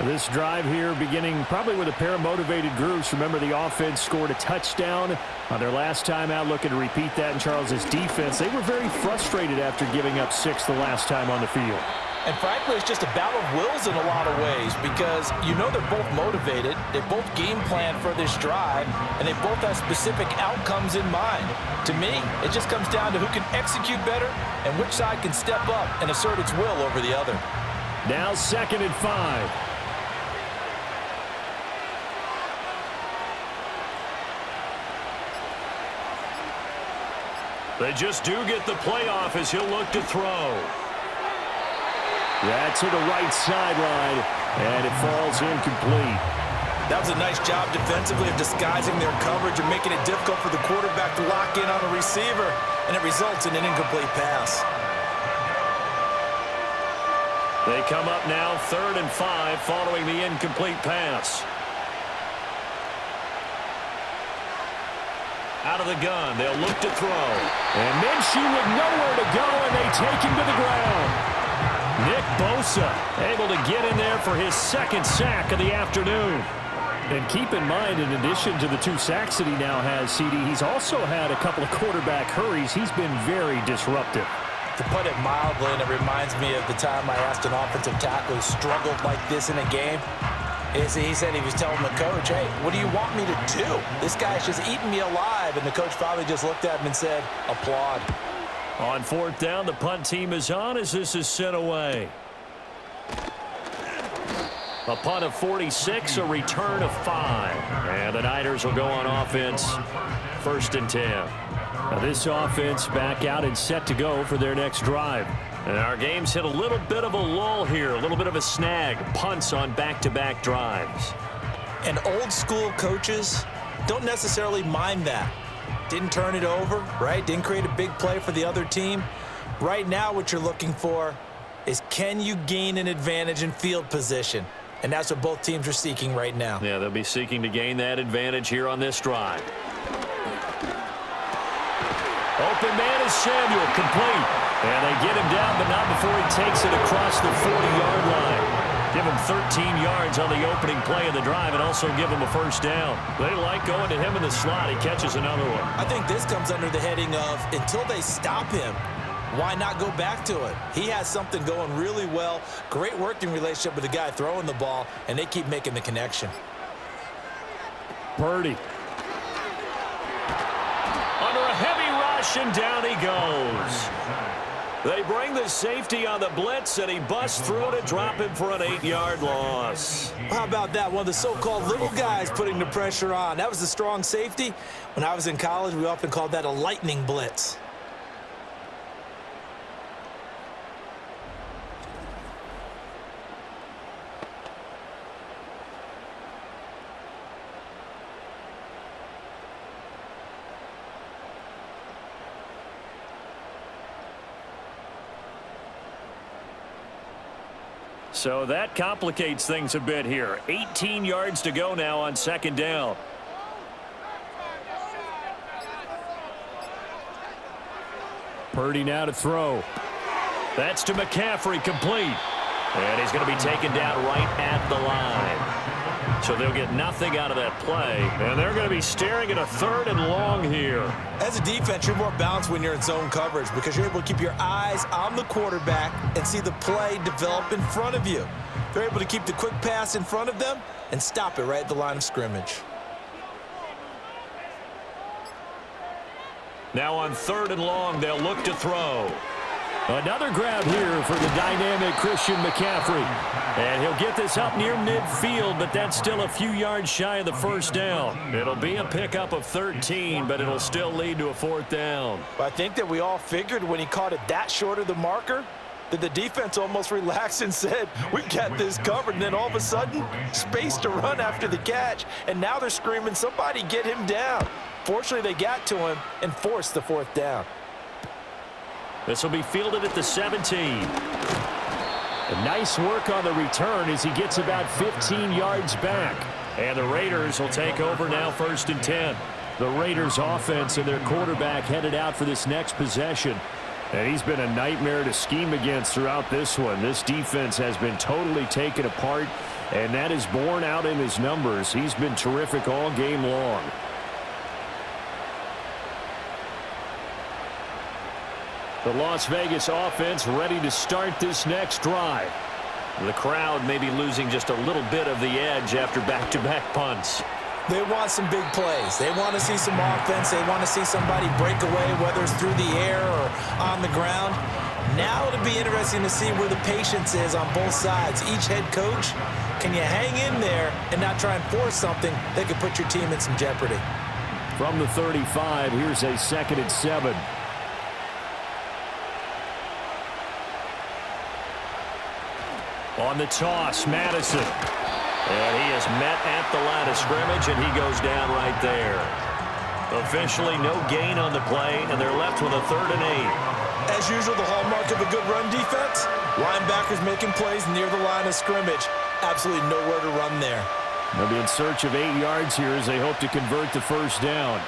This drive here beginning probably with a pair of motivated groups. Remember, the offense scored a touchdown on their last time out, looking to repeat that in Charles's defense. They were very frustrated after giving up 6 the last time on the field. And frankly, it's just a battle of wills in a lot of ways because you know they're both motivated, they both game plan for this drive, and they both have specific outcomes in mind. To me, it just comes down to who can execute better and which side can step up and assert its will over the other. Now 2nd and 5. They just do get the playoff as he'll look to throw. That's to the right sideline, and it falls incomplete. That was a nice job defensively of disguising their coverage and making it difficult for the quarterback to lock in on a receiver, and it results in an incomplete pass. They come up now 3rd and 5 following the incomplete pass. Out of the gun, they'll look to throw. And Minshew with nowhere to go, and they take him to the ground. Nick Bosa able to get in there for his 2nd sack of the afternoon. And keep in mind, in addition to the 2 sacks that he now has, CD, he's also had a couple of quarterback hurries. He's been very disruptive. To put it mildly, and it reminds me of the time I asked an offensive tackle who struggled like this in a game, is he said he was telling the coach, hey, what do you want me to do? This guy's just eating me alive. And the coach probably just looked at him and said, applaud. On 4th down, the punt team is on as this is sent away. A punt of 46, a return of 5. And the Niners will go on offense, 1st and 10. Now this offense back out and set to go for their next drive. And our game's hit a little bit of a lull here, a little bit of a snag. Punts on back-to-back drives. And old school coaches don't necessarily mind that. Didn't turn it over, right? Didn't create a big play for the other team. Right now what you're looking for is can you gain an advantage in field position? And that's what both teams are seeking right now. Yeah, they'll be seeking to gain that advantage here on this drive. Open man is Samuel, complete. And they get him down, but not before he takes it across the 40-yard line. Give him 13 yards on the opening play of the drive and also give him a 1st down. They like going to him in the slot. He catches another one. I think this comes under the heading of until they stop him, why not go back to it? He has something going really well. Great working relationship with the guy throwing the ball, and they keep making the connection. Purdy. Under a heavy rush, and down he goes. They bring the safety on the blitz, and he busts through to drop him for an 8-yard loss. How about that? One of the so-called little guys putting the pressure on. That was the strong safety. When I was in college, we often called that a lightning blitz. So that complicates things a bit here. 18 yards to go now on 2nd down. Purdy now to throw. That's to McCaffrey, complete. And he's going to be taken down right at the line. So they'll get nothing out of that play. And they're going to be staring at a 3rd and long here. As a defense, you're more balanced when you're in zone coverage because you're able to keep your eyes on the quarterback and see the play develop in front of you. They're able to keep the quick pass in front of them and stop it right at the line of scrimmage. Now on 3rd and long, they'll look to throw. Another grab here for the dynamic Christian McCaffrey. And he'll get this up near midfield, but that's still a few yards shy of the 1st down. It'll be a pickup of 13, but it'll still lead to a 4th down. I think that we all figured when he caught it that short of the marker that the defense almost relaxed and said, we got this covered. And then all of a sudden, space to run after the catch. And now they're screaming, somebody get him down. Fortunately, they got to him and forced the 4th down. This will be fielded at the 17. A nice work on the return as he gets about 15 yards back. And the Raiders will take over now 1st and 10. The Raiders offense and their quarterback headed out for this next possession. And he's been a nightmare to scheme against throughout this one. This defense has been totally taken apart, and that is borne out in his numbers. He's been terrific all game long. The Las Vegas offense ready to start this next drive. The crowd may be losing just a little bit of the edge after back-to-back punts. They want some big plays. They want to see some offense. They want to see somebody break away, whether it's through the air or on the ground. Now it'll be interesting to see where the patience is on both sides. Each head coach, can you hang in there and not try and force something that could put your team in some jeopardy? From the 35, here's a 2nd and 7. On the toss, Madison. And he is met at the line of scrimmage, and he goes down right there. Officially no gain on the play, and they're left with a 3rd and 8. As usual, the hallmark of a good run defense, linebackers making plays near the line of scrimmage. Absolutely nowhere to run there. They'll be in search of 8 yards here as they hope to convert the 1st down.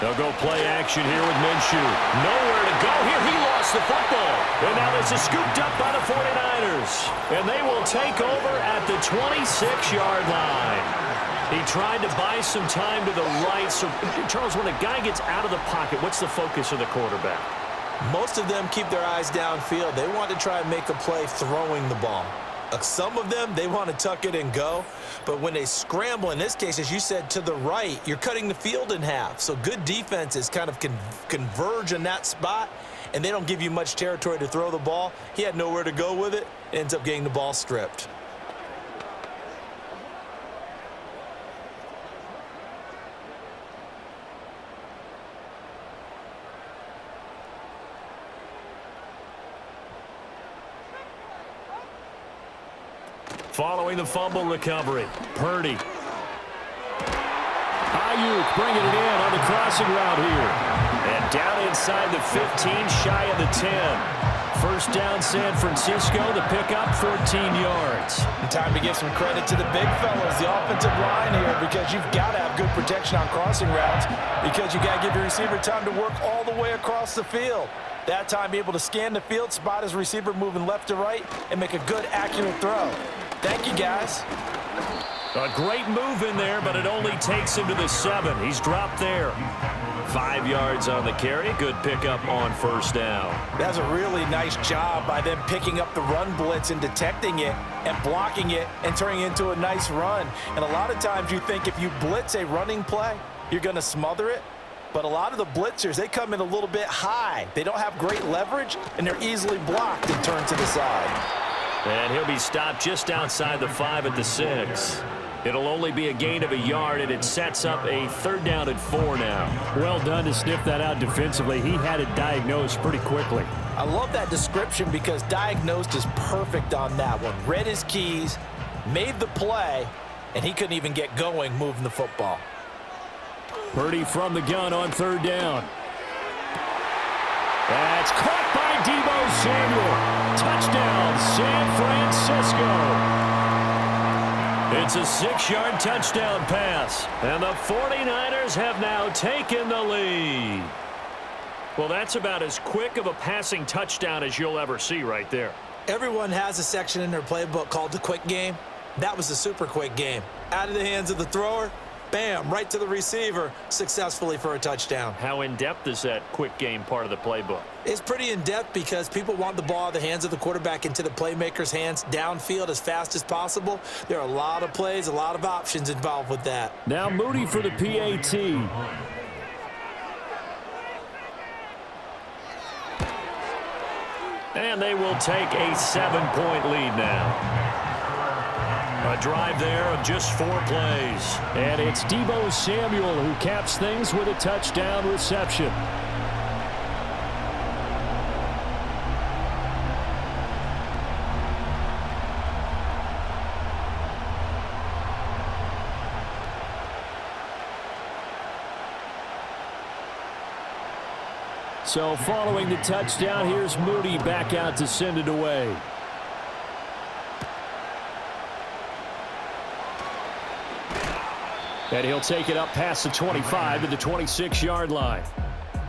They'll go play action here with Minshew. Nowhere to go here. He lost the football. And now this is scooped up by the 49ers. And they will take over at the 26-yard line. He tried to buy some time to the right. So, Charles, when a guy gets out of the pocket, what's the focus of the quarterback? Most of them keep their eyes downfield. They want to try and make a play throwing the ball. Some of them, they want to tuck it and go. But when they scramble, in this case, as you said, to the right, you're cutting the field in half. So good defenses kind of converge in that spot, and they don't give you much territory to throw the ball. He had nowhere to go with it. Ends up getting the ball stripped. Following the fumble recovery, Purdy. Ayuk bringing it in on the crossing route here. And down inside the 15, shy of the 10. First down, San Francisco. The pickup, 14 yards. Time to give some credit to the big fellas, the offensive line here, because you've got to have good protection on crossing routes, because you got to give your receiver time to work all the way across the field. That time, be able to scan the field, spot his receiver moving left to right, and make a good, accurate throw. Thank you, guys. A great move in there, but it only takes him to the 7. He's dropped there. 5 yards on the carry. Good pickup on first down. That's a really nice job by them picking up the run blitz and detecting it and blocking it and turning it into a nice run. And a lot of times you think if you blitz a running play, you're going to smother it. But a lot of the blitzers, they come in a little bit high. They don't have great leverage, and they're easily blocked and turned to the side. And he'll be stopped just outside the 5 at the 6. It'll only be a gain of a yard, and it sets up a 3rd down and 4 now. Well done to sniff that out defensively. He had it diagnosed pretty quickly. I love that description because diagnosed is perfect on that one. Read his keys, made the play, and he couldn't even get going moving the football. Purdy from the gun on 3rd down. That's caught by Deebo Samuel. Touchdown, San Francisco. It's a 6-yard touchdown pass, and the 49ers have now taken the lead. Well, that's about as quick of a passing touchdown as you'll ever see right there. Everyone has a section in their playbook called the quick game. That was a super quick game. Out of the hands of the thrower, bam, right to the receiver, successfully for a touchdown. How in-depth is that quick game part of the playbook? It's pretty in-depth because people want the ball out of the hands of the quarterback into the playmaker's hands downfield as fast as possible. There are a lot of plays, a lot of options involved with that. Now Moody for the PAT. And they will take a 7-point lead now. A drive there of just 4 plays. And it's Deebo Samuel who caps things with a touchdown reception. So following the touchdown, here's Moody back out to send it away. And he'll take it up past the 25 to the 26-yard line.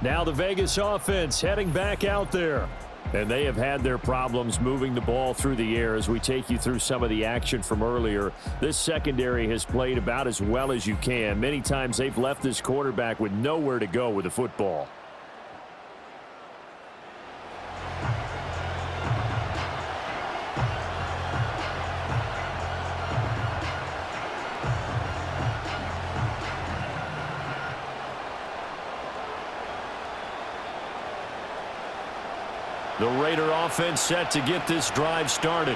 Now the Vegas offense heading back out there. And they have had their problems moving the ball through the air as we take you through some of the action from earlier. This secondary has played about as well as you can. Many times they've left this quarterback with nowhere to go with the football. The Raider offense set to get this drive started.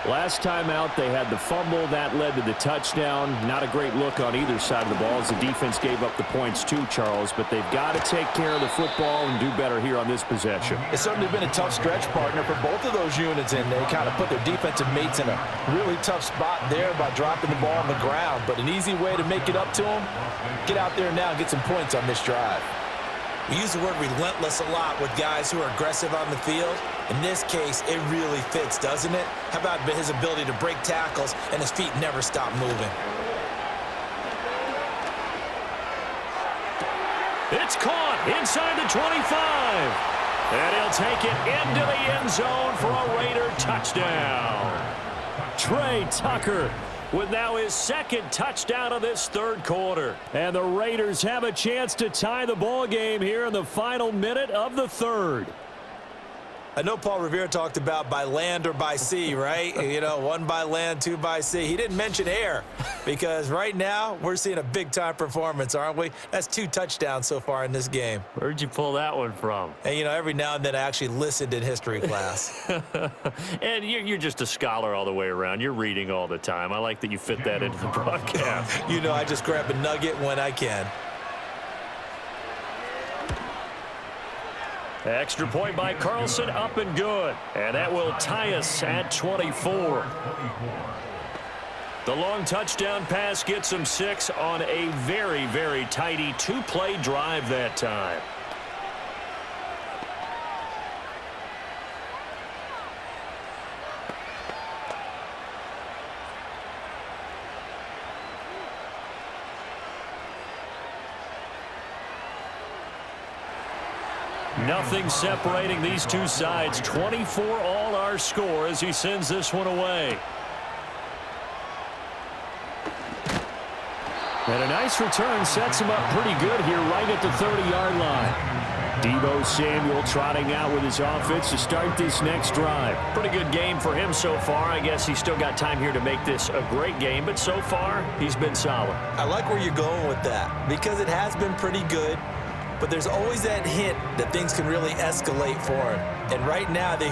Last time out, they had the fumble. That led to the touchdown. Not a great look on either side of the ball as the defense gave up the points too, Charles. But they've got to take care of the football and do better here on this possession. It's certainly been a tough stretch, partner, for both of those units, and they kind of put their defensive mates in a really tough spot there by dropping the ball on the ground. But an easy way to make it up to them, get out there now and get some points on this drive. We use the word relentless a lot with guys who are aggressive on the field. In this case, it really fits, doesn't it? How about his ability to break tackles and his feet never stop moving? It's caught inside the 25. And he'll take it into the end zone for a Raider touchdown. Trey Tucker with now his second touchdown of this third quarter. And the Raiders have a chance to tie the ball game here in the final minute of the third. I know Paul Revere talked about by land or by sea, right? You know, one by land, two by sea. He didn't mention air because right now we're seeing a big-time performance, aren't we? That's 2 touchdowns so far in this game. Where'd you pull that one from? And, you know, every now and then I actually listened in history class. And you're just a scholar all the way around. You're reading all the time. I like that you fit that into the broadcast. You know, I just grab a nugget when I can. Extra point by Carlson, up and good. And that will tie us at 24. The long touchdown pass gets them 6 on a very, very tidy 2-play drive that time. Nothing separating these two sides. 24 all our score as he sends this one away. And a nice return sets him up pretty good here right at the 30-yard line. Deebo Samuel trotting out with his offense to start this next drive. Pretty good game for him so far. I guess he's still got time here to make this a great game, but so far he's been solid. I like where you're going with that because it has been pretty good. But there's always that hint that things can really escalate for him. And right now, they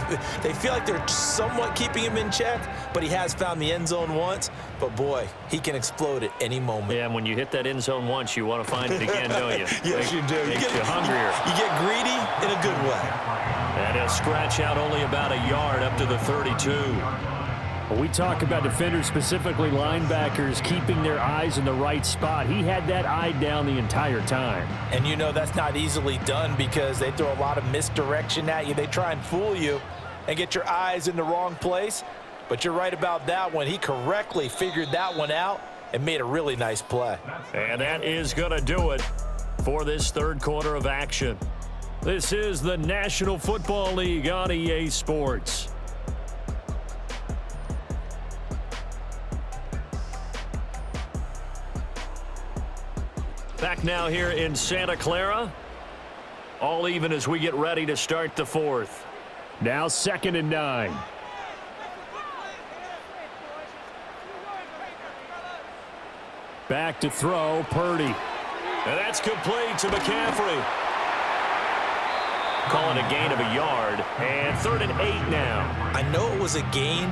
feel like they're somewhat keeping him in check, but he has found the end zone once. But, boy, he can explode at any moment. Yeah, and when you hit that end zone once, you want to find it again, don't you? Yes, you do. Makes you hungrier. You get greedy in a good way. And he'll scratch out only about a yard up to the 32. When we talk about defenders, specifically linebackers, keeping their eyes in the right spot, he had that eye down the entire time. And you know that's not easily done because they throw a lot of misdirection at you. They try and fool you and get your eyes in the wrong place. But you're right about that one. He correctly figured that one out and made a really nice play. And that is going to do it for this third quarter of action. This is the National Football League on EA Sports. Back now here in Santa Clara. All even as we get ready to start the fourth. Now 2nd and 9. Back to throw, Purdy. And that's complete to McCaffrey. Call it a gain of a yard. And 3rd and 8 now. I know it was a gain,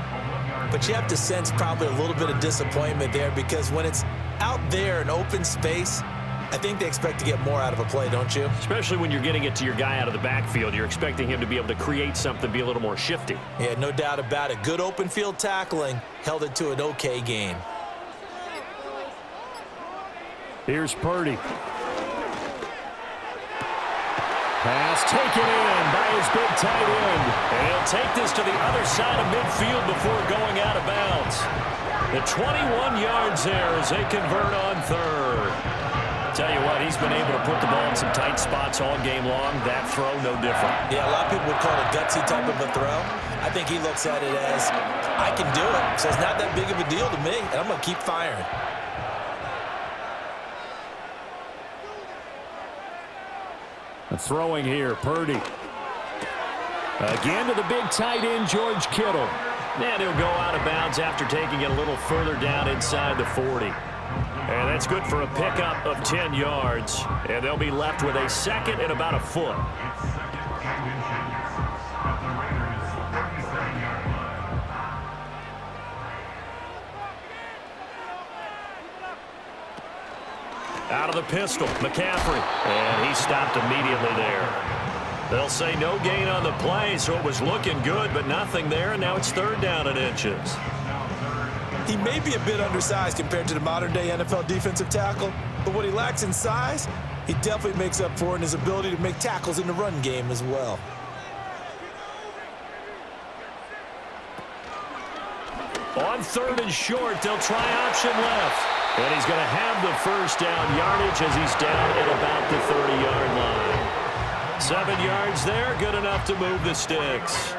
but you have to sense probably a little bit of disappointment there because when it's out there in open space, I think they expect to get more out of a play, don't you? Especially when you're getting it to your guy out of the backfield. You're expecting him to be able to create something, be a little more shifty. Yeah, no doubt about it. Good open field tackling held it to an okay gain. Here's Purdy. Pass taken in by his big tight end. And he'll take this to the other side of midfield before going out of bounds. The 21 yards there as they convert on 3rd. Tell you what, he's been able to put the ball in some tight spots all game long. That throw, no different. Yeah, a lot of people would call it a gutsy type of a throw. I think he looks at it as, I can do it, so it's not that big of a deal to me, and I'm going to keep firing. Throwing here, Purdy. Again to the big tight end, George Kittle. And he'll go out of bounds after taking it a little further down inside the 40. And that's good for a pickup of 10 yards. And they'll be left with a second and about a foot. Out of the pistol, McCaffrey. And he stopped immediately there. They'll say no gain on the play, so it was looking good, but nothing there, and now it's third down and inches. He may be a bit undersized compared to the modern-day NFL defensive tackle, but what he lacks in size, he definitely makes up for in his ability to make tackles in the run game as well. On third and short, they'll try option left. And he's going to have the first down yardage as he's down at about the 30-yard line. 7 yards there, good enough to move the sticks.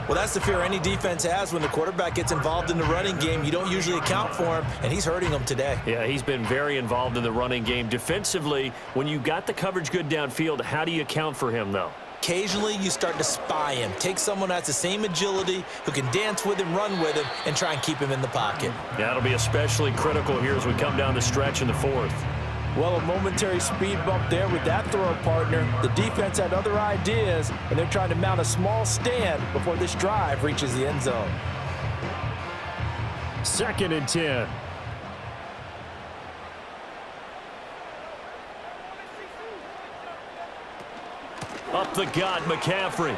Well, that's the fear any defense has when the quarterback gets involved in the running game. You don't usually account for him, and he's hurting them today. Yeah, he's been very involved in the running game. Defensively, when you got the coverage good downfield, how do you account for him, though? Occasionally, you start to spy him. Take someone who has the same agility, who can dance with him, run with him, and try and keep him in the pocket. Yeah, that'll be especially critical here as we come down the stretch in the fourth. Well, a momentary speed bump there with that throw partner. The defense had other ideas, and they're trying to mount a small stand before this drive reaches the end zone. 2nd and 10. Up the gut, McCaffrey.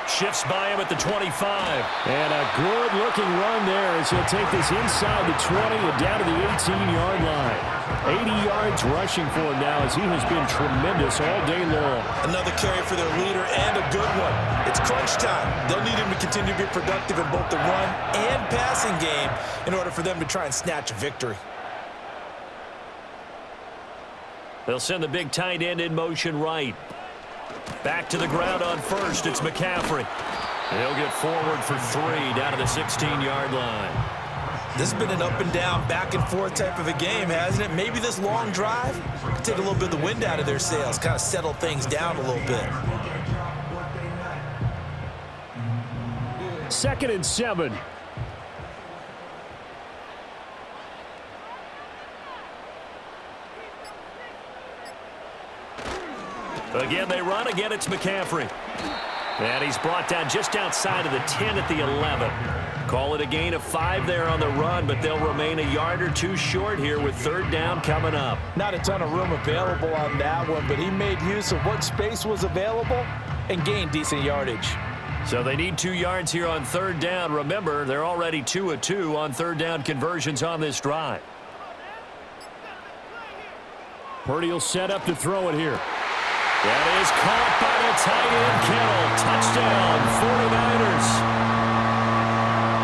Shifts by him at the 25. And a good-looking run there as he'll take this inside the 20 and down to the 18-yard line. 80 yards rushing for him now as he has been tremendous all day long. Another carry for their leader and a good one. It's crunch time. They'll need him to continue to be productive in both the run and passing game in order for them to try and snatch a victory. They'll send the big tight end in motion right. Back to the ground on first. It's McCaffrey. He'll get forward for 3 down to the 16-yard line. This has been an up and down, back and forth type of a game, hasn't it? Maybe this long drive could take a little bit of the wind out of their sails, kind of settle things down a little bit. 2nd and 7. Again, they run. Again, it's McCaffrey. And he's brought down just outside of the 10 at the 11. Call it a gain of 5 there on the run, but they'll remain a yard or two short here with third down coming up. Not a ton of room available on that one, but he made use of what space was available and gained decent yardage. So they need 2 yards here on third down. Remember, they're already 2 of 2 on third down conversions on this drive. Purdy will set up to throw it here. That is caught by the tight end, Kittle. Touchdown, 49ers.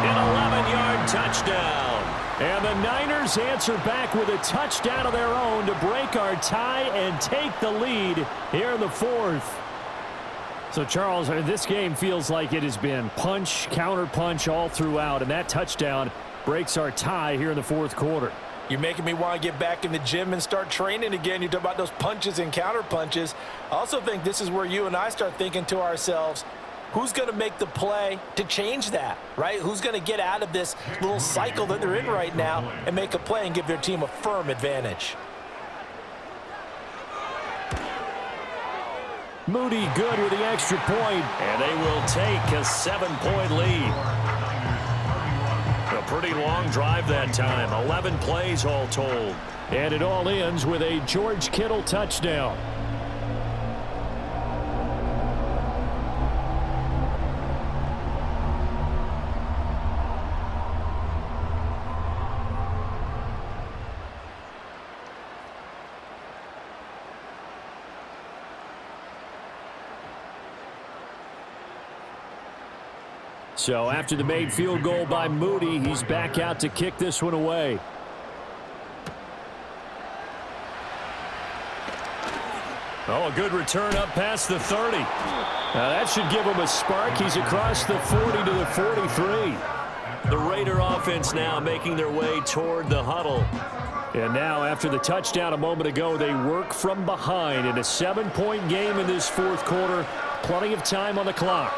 An 11-yard touchdown. And the Niners answer back with a touchdown of their own to break our tie and take the lead here in the fourth. So, Charles, this game feels like it has been punch, counter-punch all throughout, and that touchdown breaks our tie here in the fourth quarter. You're making me want to get back in the gym and start training again. You talk about those punches and counter punches. I also think this is where you and I start thinking to ourselves, who's going to make the play to change that, right? Who's going to get out of this little cycle that they're in right now and make a play and give their team a firm advantage? Moody good with the extra point, and they will take a 7-point lead. A pretty long drive that time, 11 plays all told. And it all ends with a George Kittle touchdown. So after the made field goal by Moody, he's back out to kick this one away. Oh, a good return up past the 30. Now that should give him a spark. He's across the 40 to the 43. The Raider offense now making their way toward the huddle. And now after the touchdown a moment ago, they work from behind in a 7-point game in this fourth quarter. Plenty of time on the clock.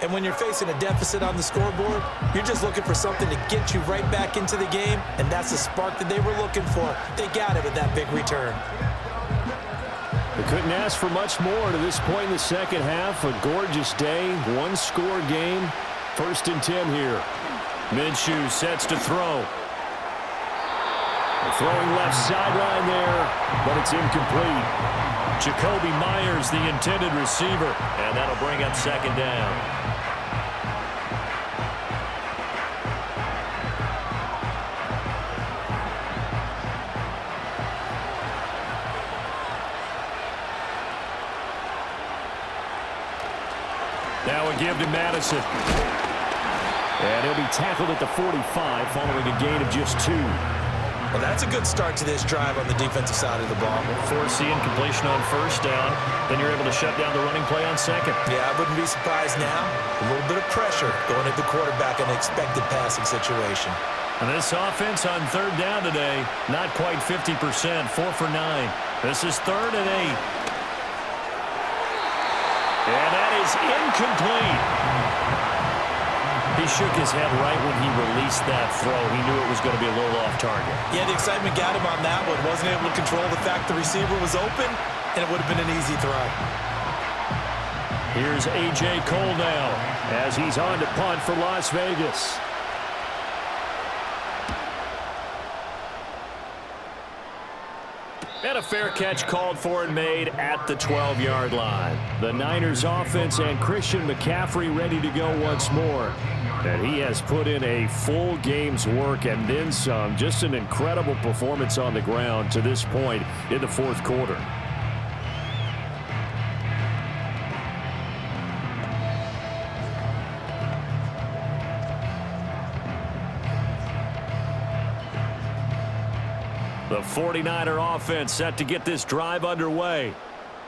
And when you're facing a deficit on the scoreboard, you're just looking for something to get you right back into the game, and that's the spark that they were looking for. They got it with that big return. They couldn't ask for much more to this point in the second half. A gorgeous day, one-score game. 1st and 10 here. Minshew sets to throw. Throwing left sideline there, but it's incomplete. Jacoby Myers, the intended receiver, and that'll bring up 2nd down. Now a give to Madison. And he'll be tackled at the 45 following a gain of just 2. Well, that's a good start to this drive on the defensive side of the ball. Force the incompletion on 1st down. Then you're able to shut down the running play on 2nd. Yeah, I wouldn't be surprised now. A little bit of pressure going at the quarterback in an expected passing situation. And this offense on 3rd down today, not quite 50%, 4 for 9. This is 3rd and 8. And that is incomplete. He shook his head right when he released that throw. He knew it was going to be a little off target. Yeah, the excitement got him on that one. Wasn't able to control the fact the receiver was open, and it would have been an easy throw. Here's A.J. Cole now as he's on to punt for Las Vegas. And a fair catch called for and made at the 12-yard line. The Niners offense and Christian McCaffrey ready to go once more. And he has put in a full game's work and then some. Just an incredible performance on the ground to this point in the fourth quarter. The 49er offense set to get this drive underway.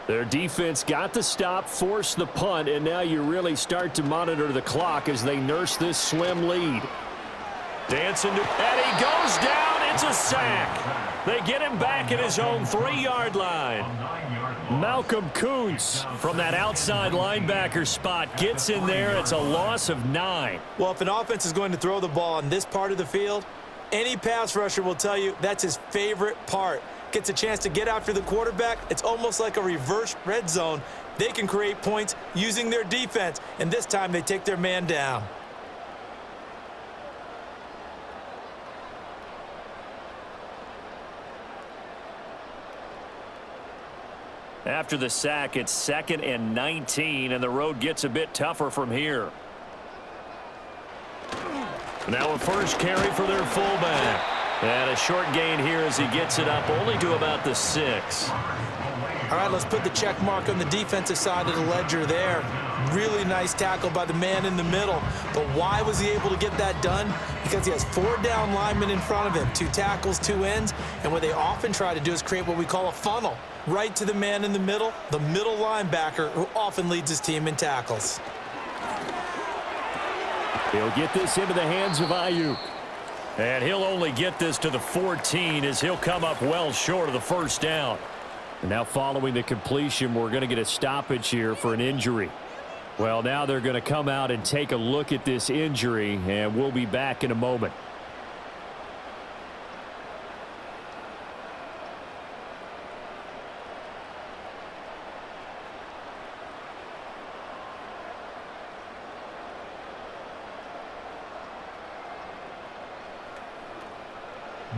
Their defense got the stop, forced the punt, and now you really start to monitor the clock as they nurse this slim lead. Dancing to, and he goes down. It's a sack. They get him back at his own 3-yard line. Malcolm Kuntz from that outside linebacker spot gets in there. It's a loss of 9. Well, if an offense is going to throw the ball on this part of the field, any pass rusher will tell you that's his favorite part. Gets a chance to get after the quarterback. It's almost like a reverse red zone. They can create points using their defense, and this time they take their man down. After the sack, it's 2nd and 19, and the road gets a bit tougher from here. Now a first carry for their fullback. And a short gain here as he gets it up only to about the 6. All right, let's put the check mark on the defensive side of the ledger there. Really nice tackle by the man in the middle. But why was he able to get that done? Because he has 4 down linemen in front of him, 2 tackles, 2 ends. And what they often try to do is create what we call a funnel. Right to the man in the middle linebacker, who often leads his team in tackles. He'll get this into the hands of Ayuk. And he'll only get this to the 14 as he'll come up well short of the first down. And now following the completion, we're going to get a stoppage here for an injury. Well, now they're going to come out and take a look at this injury, and we'll be back in a moment.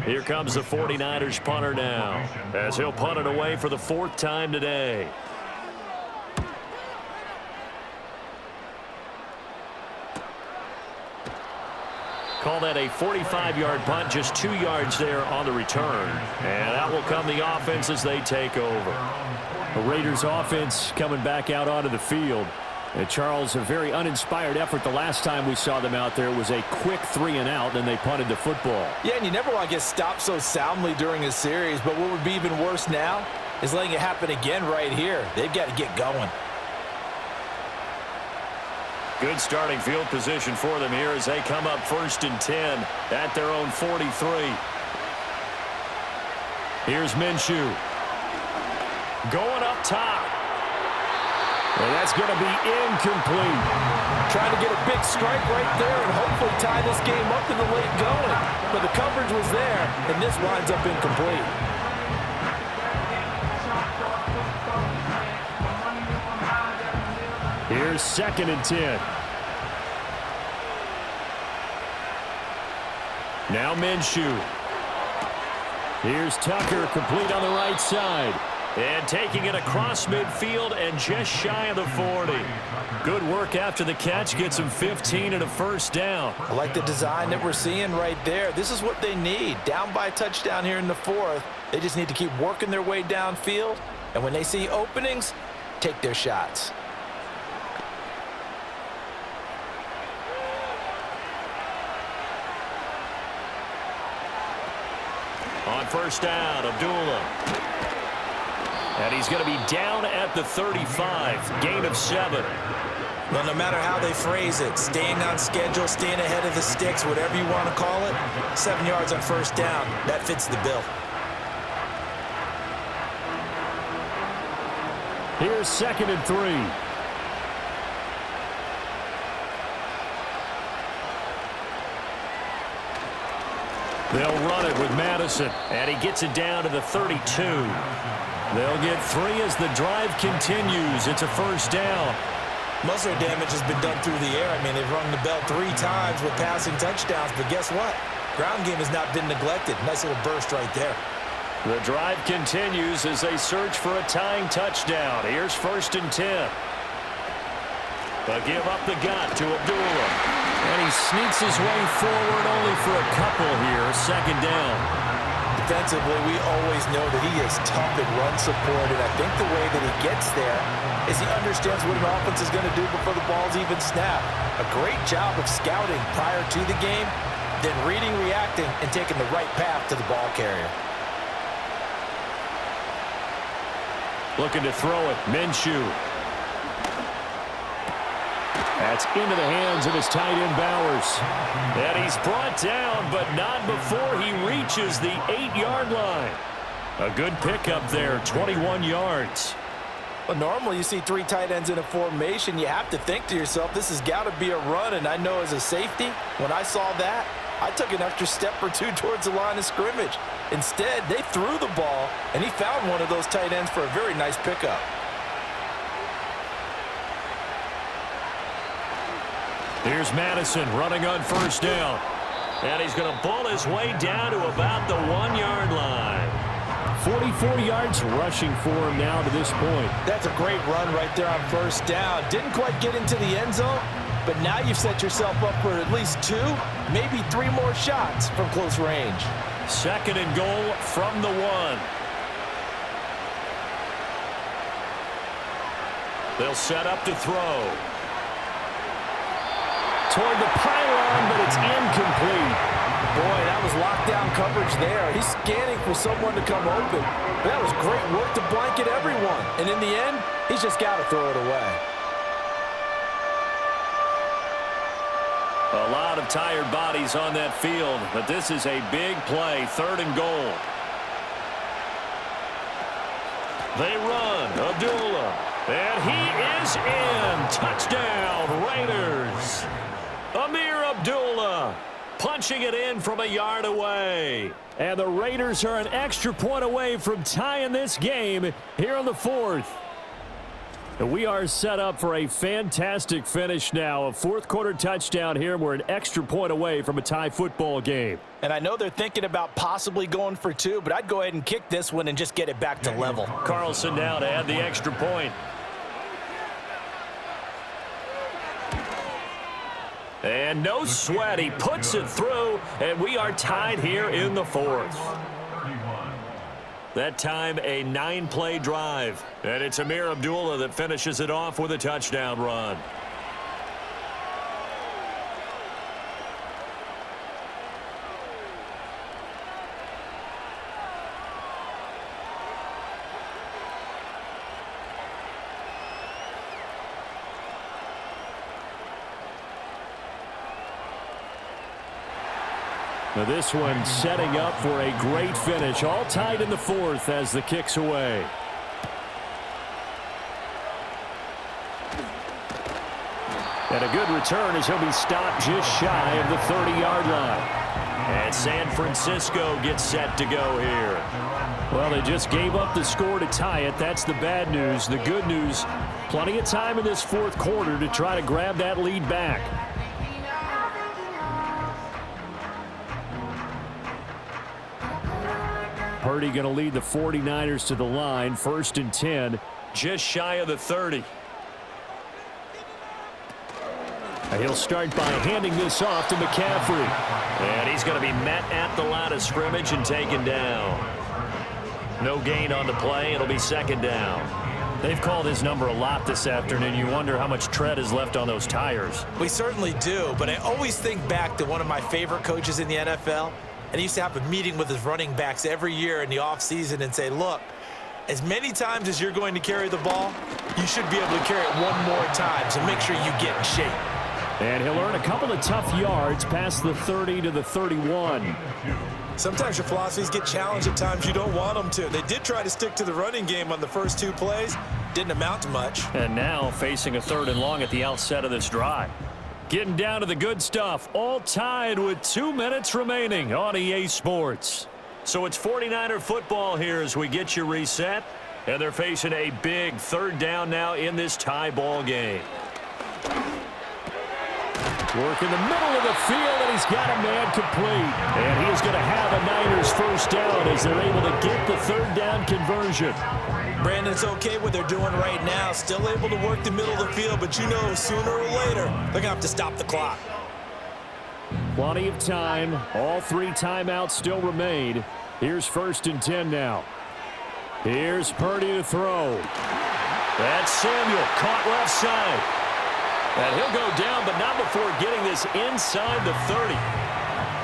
Here comes the 49ers punter now, as he'll punt it away for the 4th time today. Call that a 45-yard punt, just 2 yards there on the return. And that will come the offense as they take over. The Raiders offense coming back out onto the field. And Charles, a very uninspired effort the last time we saw them out there. It was a quick 3-and-out, then they punted the football. Yeah, and you never want to get stopped so soundly during a series, but what would be even worse now is letting it happen again right here. They've got to get going. Good starting field position for them here as they come up 1st and 10 at their own 43. Here's Minshew. Going up top. And that's going to be incomplete. Trying to get a big strike right there and hopefully tie this game up in the late going. But the coverage was there, and this winds up incomplete. Here's 2nd and 10. Now Minshew. Here's Tucker, complete on the right side. And taking it across midfield and just shy of the 40. Good work after the catch. Gets him 15 and a 1st down. I like the design that we're seeing right there. This is what they need. Down by a touchdown here in the 4th. They just need to keep working their way downfield. And when they see openings, take their shots. On 1st down, Abdullah. And he's going to be down at the 35. Gain of 7. Well, no matter how they phrase it, staying on schedule, staying ahead of the sticks, whatever you want to call it, 7 yards on 1st down, that fits the bill. Here's 2nd and 3. They'll run it with Madison, and he gets it down to the 32. They'll get 3 as the drive continues. It's a 1st down. Most of their damage has been done through the air. I mean, they've rung the bell 3 times with passing touchdowns, but guess what? Ground game has not been neglected. Nice little burst right there. The drive continues as they search for a tying touchdown. Here's 1st and 10. But give up the gut to Abdullah. And he sneaks his way forward only for a couple here. 2nd down. Defensively, we always know that he is tough in run support, and I think the way that he gets there is he understands what an offense is going to do before the ball's even snapped. A great job of scouting prior to the game, then reading, reacting, and taking the right path to the ball carrier. Looking to throw it, Minshew. That's into the hands of his tight end, Bowers. And he's brought down, but not before he reaches the 8-yard line. A good pickup there, 21 yards. Well, normally you see 3 tight ends in a formation. You have to think to yourself, this has got to be a run. And I know as a safety, when I saw that, I took an extra step or 2 towards the line of scrimmage. Instead, they threw the ball, and he found one of those tight ends for a very nice pickup. Here's Madison running on 1st down. And he's going to bull his way down to about the 1-yard line. 44 yards rushing for him now to this point. That's a great run right there on 1st down. Didn't quite get into the end zone, but now you've set yourself up for at least 2, maybe 3 more shots from close range. 2nd and goal from the 1. They'll set up to throw. Toward the pylon, but it's incomplete. Boy, that was lockdown coverage there. He's scanning for someone to come open. That was great work to blanket everyone. And in the end, he's just got to throw it away. A lot of tired bodies on that field, but this is a big play, 3rd and goal. They run, Abdullah, and he is in. Touchdown, Raiders. Amir Abdullah punching it in from a yard away. And the Raiders are an extra point away from tying this game here in the 4th. And we are set up for a fantastic finish now. A 4th quarter touchdown here. We're an extra point away from a tie football game. And I know they're thinking about possibly going for 2, but I'd go ahead and kick this one and just get it back to level. Carlson now to add the extra point. And no sweat, he puts it through, and we are tied here in the 4th. That time a 9-play drive, and it's Amir Abdullah that finishes it off with a touchdown run. Now this one setting up for a great finish. All tied in the fourth as the kick's away. And a good return as he'll be stopped just shy of the 30-yard line. And San Francisco gets set to go here. Well, they just gave up the score to tie it. That's the bad news. The good news, plenty of time in this fourth quarter to try to grab that lead back. Purdy going to lead the 49ers to the line. 1st and 10, just shy of the 30. And he'll start by handing this off to McCaffrey. And he's going to be met at the line of scrimmage and taken down. No gain on the play. It'll be 2nd down. They've called his number a lot this afternoon. You wonder how much tread is left on those tires. We certainly do, but I always think back to one of my favorite coaches in the NFL. And he used to have a meeting with his running backs every year in the offseason and say, look, as many times as you're going to carry the ball, you should be able to carry it one more time, so make sure you get in shape. And he'll earn a couple of tough yards past the 30 to the 31. Sometimes your philosophies get challenged at times you don't want them to. They did try to stick to the running game on the first 2 plays. Didn't amount to much. And now facing a 3rd and long at the outset of this drive. Getting down to the good stuff. All tied with 2 minutes remaining on EA Sports. So it's 49er football here as we get you reset. And they're facing a big 3rd down now in this tie ball game. Work in the middle of the field, and he's got a man complete. And he's going to have a Niners 1st down as they're able to get the 3rd down conversion. Brandon, it's okay what they're doing right now. Still able to work the middle of the field, but you know sooner or later they're going to have to stop the clock. Plenty of time. All 3 timeouts still remain. Here's 1st and 10 now. Here's Purdy to throw. That's Samuel, caught left side. And he'll go down, but not before getting this inside the 30.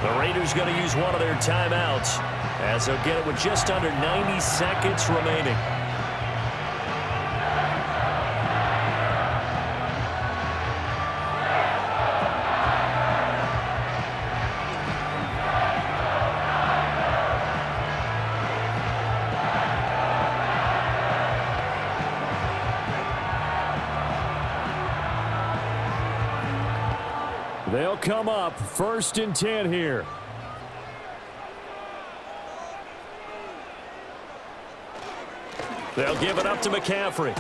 The Raiders going to use one of their timeouts as they'll get it with just under 90 seconds remaining. They'll come up 1st and 10 here. They'll give it up to McCaffrey.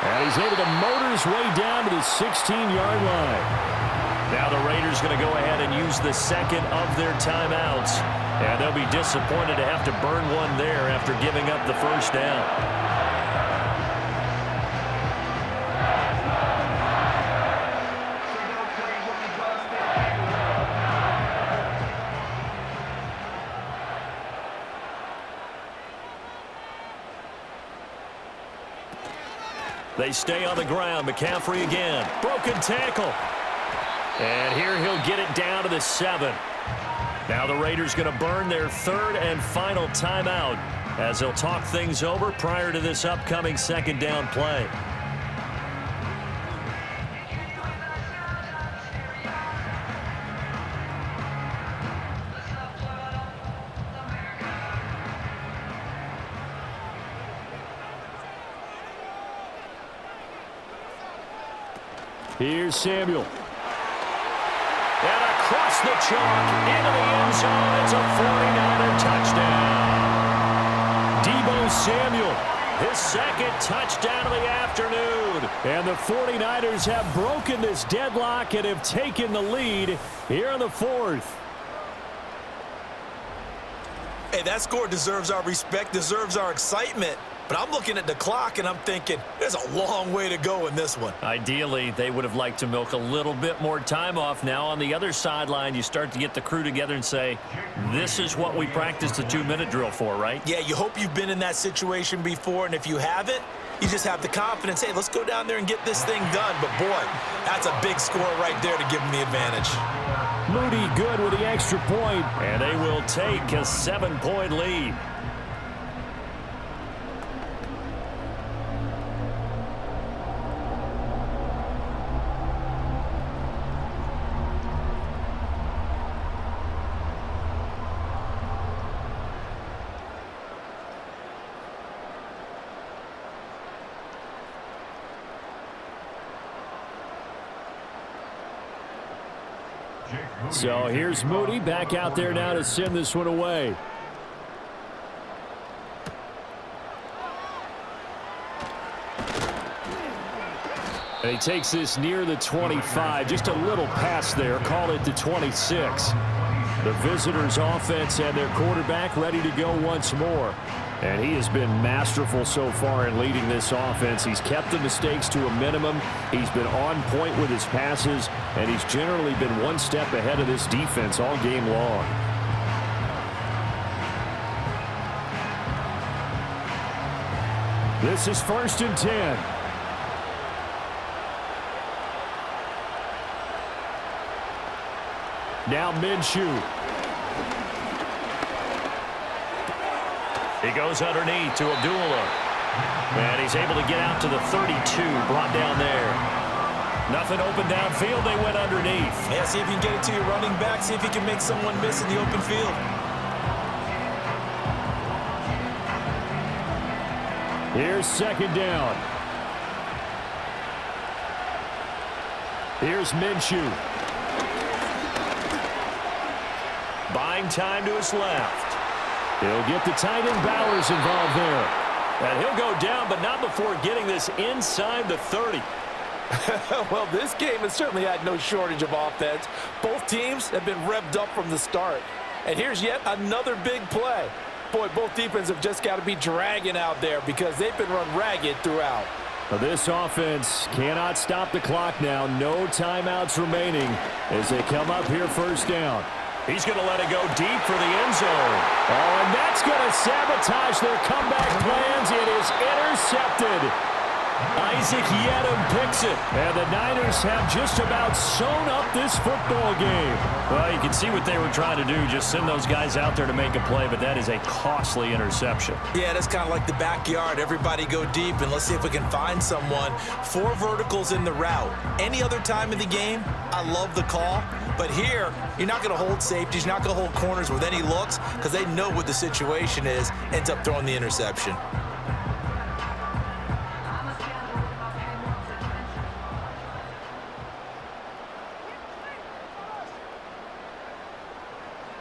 And he's able to motor his way down to the 16-yard line. Now the Raiders going to go ahead and use the 2nd of their timeouts. And they'll be disappointed to have to burn one there after giving up the 1st down. They stay on the ground. McCaffrey again. Broken tackle. And here he'll get it down to the 7. Now the Raiders going to burn their 3rd and final timeout as they'll talk things over prior to this upcoming 2nd down play. Here's Samuel. And across the chalk into the end zone. It's a 49er touchdown. Deebo Samuel, his 2nd touchdown of the afternoon. And the 49ers have broken this deadlock and have taken the lead here in the 4th. Hey, that score deserves our respect, deserves our excitement. But I'm looking at the clock, and I'm thinking, there's a long way to go in this one. Ideally, they would have liked to milk a little bit more time off. Now, on the other sideline, you start to get the crew together and say, this is what we practiced the 2-minute drill for, right? Yeah, you hope you've been in that situation before, and if you haven't, you just have the confidence, hey, let's go down there and get this thing done. But, boy, that's a big score right there to give them the advantage. Moody good with the extra point, and they will take a 7-point lead. So here's Moody back out there now to send this one away. And he takes this near the 25, just a little pass there, call it the 26. The visitors' offense and their quarterback ready to go once more. And he has been masterful so far in leading this offense. He's kept the mistakes to a minimum. He's been on point with his passes, and he's generally been one step ahead of this defense all game long. This is 1st and 10. Now Minshew. He goes underneath to Abdullah. And he's able to get out to the 32, brought down there. Nothing open downfield, they went underneath. Yeah, see if you can get it to your running back. See if you can make someone miss in the open field. Here's 2nd down. Here's Minshew. Buying time to his left. He'll get the tight end Bowers involved there. And he'll go down, but not before getting this inside the 30. Well, this game has certainly had no shortage of offense. Both teams have been revved up from the start. And here's yet another big play. Boy, both defenses have just got to be dragging out there because they've been run ragged throughout. Well, this offense cannot stop the clock now. No timeouts remaining as they come up here 1st down. He's going to let it go deep for the end zone. Oh, and that's going to sabotage their comeback plans. It is intercepted. Isaac Yedem picks it. And the Niners have just about sewn up this football game. Well, you can see what they were trying to do. Just send those guys out there to make a play, but that is a costly interception. Yeah, that's kind of like the backyard. Everybody go deep, and let's see if we can find someone. 4 verticals in the route. Any other time in the game, I love the call. But here, you're not going to hold safeties. You're not going to hold corners with any looks because they know what the situation is. Ends up throwing the interception.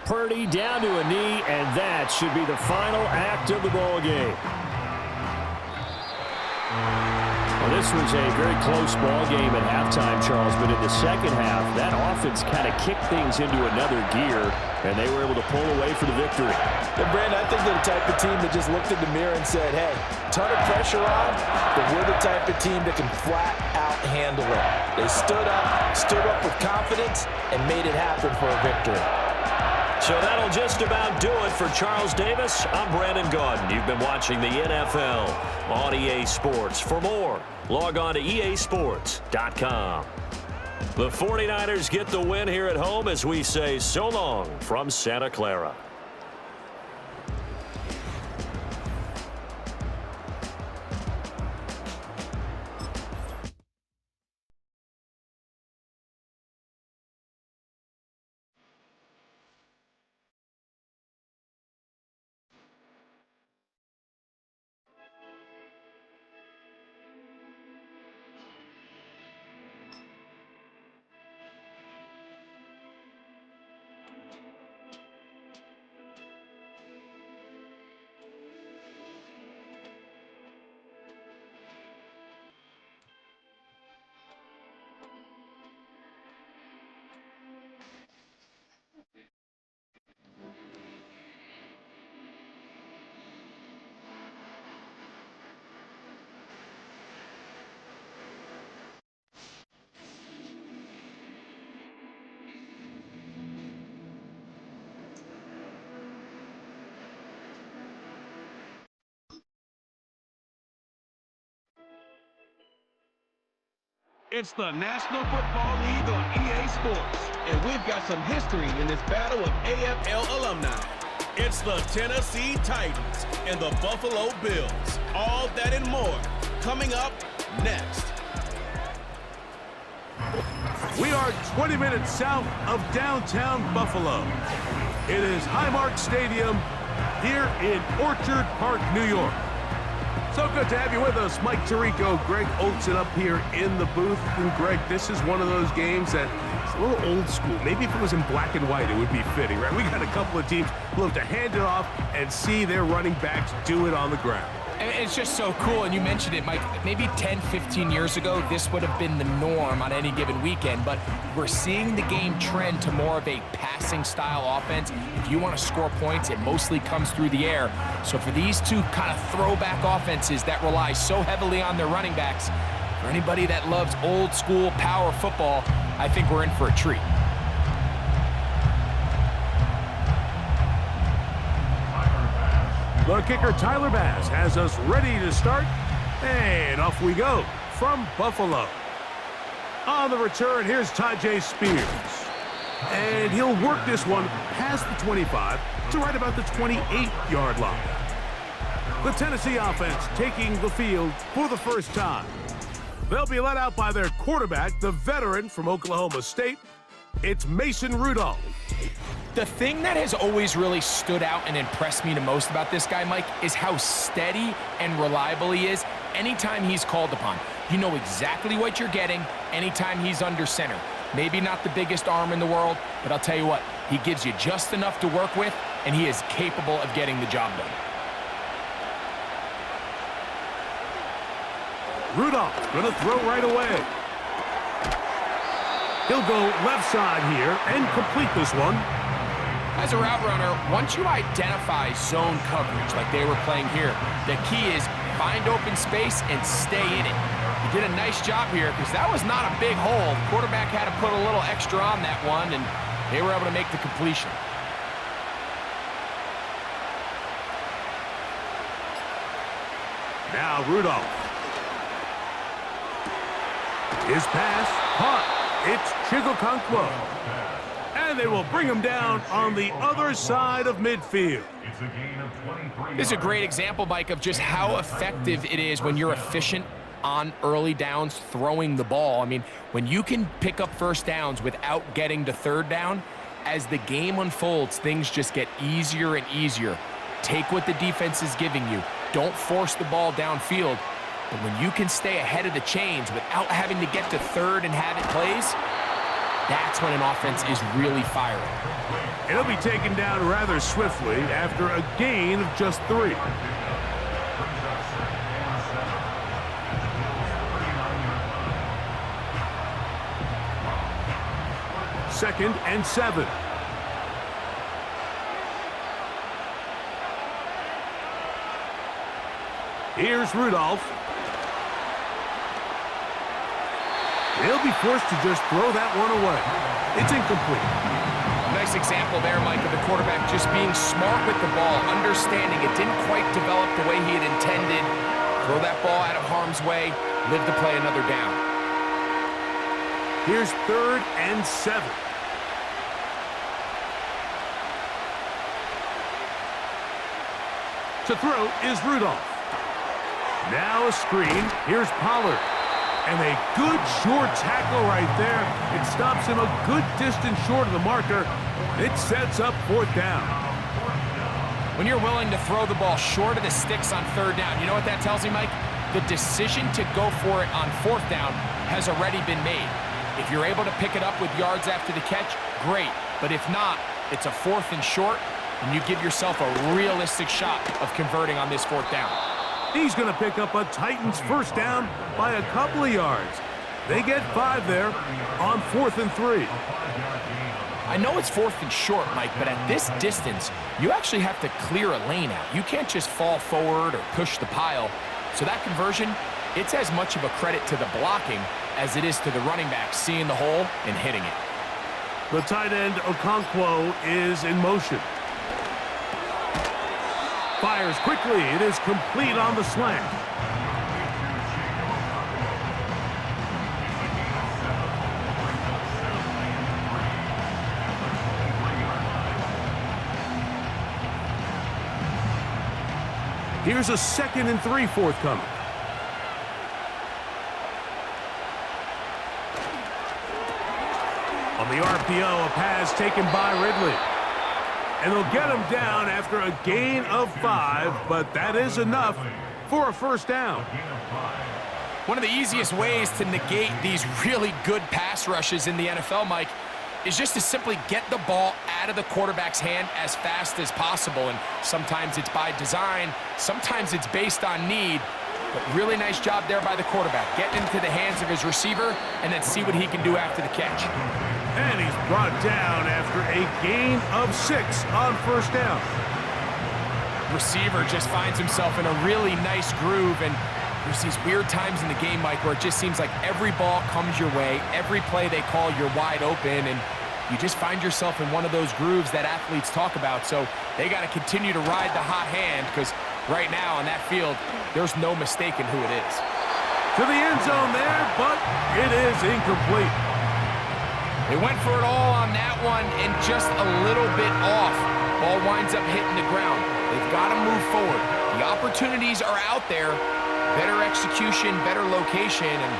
Purdy down to a knee, and that should be the final act of the ball game. Well, this was a very close ball game at halftime, Charles, but in the second half, that offense kind of kicked things into another gear, and they were able to pull away for the victory. And Brandon, I think they're the type of team that just looked in the mirror and said, hey, ton of pressure on, but we're the type of team that can flat out handle it. They stood up with confidence, and made it happen for a victory. So that'll just about do it for Charles Davis. I'm Brandon Gaudin. You've been watching the NFL on EA Sports. For more, log on to easports.com. The 49ers get the win here at home as we say so long from Santa Clara. It's the National Football League on EA Sports, and we've got some history in this battle of AFL alumni. It's the Tennessee Titans and the Buffalo Bills. All that and more coming up next. We are 20 minutes south of downtown Buffalo. It is Highmark Stadium here in Orchard Park, New York. So good to have you with us. Mike Tirico, Greg Olson up here in the booth. And Greg, this is one of those games that it's a little old school. Maybe if it was in black and white, it would be fitting, right? We got a couple of teams who love to hand it off and see their running backs do it on the ground. It's just so cool, and you mentioned it, Mike. Maybe 10, 15 years ago, this would have been the norm on any given weekend, but we're seeing the game trend to more of a passing-style offense. If you want to score points, it mostly comes through the air. So for these two kind of throwback offenses that rely so heavily on their running backs, for anybody that loves old-school power football, I think we're in for a treat. The kicker, Tyler Bass, has us ready to start, and off we go from Buffalo. On the return, here's Tajay Spears. And he'll work this one past the 25 to right about the 28-yard line. The Tennessee offense taking the field for the first time. They'll be let out by their quarterback, the veteran from Oklahoma State. It's Mason Rudolph. The thing that has always really stood out and impressed me the most about this guy, Mike, is how steady and reliable he is anytime he's called upon. You know exactly what you're getting anytime he's under center. Maybe not the biggest arm in the world, but I'll tell you what, he gives you just enough to work with, and he is capable of getting the job done. Rudolph going to throw right away. He'll go left side here and complete this one. As a route runner, once you identify zone coverage like they were playing here, the key is find open space and stay in it. You did a nice job here because that was not a big hole. The quarterback had to put a little extra on that one, and they were able to make the completion. Now Rudolph. His pass caught. It's Chigokonkwo. And they will bring him down on the other side of midfield. This is a great example, Mike, of just how effective it is when you're efficient on early downs throwing the ball. I mean, when you can pick up first downs without getting to third down, as the game unfolds, things just get easier and easier. Take what the defense is giving you. Don't force the ball downfield. But when you can stay ahead of the chains without having to get to third and have it plays, that's when an offense is really firing. It'll be taken down rather swiftly after a gain of just 3. Second and 7. Here's Rudolph. He'll be forced to just throw that one away. It's incomplete. Nice example there, Mike, of the quarterback just being smart with the ball, understanding it didn't quite develop the way he had intended. Throw that ball out of harm's way, live to play another down. Here's 3rd and 7. To throw is Rudolph. Now a screen. Here's Pollard. And a good short tackle right there. It stops him a good distance short of the marker. It sets up 4th down. When you're willing to throw the ball short of the sticks on 3rd down, you know what that tells me, Mike? The decision to go for it on 4th down has already been made. If you're able to pick it up with yards after the catch, great. But if not, it's a 4th and short, and you give yourself a realistic shot of converting on this 4th down. He's going to pick up a Titans 1st down by a couple of yards. They get 5 there on 4th and 3. I know it's 4th and short, Mike, but at this distance, you actually have to clear a lane out. You can't just fall forward or push the pile. So that conversion, it's as much of a credit to the blocking as it is to the running back seeing the hole and hitting it. The tight end, Okonkwo, is in motion. Fires quickly. It is complete on the slant. Here's a 2nd and 3 forthcoming. On the RPO, a pass taken by Ridley. And they'll get him down after a gain of 5, but that is enough for a first down. One of the easiest ways to negate these really good pass rushes in the NFL, Mike, is just to simply get the ball out of the quarterback's hand as fast as possible. And sometimes it's by design, sometimes it's based on need. But really nice job there by the quarterback, getting into the hands of his receiver and then see what he can do after the catch. And he's brought down after a gain of 6 on first down. Receiver just finds himself in a really nice groove, and there's these weird times in the game, Mike, where it just seems like every ball comes your way, every play they call, you're wide open, and you just find yourself in one of those grooves that athletes talk about. So they got to continue to ride the hot hand, because right now on that field, there's no mistaking who it is. To the end zone there, but it is incomplete. They went for it all on that one and just a little bit off. Ball winds up hitting the ground. They've got to move forward. The opportunities are out there. Better execution, better location, and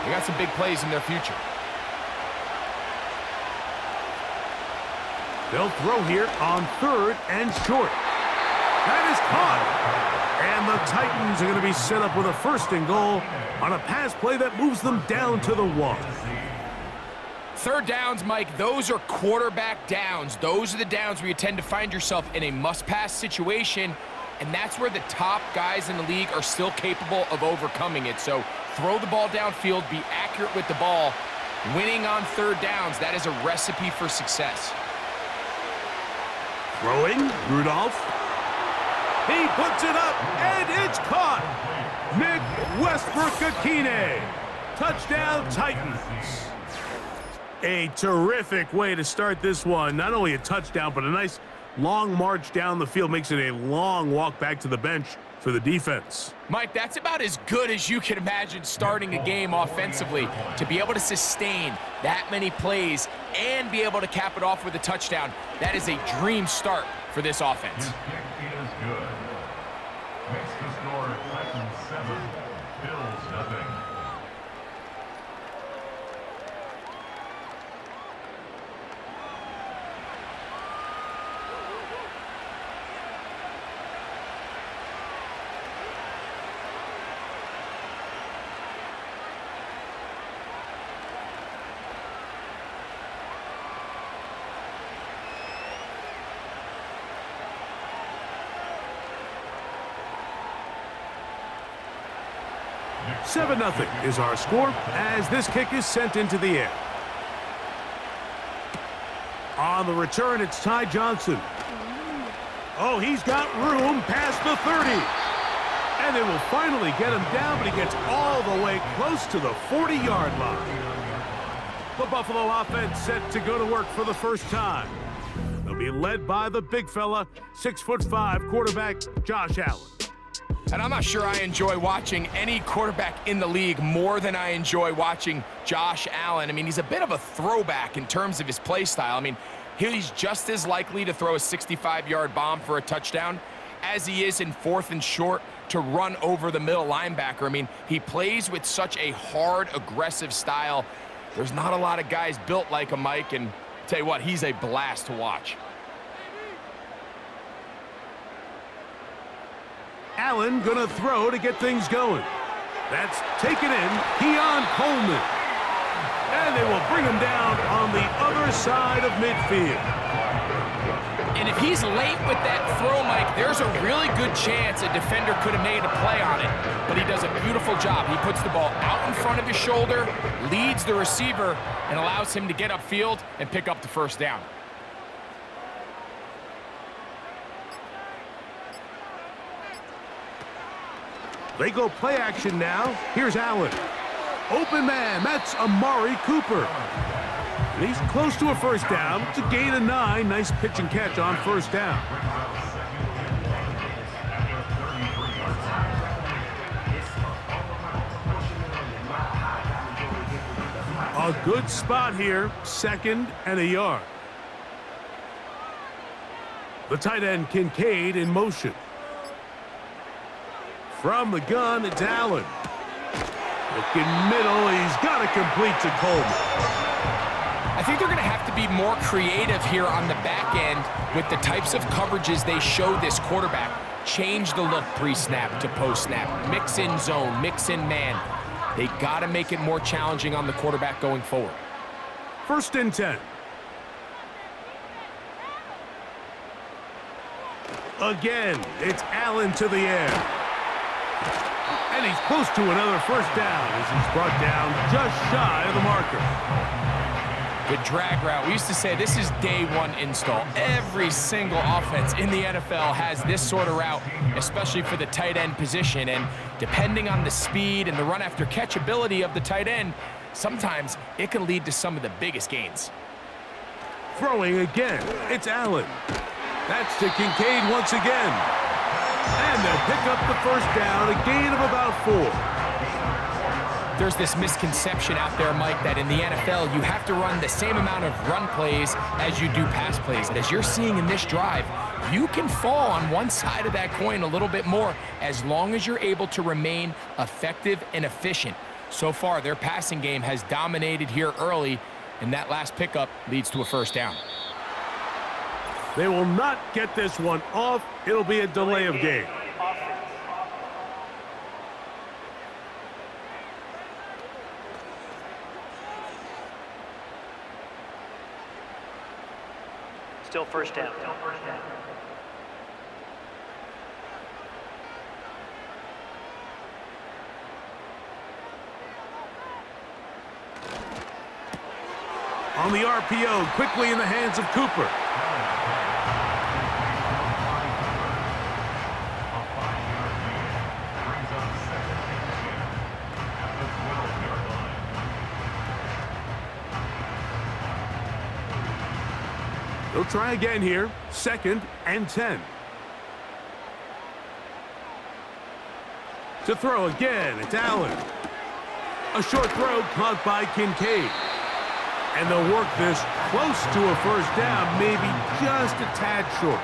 they got some big plays in their future. They'll throw here on 3rd and short. That is caught. And the Titans are going to be set up with a 1st and goal on a pass play that moves them down to the 1. 3rd downs, Mike, those are quarterback downs. Those are the downs where you tend to find yourself in a must-pass situation, and that's where the top guys in the league are still capable of overcoming it. So throw the ball downfield, be accurate with the ball. Winning on 3rd downs, that is a recipe for success. Throwing, Rudolph. He puts it up, and it's caught. Nick Westbrook-Akine. Touchdown, Titans. A terrific way to start this one. Not only a touchdown, but a nice long march down the field. Makes it a long walk back to the bench for the defense. Mike, that's about as good as you can imagine starting a game offensively. To be able to sustain that many plays and be able to cap it off with a touchdown, that is a dream start for this offense. His kick is good. Makes the score Titans 7, Bills nothing. Seven 0 is our score as this kick is sent into the air. On the return, it's Ty Johnson. Oh, he's got room past the 30. And they will finally get him down, but he gets all the way close to the 40-yard line. The Buffalo offense set to go to work for the first time. They'll be led by the big fella, 6'5" quarterback Josh Allen. And I'm not sure I enjoy watching any quarterback in the league more than I enjoy watching Josh Allen. I mean, he's a bit of a throwback in terms of his play style. I mean, he's just as likely to throw a 65-yard bomb for a touchdown as he is in 4th and short to run over the middle linebacker. I mean, he plays with such a hard, aggressive style. There's not a lot of guys built like him, Mike, and I'll tell you what, he's a blast to watch. Allen gonna throw to get things going. That's taken in, Keon Coleman. And they will bring him down on the other side of midfield. And if he's late with that throw, Mike, there's a really good chance a defender could have made a play on it. But he does a beautiful job. He puts the ball out in front of his shoulder, leads the receiver, and allows him to get upfield and pick up the first down. They go play action now. Here's Allen. Open man, that's Amari Cooper. And he's close to a first down. It's a gain of 9. Nice pitch and catch on first down. A good spot here, 2nd and a yard. The tight end Kincaid in motion. From the gun, it's Allen. Looking middle, he's got it complete to Coleman. I think they're going to have to be more creative here on the back end with the types of coverages they show this quarterback. change the look pre-snap to post-snap, mix in zone, mix in man. They got to make it more challenging on the quarterback going forward. 1st and 10. Again, it's Allen to the air. And he's close to another first down as he's brought down just shy of the marker. The drag route, we used to say this is day one install. Every single offense in the NFL has this sort of route, especially for the tight end position. And depending on the speed and the run after catch ability of the tight end, sometimes it can lead to some of the biggest gains. Throwing again, it's Allen. That's to Kincaid once again. And they'll pick up the first down, a gain of about 4. There's this misconception out there, Mike, that in the NFL, you have to run the same amount of run plays as you do pass plays. And as you're seeing in this drive, you can fall on one side of that coin a little bit more as long as you're able to remain effective and efficient. So far, their passing game has dominated here early, and that last pickup leads to a first down. They will not get this one off. It'll be a delay of game. Still first down. On the RPO, quickly in the hands of Cooper. They'll try again here. 2nd and 10. To throw again, it's Allen. A short throw caught by Kincaid. And they'll work this close to a first down, maybe just a tad short.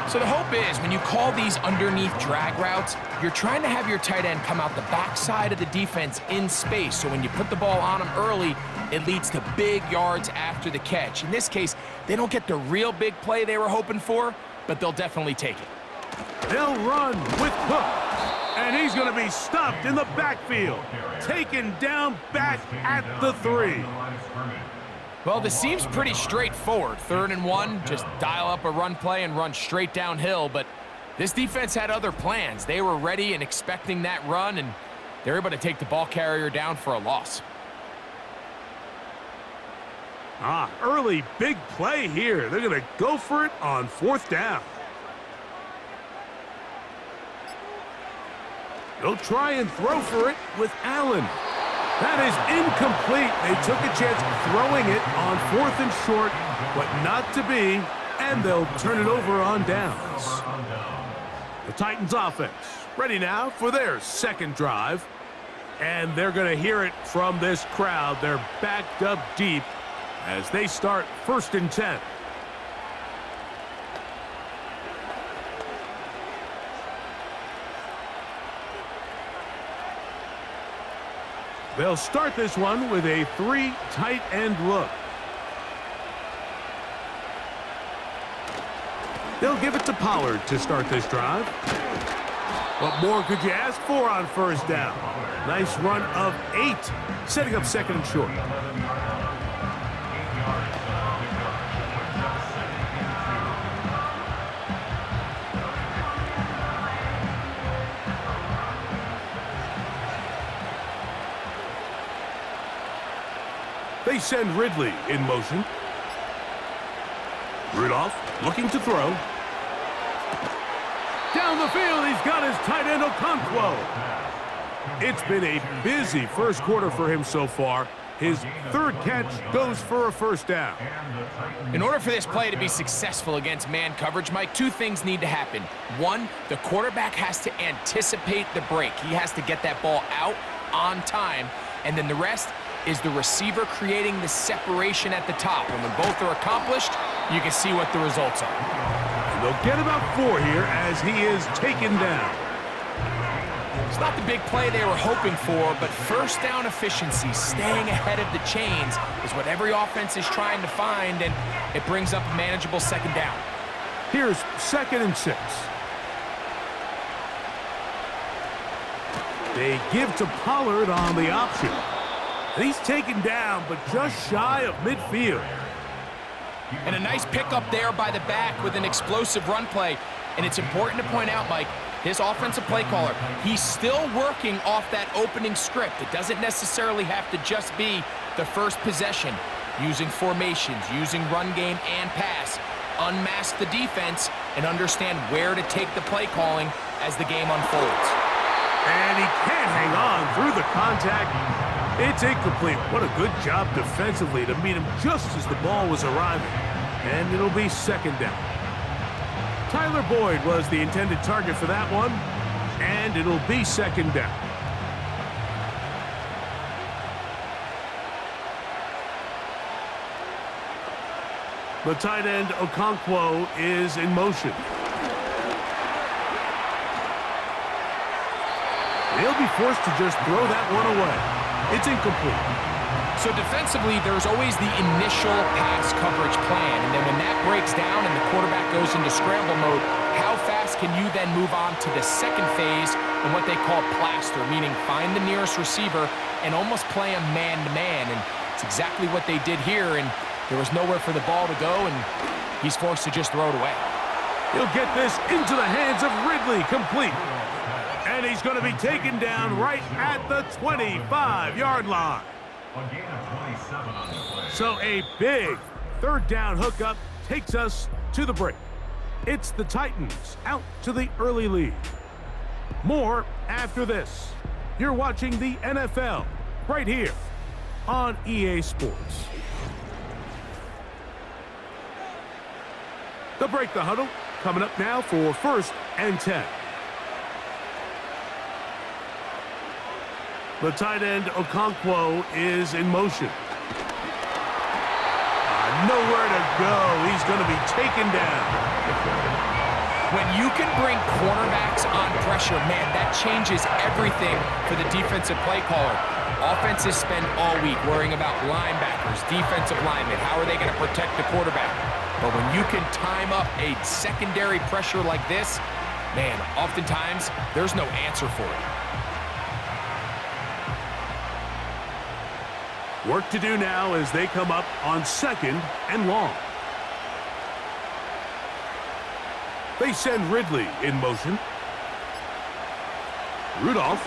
So the hope is when you call these underneath drag routes, you're trying to have your tight end come out the backside of the defense in space. So when you put the ball on him early, it leads to big yards after the catch. In this case, they don't get the real big play they were hoping for, but they'll definitely take it. They'll run with Cook. And he's going to be stopped in the backfield. Taken down back at the 3. Well, this seems pretty straightforward. 3rd and 1, just dial up a run play and run straight downhill. But this defense had other plans. They were ready and expecting that run, and they're able to take the ball carrier down for a loss. Early big play here. They're going to go for it on 4th down. They'll try and throw for it with Allen. That is incomplete. They took a chance throwing it on 4th and short, but not to be, and they'll turn it over on downs. The Titans offense ready now for their 2nd drive, and they're going to hear it from this crowd. They're backed up deep as they start 1st and 10. They'll start this one with a 3 tight end look. They'll give it to Pollard to start this drive. What more could you ask for on 1st down? Nice run of 8, setting up 2nd and short. They send Ridley in motion. Rudolph looking to throw. Down the field, he's got his tight end Okonkwo. It's been a busy first quarter for him so far. His 3rd catch goes for a first down. In order for this play to be successful against man coverage, Mike, 2 things need to happen. 1, the quarterback has to anticipate the break. He has to get that ball out on time. And then the rest is the receiver creating the separation at the top. And when both are accomplished, you can see what the results are. And they'll get about 4 here as he is taken down. It's not the big play they were hoping for, but first down efficiency, staying ahead of the chains, is what every offense is trying to find, and it brings up a manageable 2nd down. Here's 2nd and 6. They give to Pollard on the option. And he's taken down, but just shy of midfield. And a nice pickup there by the back with an explosive run play. And it's important to point out, Mike, this offensive play caller, he's still working off that opening script. It doesn't necessarily have to just be the first possession. Using formations, using run game and pass. Unmask the defense and understand where to take the play calling as the game unfolds. And he can't hang on through the contact. It's incomplete. What a good job defensively to meet him just as the ball was arriving. And it'll be second down. Tyler Boyd was the intended target for that one, and it'll be second down. The tight end, Okonkwo, is in motion. He'll be forced to just throw that one away. It's incomplete. So defensively, there's always the initial pass coverage plan, and then when that breaks down and the quarterback goes into scramble mode, how fast can you then move on to the second phase and what they call plaster, meaning find the nearest receiver and almost play him man-to-man, and it's exactly what they did here, and there was nowhere for the ball to go, and he's forced to just throw it away. He'll get this into the hands of Ridley, complete. And he's going to be taken down right at the 25-yard line. A gain of 27 on the play. So a big third down hookup takes us to the break. It's the Titans out to the early lead. More after this. You're watching the NFL right here on EA Sports. The break the huddle coming up now for 1st and 10. The tight end, Okonkwo, is in motion. Nowhere to go. He's going to be taken down. When you can bring cornerbacks on pressure, man, that changes everything for the defensive play caller. Offenses spend all week worrying about linebackers, defensive linemen. How are they going to protect the quarterback? But when you can time up a secondary pressure like this, man, oftentimes there's no answer for it. Work to do now as they come up on 2nd and long. They send Ridley in motion. Rudolph.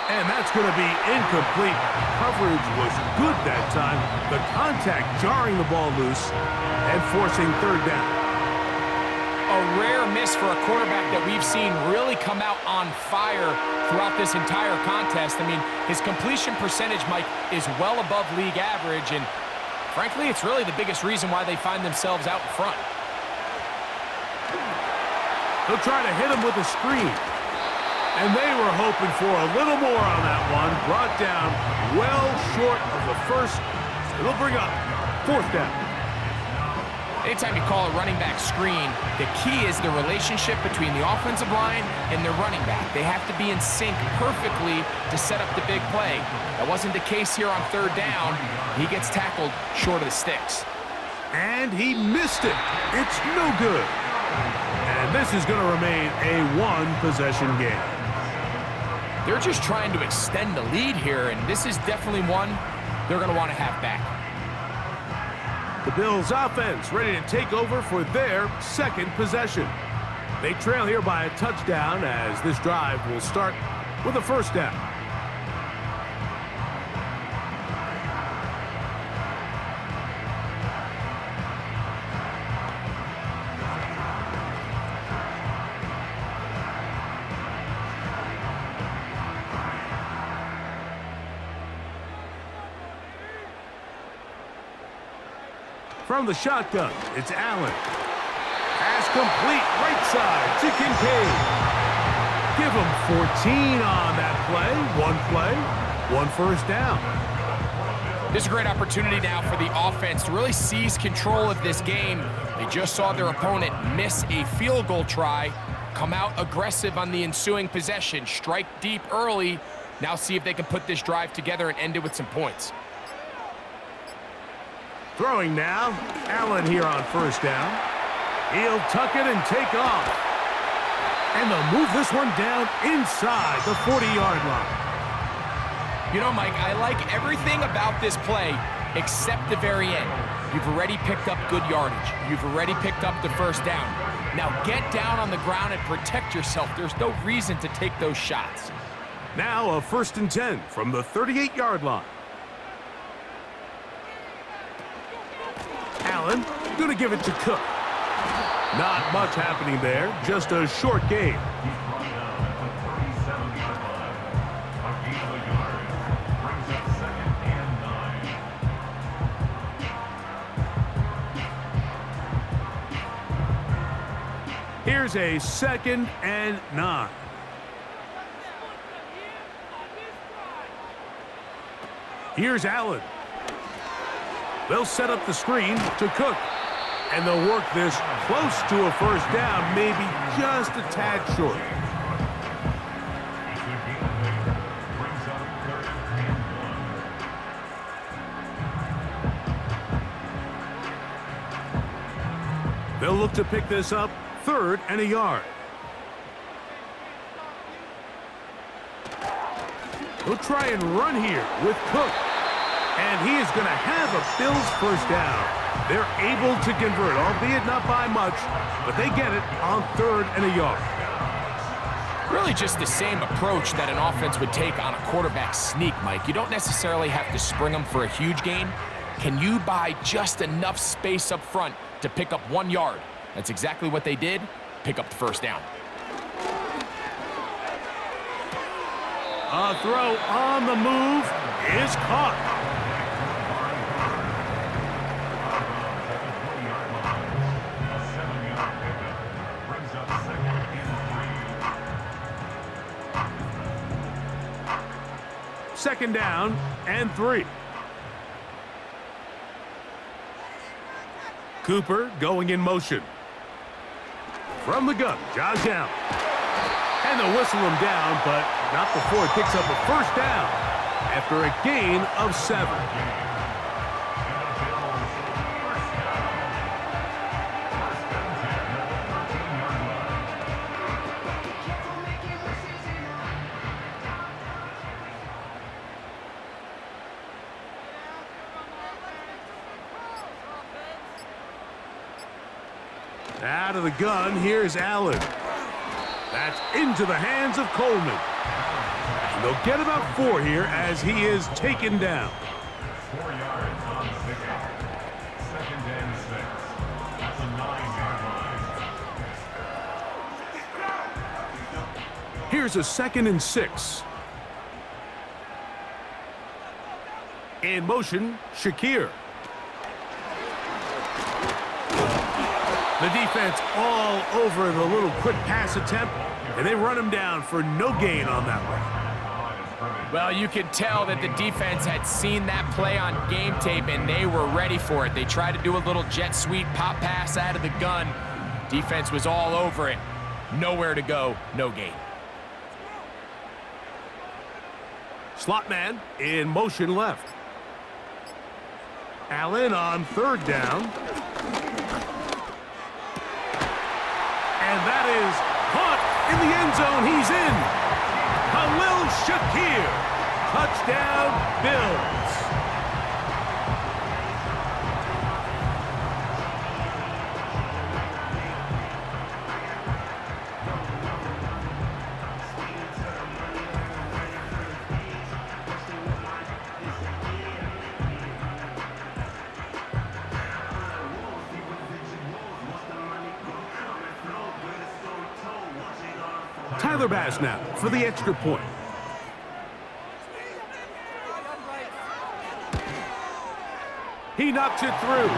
And that's going to be incomplete. Coverage was good that time. The contact jarring the ball loose and forcing third down. A rare miss for a quarterback that we've seen really come out on fire throughout this entire contest. I mean, his completion percentage, Mike, is well above league average, and frankly, it's really the biggest reason why they find themselves out in front. They'll try to hit him with a screen. And they were hoping for a little more on that one. Brought down well short of the first. It'll bring up 4th down. Anytime you call a running back screen, the key is the relationship between the offensive line and their running back. They have to be in sync perfectly to set up the big play. That wasn't the case here on 3rd down. He gets tackled short of the sticks. And he missed it. It's no good. And this is going to remain a one-possession game. They're just trying to extend the lead here, and this is definitely one they're going to want to have back. The Bills offense ready to take over for their 2nd possession. They trail here by a touchdown as this drive will start with a 1st down. From the shotgun, it's Allen. Pass complete, right side to Kincaid. Give him 14 on that play, one 1st down. This is a great opportunity now for the offense to really seize control of this game. They just saw their opponent miss a field goal try, come out aggressive on the ensuing possession, strike deep early. Now see if they can put this drive together and end it with some points. Throwing now, Allen here on 1st down. He'll tuck it and take off. And they'll move this one down inside the 40-yard line. You know, Mike, I like everything about this play except the very end. You've already picked up good yardage. You've already picked up the first down. Now get down on the ground and protect yourself. There's no reason to take those shots. Now a 1st and 10 from the 38-yard line. Allen going to give it to Cook. Not much happening there, just a short gain. He's brought down at the 37-yard line. A gain of a yard brings up 2nd and 9. Here's a 2nd and 9. Here's Allen. They'll set up the screen to Cook. And they'll work this close to a first down, maybe just a tad short. Brings up 3rd and 1. They'll look to pick this up 3rd and a yard. He'll try and run here with Cook. And he is going to have a Bills first down. They're able to convert, albeit not by much, but they get it on 3rd and a yard. Really just the same approach that an offense would take on a quarterback sneak, Mike. You don't necessarily have to spring them for a huge gain. Can you buy just enough space up front to pick up 1 yard? That's exactly what they did. Pick up the first down. A throw on the move is caught. Second down and 3. Cooper going in motion. From the gun, Josh Allen. And they'll whistle him down, but not before he picks up a first down after a gain of 7. Out of the gun, here's Allen. That's into the hands of Coleman. And they'll get about 4 here as he is taken down. 4 yards on pickup. 2nd and 6. That's a 9-yard line. Here's a 2nd and 6. In motion, Shakir. The defense all over the little quick pass attempt, and they run him down for no gain on that one. Well, you could tell that the defense had seen that play on game tape, and they were ready for it. They tried to do a little jet sweep pop pass out of the gun. Defense was all over it. Nowhere to go, no gain. Slot man in motion left. Allen on 3rd down. And that is caught in the end zone. He's in. Khalil Shakir. Touchdown, Bills. Tyler Bass now for the extra point. He knocks it through.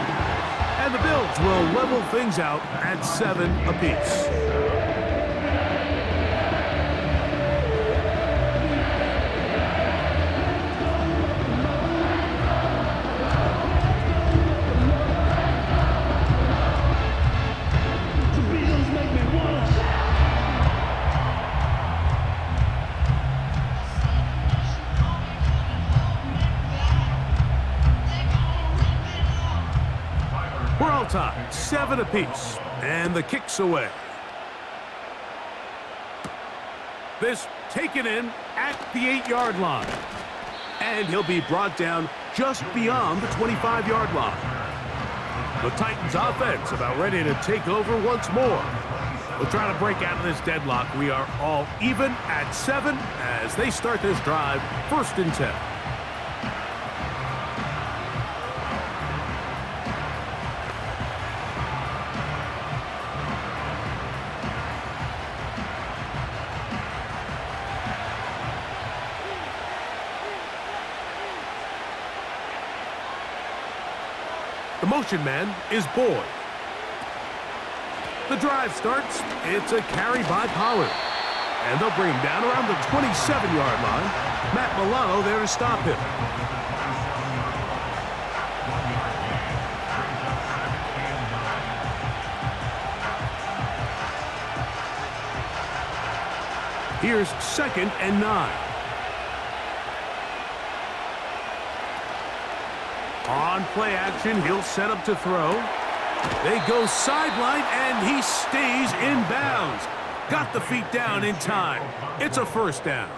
And the Bills will level things out at 7 apiece. We're all tied, 7 apiece, and the kick's away. This taken in at the 8-yard line. And he'll be brought down just beyond the 25-yard line. The Titans offense about ready to take over once more. We'll try to break out of this deadlock. We are all even at 7 as they start this drive, 1st and 10. The motion man is Boyd. The drive starts. It's a carry by Pollard. And they'll bring him down around the 27-yard line. Matt Milano there to stop him. Here's 2nd and 9. On play action, he'll set up to throw. They go sideline, and he stays in bounds. Got the feet down in time. It's a 1st down.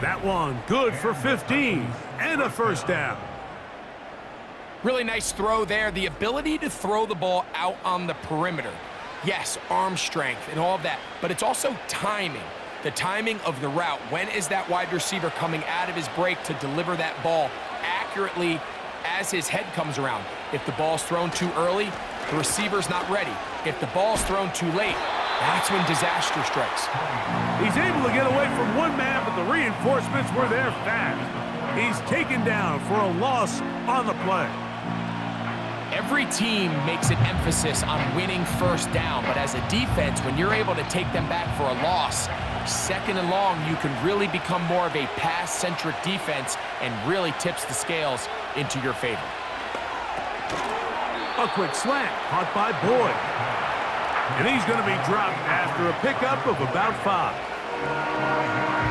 That one good for 15 and a 1st down. Really nice throw there. The ability to throw the ball out on the perimeter. Yes, arm strength and all of that, but it's also timing. The timing of the route. When is that wide receiver coming out of his break to deliver that ball accurately as his head comes around? If the ball's thrown too early, the receiver's not ready. If the ball's thrown too late, that's when disaster strikes. He's able to get away from one man, but the reinforcements were there fast. He's taken down for a loss on the play. Every team makes an emphasis on winning 1st down, but as a defense, when you're able to take them back for a loss, 2nd and long, you can really become more of a pass-centric defense and really tips the scales into your favor. A quick slant caught by Boyd. And he's going to be dropped after a pickup of about 5.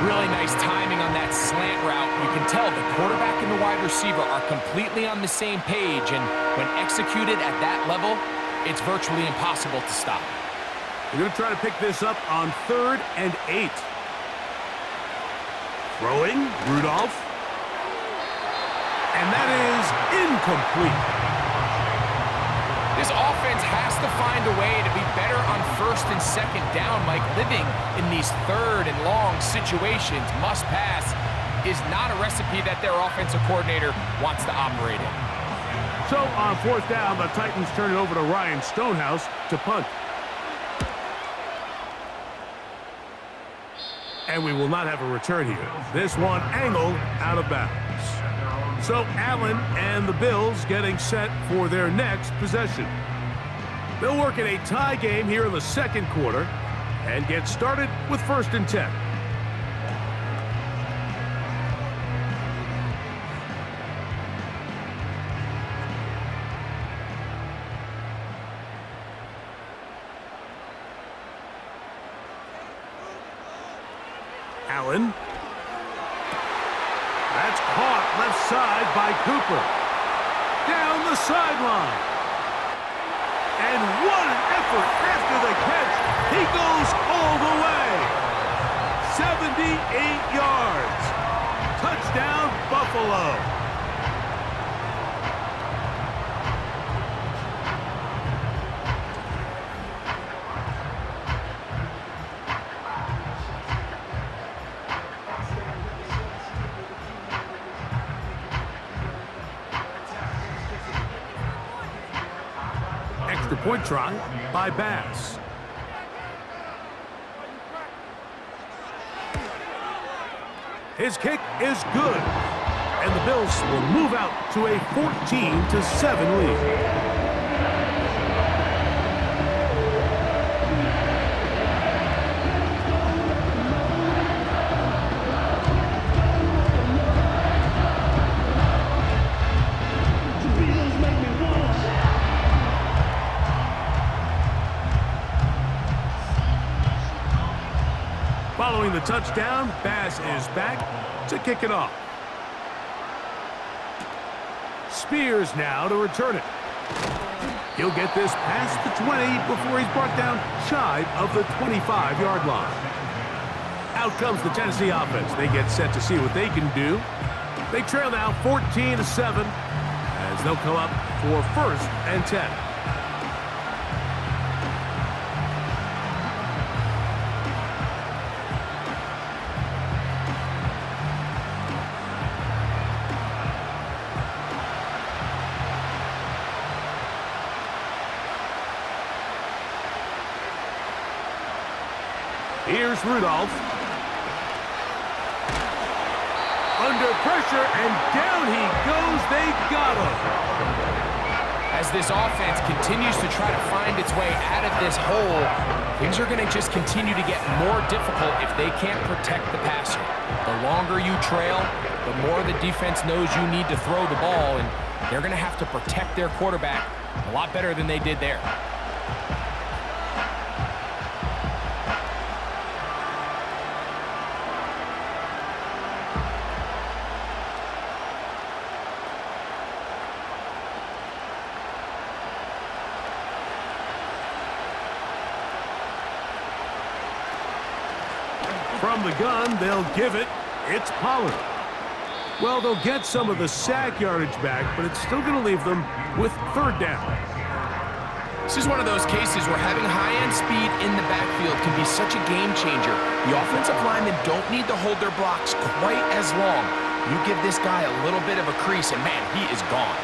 Really nice timing on that slant route. You can tell the quarterback and the wide receiver are completely on the same page, and when executed at that level, it's virtually impossible to stop. We're going to try to pick this up on 3rd and 8. Throwing, Rudolph. And that is incomplete. This offense has to find a way to be better on 1st and 2nd down, Mike. Living in these 3rd and long situations, must pass, is not a recipe that their offensive coordinator wants to operate in. So on 4th down, the Titans turn it over to Ryan Stonehouse to punt. And we will not have a return here. This one angled out of bounds. So Allen and the Bills getting set for their next possession. They'll work in a tie game here in the 2nd quarter and get started with 1st and 10. Allen. That's caught left side by Cooper. Down the sideline. And what an effort after the catch. He goes all the way. 78 yards. Touchdown, Buffalo. Extra point try by Bass. His kick is good, and the Bills will move out to a 14-7 lead. Following the touchdown, Bass is back to kick it off. Spears now to return it. He'll get this past the 20 before he's brought down shy of the 25-yard line. Out comes the Tennessee offense. They get set to see what they can do. They trail now 14-7 as they'll come up for 1st and 10. Here's Rudolph. Under pressure, and down he goes. They got him. As this offense continues to try to find its way out of this hole, things are going to just continue to get more difficult if they can't protect the passer. The longer you trail, the more the defense knows you need to throw the ball, and they're going to have to protect their quarterback a lot better than they did there. From the gun, they'll give it. It's Pollard. Well, they'll get some of the sack yardage back, but it's still going to leave them with 3rd down. This is one of those cases where having high-end speed in the backfield can be such a game changer. The offensive linemen don't need to hold their blocks quite as long. You give this guy a little bit of a crease, and man, he is gone.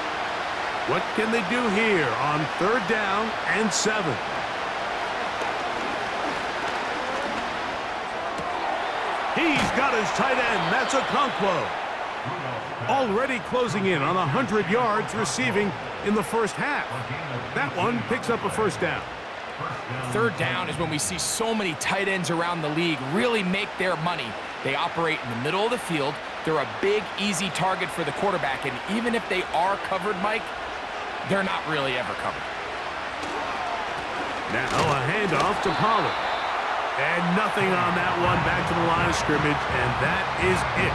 What can they do here on 3rd down and 7? He's got his tight end. That's Okonkwo. Already closing in on 100 yards receiving in the first half. That one picks up a 1st down. 3rd down is when we see so many tight ends around the league really make their money. They operate in the middle of the field. They're a big, easy target for the quarterback, and even if they are covered, Mike, they're not really ever covered. Now a handoff to Pollard. And nothing on that one, back to the line of scrimmage, and that is it.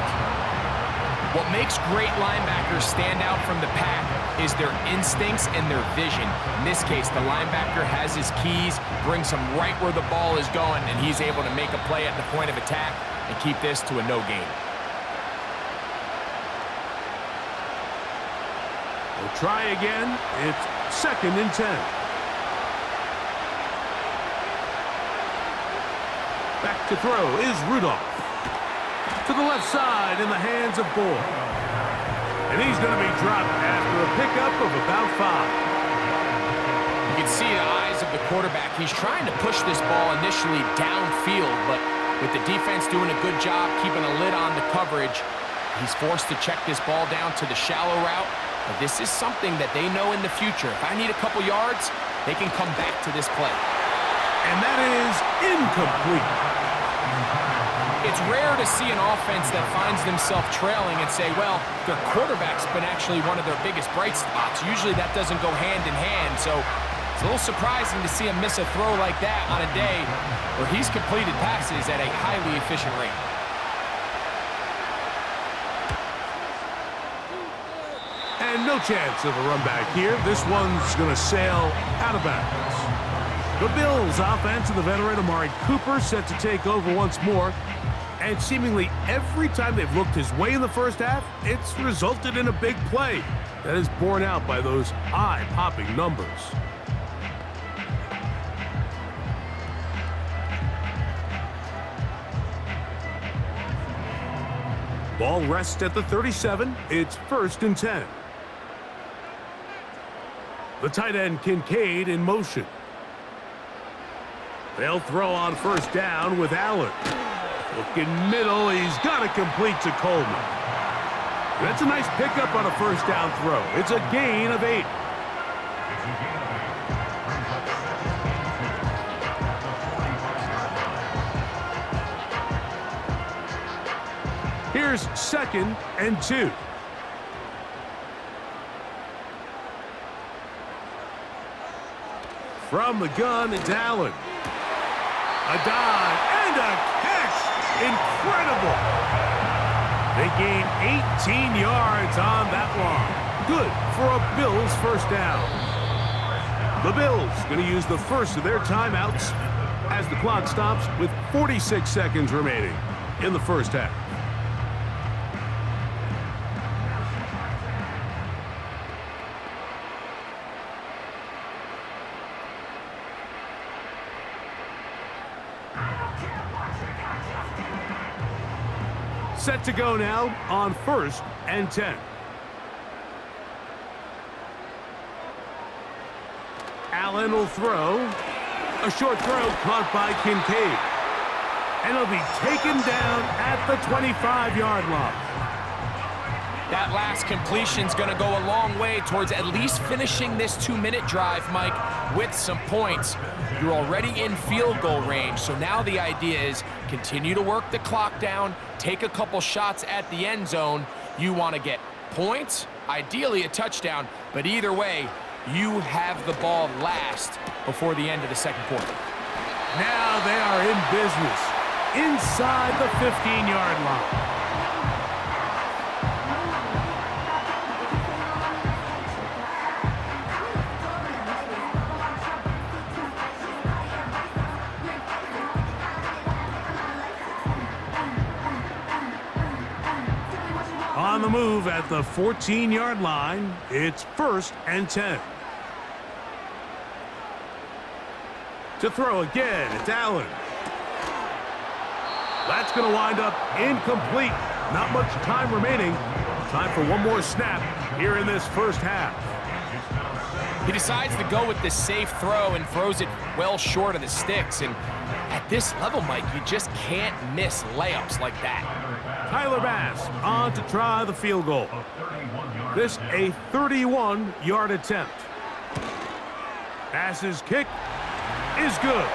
What makes great linebackers stand out from the pack is their instincts and their vision. In this case, the linebacker has his keys, brings him right where the ball is going, and he's able to make a play at the point of attack and keep this to a no gain. We'll try again. It's 2nd and 10. Back to throw is Rudolph. To the left side in the hands of Boyd. And he's going to be dropped after a pickup of about 5. You can see the eyes of the quarterback. He's trying to push this ball initially downfield, but with the defense doing a good job keeping a lid on the coverage, he's forced to check this ball down to the shallow route. But this is something that they know in the future. If I need a couple yards, they can come back to this play. And that is incomplete. It's rare to see an offense that finds themselves trailing and say, well, their quarterback's been actually one of their biggest bright spots. Usually that doesn't go hand in hand, so it's a little surprising to see him miss a throw like that on a day where he's completed passes at a highly efficient rate. And no chance of a run back here. This one's going to sail out of bounds. The Bills offense and the veteran Amari Cooper set to take over once more. And seemingly every time they've looked his way in the first half, it's resulted in a big play that is borne out by those eye-popping numbers. Ball rests at the 37. It's 1st and 10. The tight end Kincaid in motion. They'll throw on 1st down with Allen. Looking middle, he's got to complete to Coleman. That's a nice pickup on a 1st down throw. It's a gain of 8. Here's 2nd and 2. From the gun, it's Allen. A dive and a catch. Incredible. They gain 18 yards on that one. Good for a Bills 1st down. The Bills going to use the first of their timeouts as the clock stops with 46 seconds remaining in the first half. Set to go now on 1st and 10. Allen will throw. A short throw caught by Kincaid. And it'll be taken down at the 25-yard line. That last completion's going to go a long way towards at least finishing this 2-minute drive, Mike, with some points. You're already in field goal range, so now the idea is continue to work the clock down, take a couple shots at the end zone. You want to get points, ideally a touchdown, but either way, you have the ball last before the end of the second quarter. Now they are in business inside the 15-yard line. On the move at the 14-yard line, it's 1st and 10. To throw again, it's Allen. That's going to wind up incomplete. Not much time remaining. Time for one more snap here in this first half. He decides to go with the safe throw and throws it well short of the sticks. And at this level, Mike, you just can't miss layups like that. Tyler Bass on to try the field goal. This a 31-yard attempt. Bass's kick is good.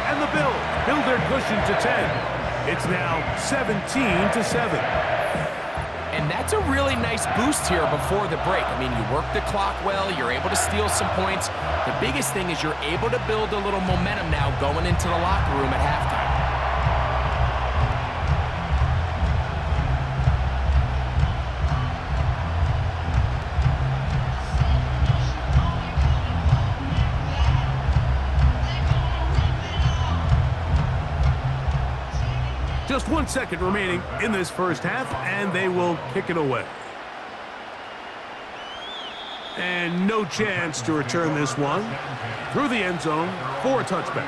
And the Bills build their cushion to 10. It's now 17-7. And that's a really nice boost here before the break. I mean, you work the clock well, you're able to steal some points. The biggest thing is you're able to build a little momentum now going into the locker room at halftime. Just 1 second remaining in this first half, and they will kick it away. And no chance to return this one through the end zone for a touchback.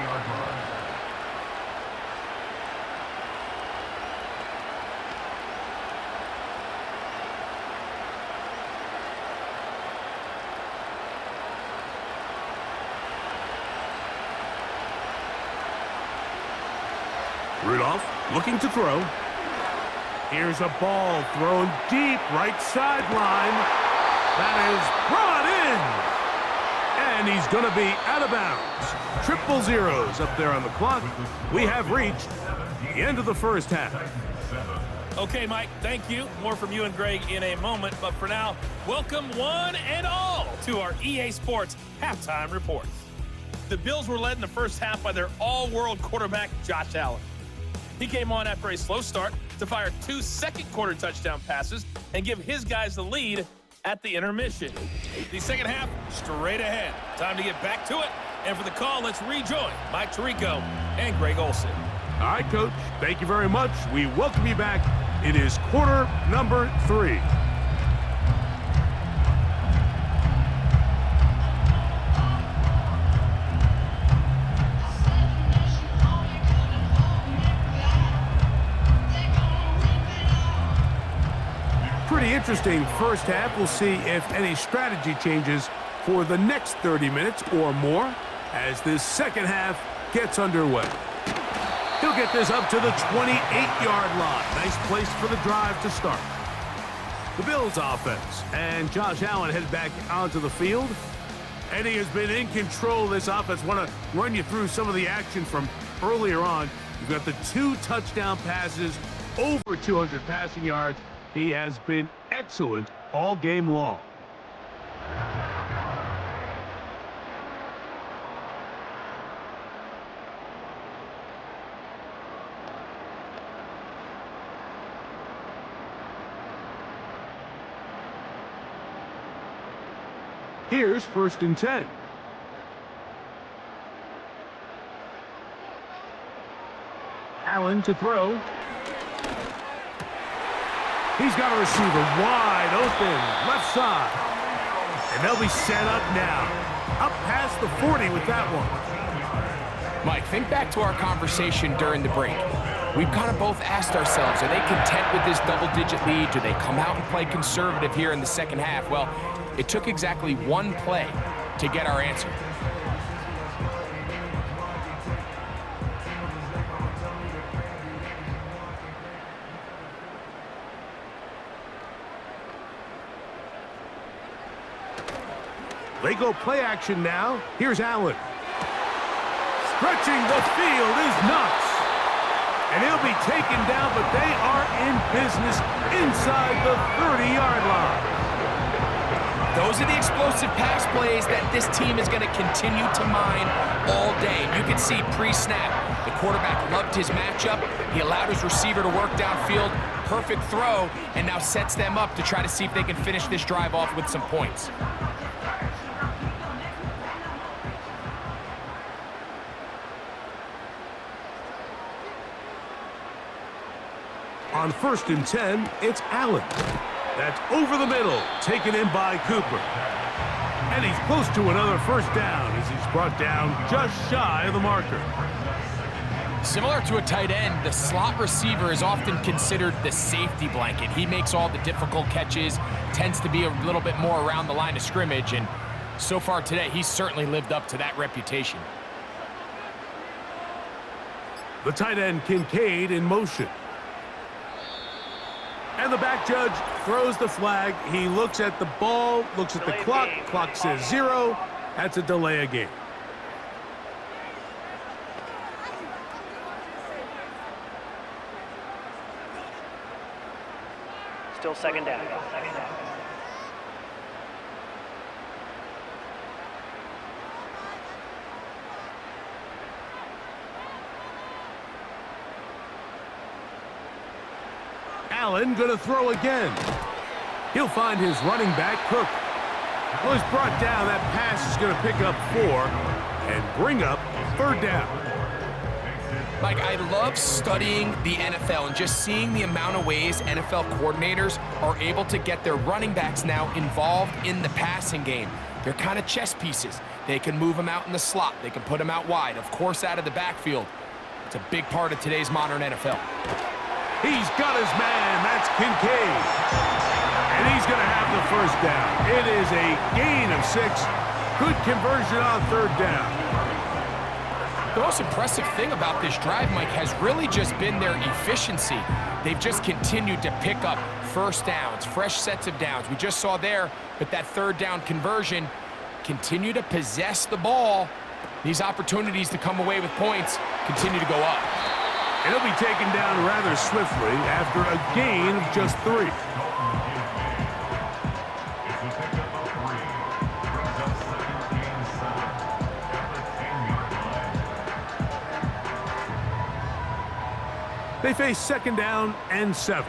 Rudolph looking to throw. Here's a ball thrown deep right sideline. That is brought in. And he's going to be out of bounds. Triple zeros up there on the clock. We have reached the end of the first half. Okay, Mike, thank you. More from you and Greg in a moment. But for now, welcome one and all to our EA Sports Halftime Reports. The Bills were led in the first half by their all-world quarterback, Josh Allen. He came on after a slow start to fire 2 second-quarter touchdown passes and give his guys the lead at the intermission. The second half, straight ahead. Time to get back to it. And for the call, let's rejoin Mike Tirico and Greg Olsen. All right, Coach. Thank you very much. We welcome you back. It is quarter number 3. Pretty interesting first half. We'll see if any strategy changes for the next 30 minutes or more as this second half gets underway. He'll get this up to the 28-yard line. Nice place for the drive to start. The Bills offense and Josh Allen head back onto the field. And he has been in control of this offense. Want to run you through some of the action from earlier on. You've got the 2 touchdown passes, over 200 passing yards. He has been excellent all game long. Here's 1st and 10. Allen to throw. He's got a receiver wide open, left side. And they'll be set up now. Up past the 40 with that one. Mike, think back to our conversation during the break. We've kind of both asked ourselves, are they content with this double-digit lead? Do they come out and play conservative here in the second half? Well, it took exactly one play to get our answer. They go play action now. Here's Allen. Stretching the field is Knox. And he'll be taken down, but they are in business inside the 30-yard line. Those are the explosive pass plays that this team is going to continue to mine all day. You can see pre-snap, the quarterback loved his matchup. He allowed his receiver to work downfield. Perfect throw, and now sets them up to try to see if they can finish this drive off with some points. On 1st and 10, it's Allen. That's over the middle, taken in by Cooper. And he's close to another first down as he's brought down just shy of the marker. Similar to a tight end, the slot receiver is often considered the safety blanket. He makes all the difficult catches, tends to be a little bit more around the line of scrimmage, and so far today, he's certainly lived up to that reputation. The tight end, Kincaid, in motion. And the back judge throws the flag. He looks at the ball, looks at the clock. Clock says 0. That's a delay of game. Still second down. Allen going to throw again. He'll find his running back, Cook. Well, he's brought down. That pass is going to pick up 4 and bring up 3rd down. Mike, I love studying the NFL and just seeing the amount of ways NFL coordinators are able to get their running backs now involved in the passing game. They're kind of chess pieces. They can move them out in the slot. They can put them out wide, of course, out of the backfield. It's a big part of today's modern NFL. He's got his man. That's Kincaid. And he's going to have the first down. It is a gain of 6. Good conversion on 3rd down. The most impressive thing about this drive, Mike, has really just been their efficiency. They've just continued to pick up first downs, fresh sets of downs. We just saw there with that 3rd down conversion, continue to possess the ball. These opportunities to come away with points continue to go up. And he'll be taken down rather swiftly after a gain of just 3. They face 2nd down and 7.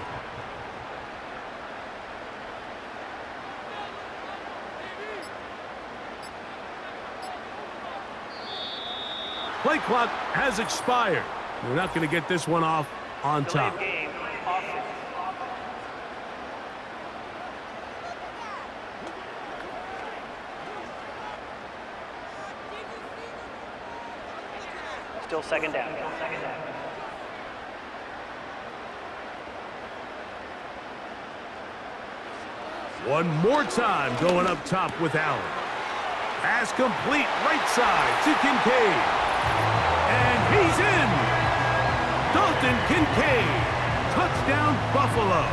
Play clock has expired. We're not going to get this one off on top. Game, offense. Still second down. One more time going up top with Allen. Pass complete right side to Kincaid. And he's in. Dalton Kincaid. Touchdown, Buffalo.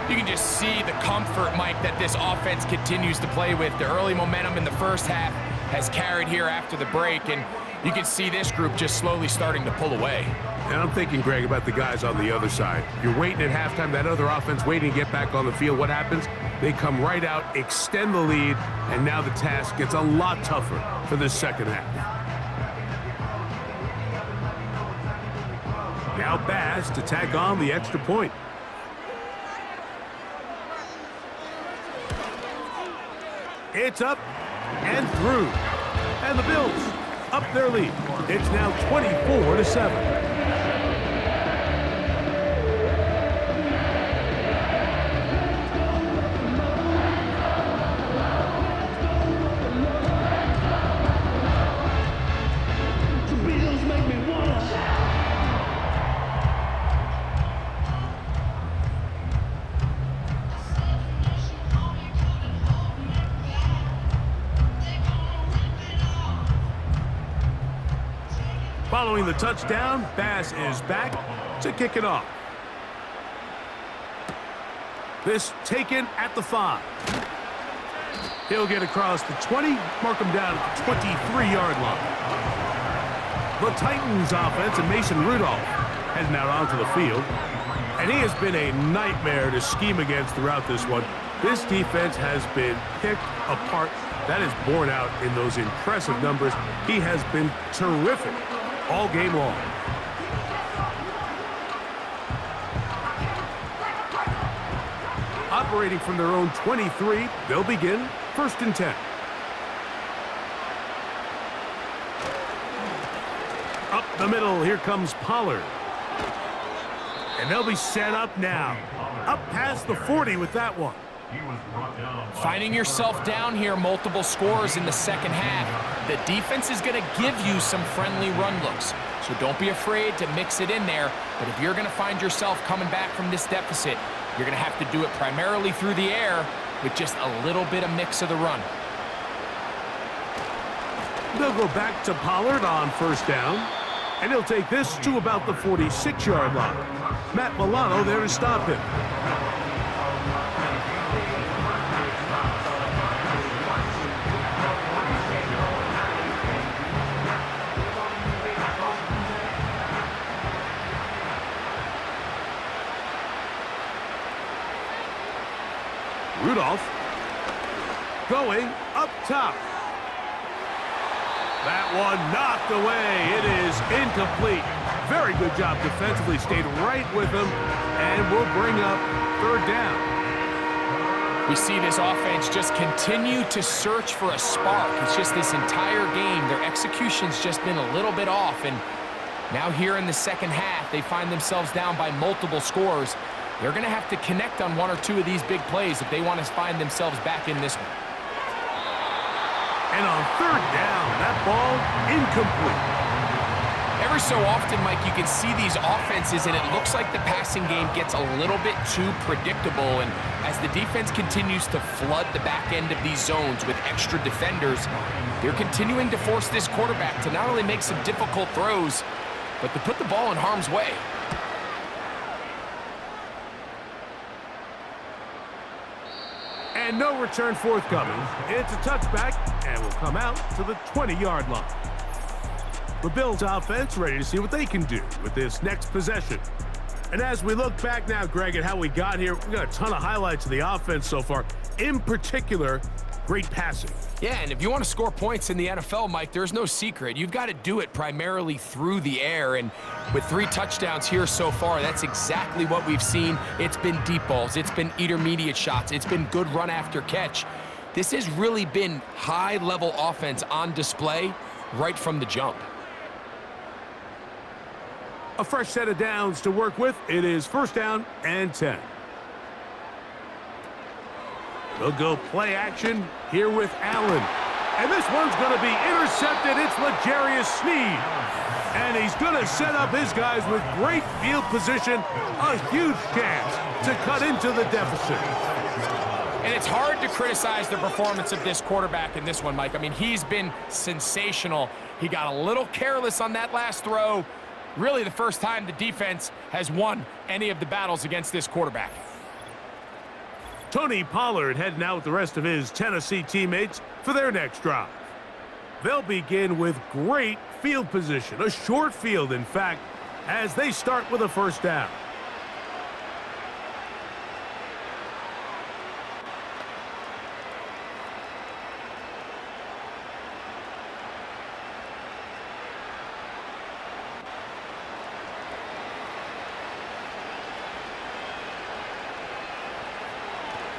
You can just see the comfort, Mike, that this offense continues to play with. The early momentum in the first half has carried here after the break, and you can see this group just slowly starting to pull away. And I'm thinking, Greg, about the guys on the other side. You're waiting at halftime, that other offense waiting to get back on the field. What happens? They come right out, extend the lead, and now the task gets a lot tougher for this second half. Now Bass to tack on the extra point. It's up and through. And the Bills up their lead. It's now 24-7. Following the touchdown, Bass is back to kick it off. This taken at the 5. He'll get across the 20, mark him down at the 23-yard line. The Titans offense and Mason Rudolph heading out onto the field. And he has been a nightmare to scheme against throughout this one. This defense has been picked apart. That is borne out in those impressive numbers. He has been terrific all game long. Operating from their own 23, they'll begin 1st and 10. Up the middle, here comes Pollard. And they'll be set up now. Up past the 40 with that one. Finding yourself down here, multiple scores in the second half. The defense is going to give you some friendly run looks, so don't be afraid to mix it in there. But if you're going to find yourself coming back from this deficit, you're going to have to do it primarily through the air with just a little bit of mix of the run. They'll go back to Pollard on 1st down, and he'll take this to about the 46-yard line. Matt Milano there to stop him. Rudolph going up top. That one knocked away. It is incomplete. Very good job defensively. Stayed right with him and will bring up 3rd down. We see this offense just continue to search for a spark. It's just this entire game, their execution's just been a little bit off. And now here in the second half, they find themselves down by multiple scores. They're going to have to connect on 1 or 2 of these big plays if they want to find themselves back in this one. And on 3rd down, that ball incomplete. Every so often, Mike, you can see these offenses, and it looks like the passing game gets a little bit too predictable. And as the defense continues to flood the back end of these zones with extra defenders, they're continuing to force this quarterback to not only make some difficult throws, but to put the ball in harm's way. And no return forthcoming. It's a touchback, and will come out to the 20-yard line. The Bills offense ready to see what they can do with this next possession. And as we look back now, Greg, at how we got here, we got a ton of highlights of the offense so far. In particular, great passing. Yeah, and if you want to score points in the NFL, Mike, there's no secret. You've got to do it primarily through the air, and with 3 touchdowns here so far, that's exactly what we've seen. It's been deep balls, it's been intermediate shots, it's been good run after catch. This has really been high-level offense on display right from the jump. A fresh set of downs to work with. It is 1st down and 10. They'll go play action here with Allen. And this one's going to be intercepted. It's L'Jarius Sneed. And he's going to set up his guys with great field position. A huge chance to cut into the deficit. And it's hard to criticize the performance of this quarterback in this one, Mike. I mean, he's been sensational. He got a little careless on that last throw. Really the first time the defense has won any of the battles against this quarterback. Tony Pollard heading out with the rest of his Tennessee teammates for their next drive. They'll begin with great field position, a short field, in fact, as they start with a 1st down.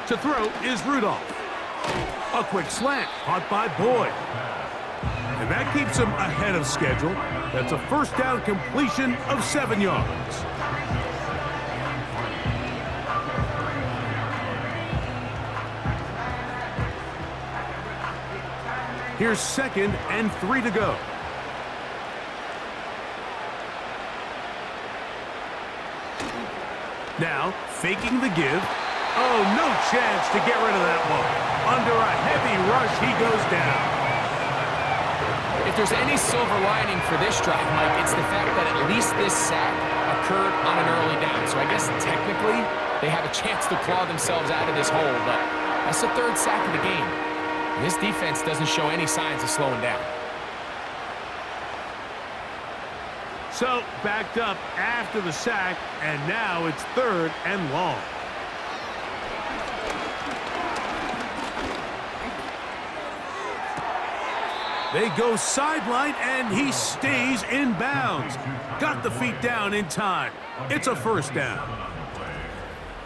To throw is Rudolph. A quick slant caught by Boyd. And that keeps him ahead of schedule. That's a first down completion of 7 yards. Here's 2nd and 3 to go. Now, faking the give. Oh, no chance to get rid of that one. Under a heavy rush, he goes down. If there's any silver lining for this drive, Mike, it's the fact that at least this sack occurred on an early down. So I guess technically they have a chance to claw themselves out of this hole, but that's the 3rd sack of the game. And this defense doesn't show any signs of slowing down. So, backed up after the sack, and now it's 3rd and long. They go sideline, and he stays in bounds. Got the feet down in time. It's a first down.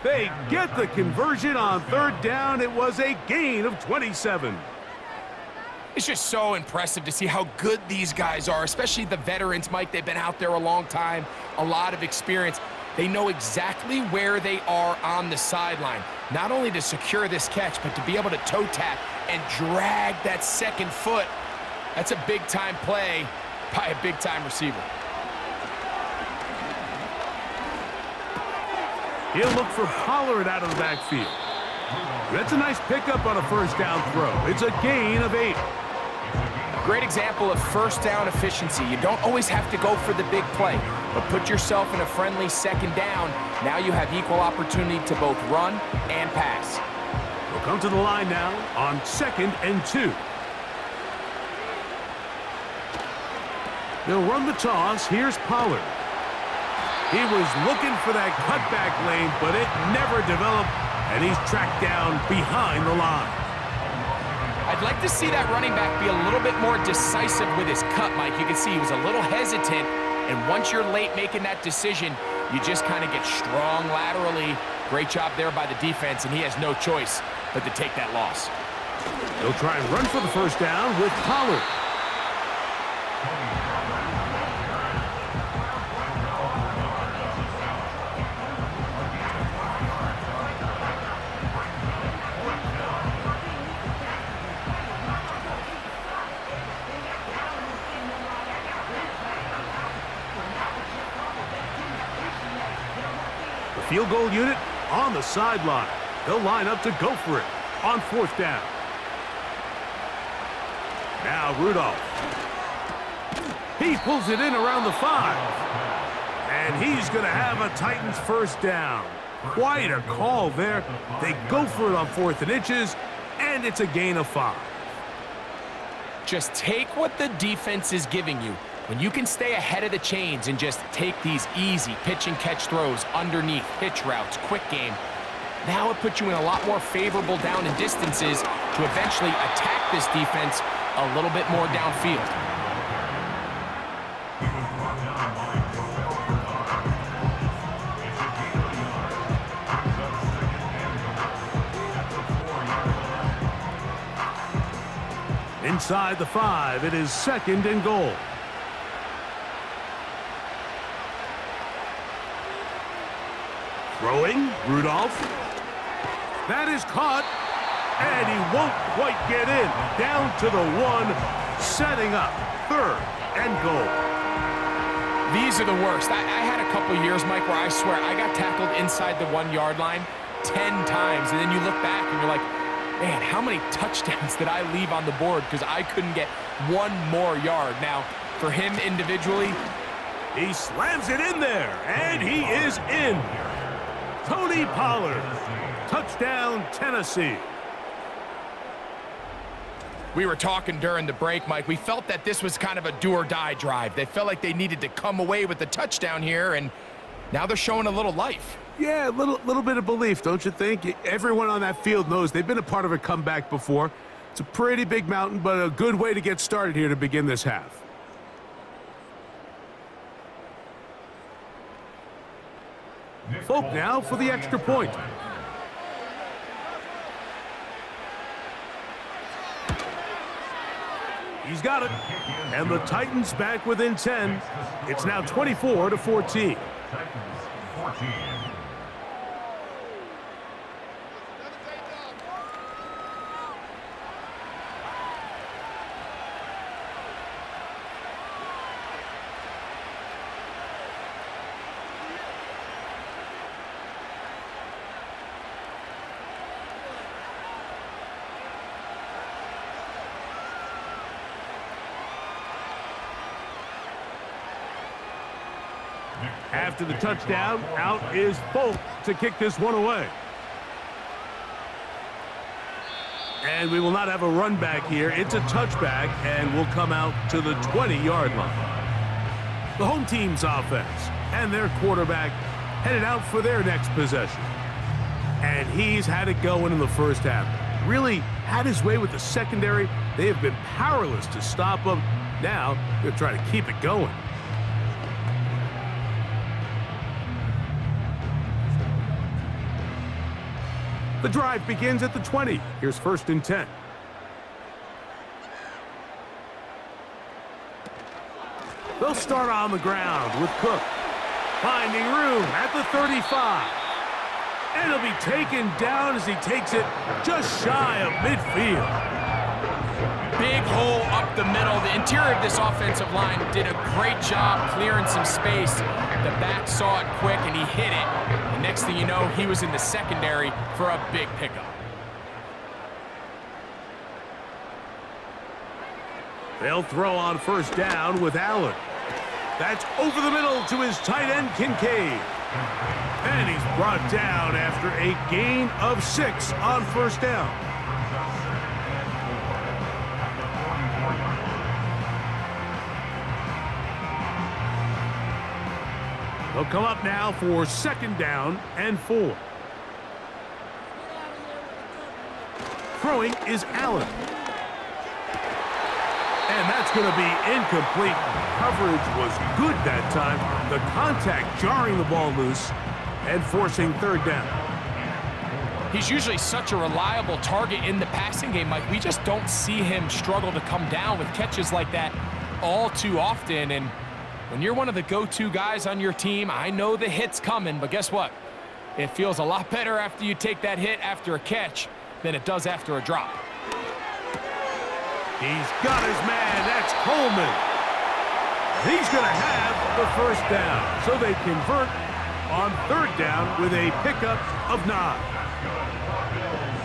They get the conversion on 3rd down. It was a gain of 27. It's just so impressive to see how good these guys are, especially the veterans, Mike. They've been out there a long time, a lot of experience. They know exactly where they are on the sideline, not only to secure this catch, but to be able to toe tap and drag that 2nd foot. That's a big-time play by a big-time receiver. He'll look for Pollard out of the backfield. That's a nice pickup on a first down throw. It's a gain of 8. Great example of first down efficiency. You don't always have to go for the big play, but put yourself in a friendly 2nd down. Now you have equal opportunity to both run and pass. We'll come to the line now on 2nd and 2. They'll run the toss. Here's Pollard. He was looking for that cutback lane, but it never developed, and he's tracked down behind the line. I'd like to see that running back be a little bit more decisive with his cut, Mike. You can see he was a little hesitant, and once you're late making that decision, you just kind of get strong laterally. Great job there by the defense, and he has no choice but to take that loss. They'll try and run for the first down with Pollard. Field goal unit on the sideline. They'll line up to go for it on 4th down. Now Rudolph. He pulls it in around the 5. And he's going to have a Titans first down. Quite a call there. They go for it on 4th and inches, and it's a gain of 5. Just take what the defense is giving you. When you can stay ahead of the chains and just take these easy pitch and catch throws underneath, hitch routes, quick game, now it puts you in a lot more favorable down and distances to eventually attack this defense a little bit more downfield. Inside the 5, it is 2nd and goal. Throwing, Rudolph. That is caught, and he won't quite get in. Down to the 1, setting up 3rd and goal. These are the worst. I had a couple years, Mike, where I swear I got tackled inside the 1-yard line 10 times, and then you look back and you're like, man, how many touchdowns did I leave on the board because I couldn't get 1 more yard? Now, for him individually, he slams it in there, and he is in. Tony Pollard, touchdown Tennessee. We were talking during the break, Mike. We felt that this was kind of a do-or-die drive. They felt like they needed to come away with the touchdown here, and now they're showing a little life. Yeah, a little bit of belief, don't you think? Everyone on that field knows they've been a part of a comeback before. It's a pretty big mountain, but a good way to get started here to begin this half. Folk now for the extra point. He's got it. And the Titans back within 10. It's now 24-14. Titans 14. After the touchdown, out is Folk to kick this one away. And we will not have a run back here. It's a touchback, and will come out to the 20-yard line. The home team's offense and their quarterback headed out for their next possession. And he's had it going in the first half. Really had his way with the secondary. They have been powerless to stop him. Now they're trying to keep it going. The drive begins at the 20. Here's 1st and 10. They'll start on the ground with Cook. Finding room at the 35. And he'll be taken down as he takes it just shy of midfield. Big hole up the middle. The interior of this offensive line did a great job clearing some space. The back saw it quick, and he hit it. And next thing you know, he was in the secondary for a big pickup. They'll throw on 1st down with Allen. That's over the middle to his tight end, Kincaid. And he's brought down after a gain of 6 on 1st down. They'll come up now for 2nd down and 4. Throwing is Allen. And that's going to be incomplete. Coverage was good that time. The contact jarring the ball loose and forcing 3rd down. He's usually such a reliable target in the passing game, Mike. We just don't see him struggle to come down with catches like that all too often. And when you're one of the go-to guys on your team, I know the hit's coming, but guess what? It feels a lot better after you take that hit after a catch than it does after a drop. He's got his man. That's Coleman. He's going to have the 1st down. So they convert on 3rd down with a pickup of 9.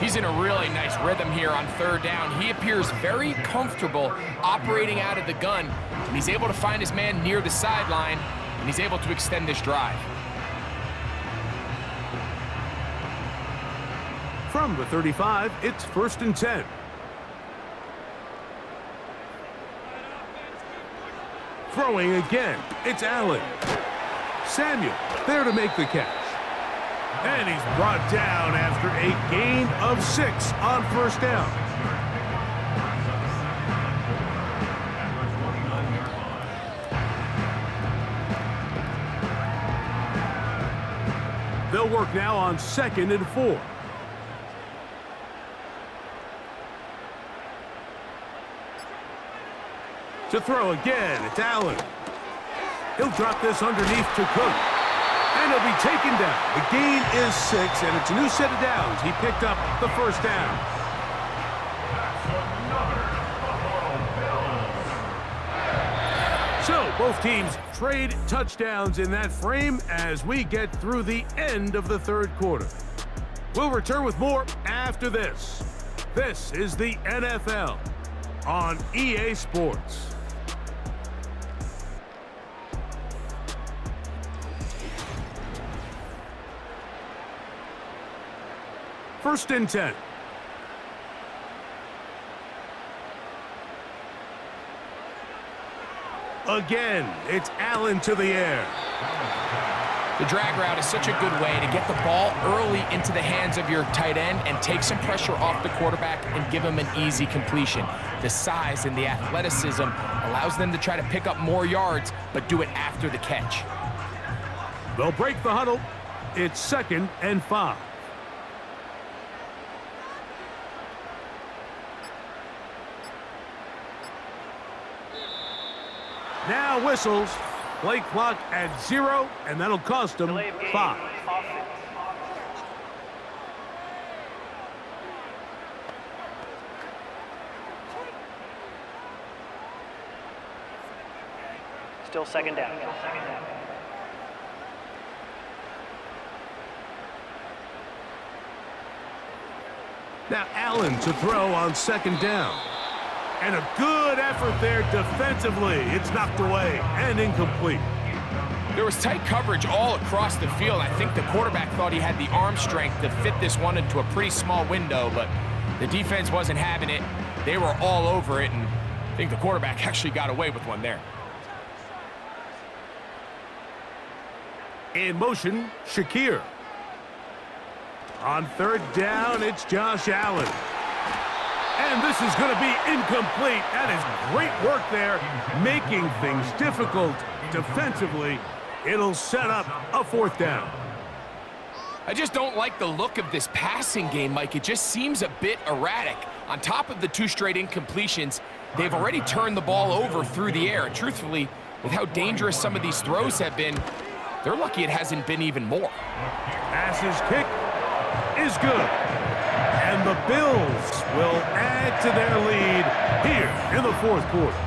He's in a really nice rhythm here on 3rd down. He appears very comfortable operating out of the gun, and he's able to find his man near the sideline, and he's able to extend this drive. From the 35, it's 1st and 10. Throwing again, it's Allen. Samuel there to make the catch. And he's brought down after a gain of 6 on 1st down. They'll work now on 2nd and 4. To throw again, it's Allen. He'll drop this underneath to Cook. And he'll be taken down. The gain is 6, and it's a new set of downs. He picked up the 1st down. So both teams trade touchdowns in that frame as we get through the end of the 3rd quarter. We'll return with more after this. This is the NFL on EA Sports. First and 10. Again, it's Allen to the air. The drag route is such a good way to get the ball early into the hands of your tight end and take some pressure off the quarterback and give him an easy completion. The size and the athleticism allows them to try to pick up more yards, but do it after the catch. They'll break the huddle. It's 2nd and 5. Now whistles. Play clock at 0, and that'll cost them 5. Offense. Still second down. Now Allen to throw on 2nd down. And a good effort there defensively. It's knocked away and incomplete. There was tight coverage all across the field. I think the quarterback thought he had the arm strength to fit this one into a pretty small window, but the defense wasn't having it. They were all over it, and I think the quarterback actually got away with one there. In motion, Shakir. On 3rd down, it's Josh Allen. And this is going to be incomplete. That is great work there, making things difficult defensively. It'll set up a 4th down. I just don't like the look of this passing game, Mike. It just seems a bit erratic. On top of the 2 straight incompletions, they've already turned the ball over through the air. And truthfully, with how dangerous some of these throws have been, they're lucky it hasn't been even more. Pass's kick is good. And the Bills will add to their lead here in the 4th quarter.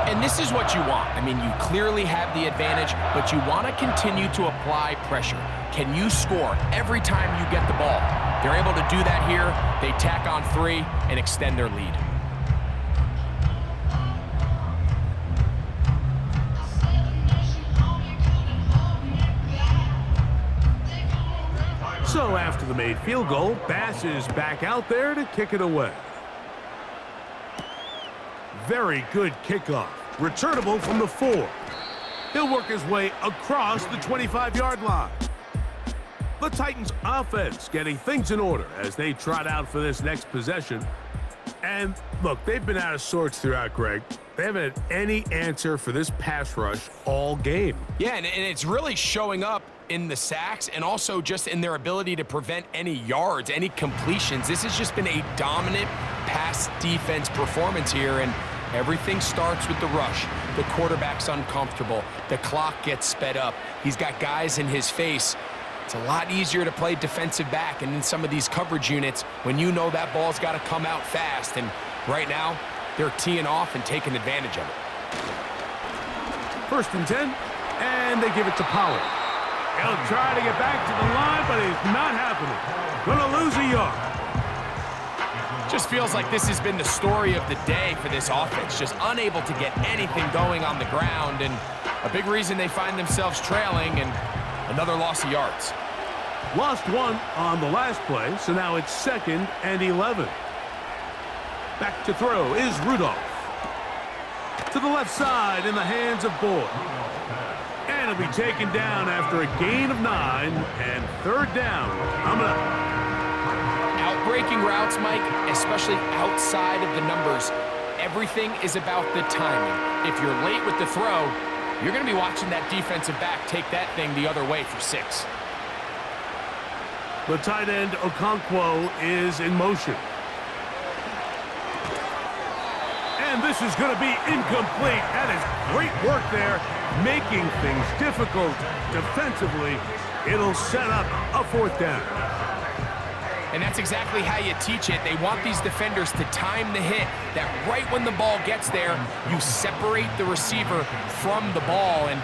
And this is what you want. I mean, you clearly have the advantage, but you want to continue to apply pressure. Can you score every time you get the ball? They're able to do that here. They tack on 3 and extend their lead. So after the made field goal, Bass is back out there to kick it away. Very good kickoff. Returnable from the 4. He'll work his way across the 25-yard line. The Titans offense getting things in order as they trot out for this next possession. And look, they've been out of sorts throughout, Greg. They haven't had any answer for this pass rush all game. Yeah, and it's really showing up in the sacks and also just in their ability to prevent any yards, any completions. This has just been a dominant pass defense performance here, and everything starts with the rush. The quarterback's uncomfortable. The clock gets sped up. He's got guys in his face. It's a lot easier to play defensive back and in some of these coverage units when you know that ball's got to come out fast, and right now they're teeing off and taking advantage of it. 1st and 10, and they give it to Pollard. He'll try to get back to the line, but it's not happening. Gonna lose a yard. Just feels like this has been the story of the day for this offense, just unable to get anything going on the ground, and a big reason they find themselves trailing and another loss of yards. Lost 1 on the last play, so now it's 2nd and 11. Back to throw is Rudolph. To the left side in the hands of Boyd. And it'll be taken down after a gain of 9 and 3rd down. Coming up. Outbreaking routes, Mike, especially outside of the numbers, everything is about the timing. If you're late with the throw, you're going to be watching that defensive back take that thing the other way for 6. The tight end Okonkwo is in motion. And this is going to be incomplete. That is great work there, making things difficult defensively. It'll set up a 4th down. And that's exactly how you teach it. They want these defenders to time the hit, that right when the ball gets there, you separate the receiver from the ball. And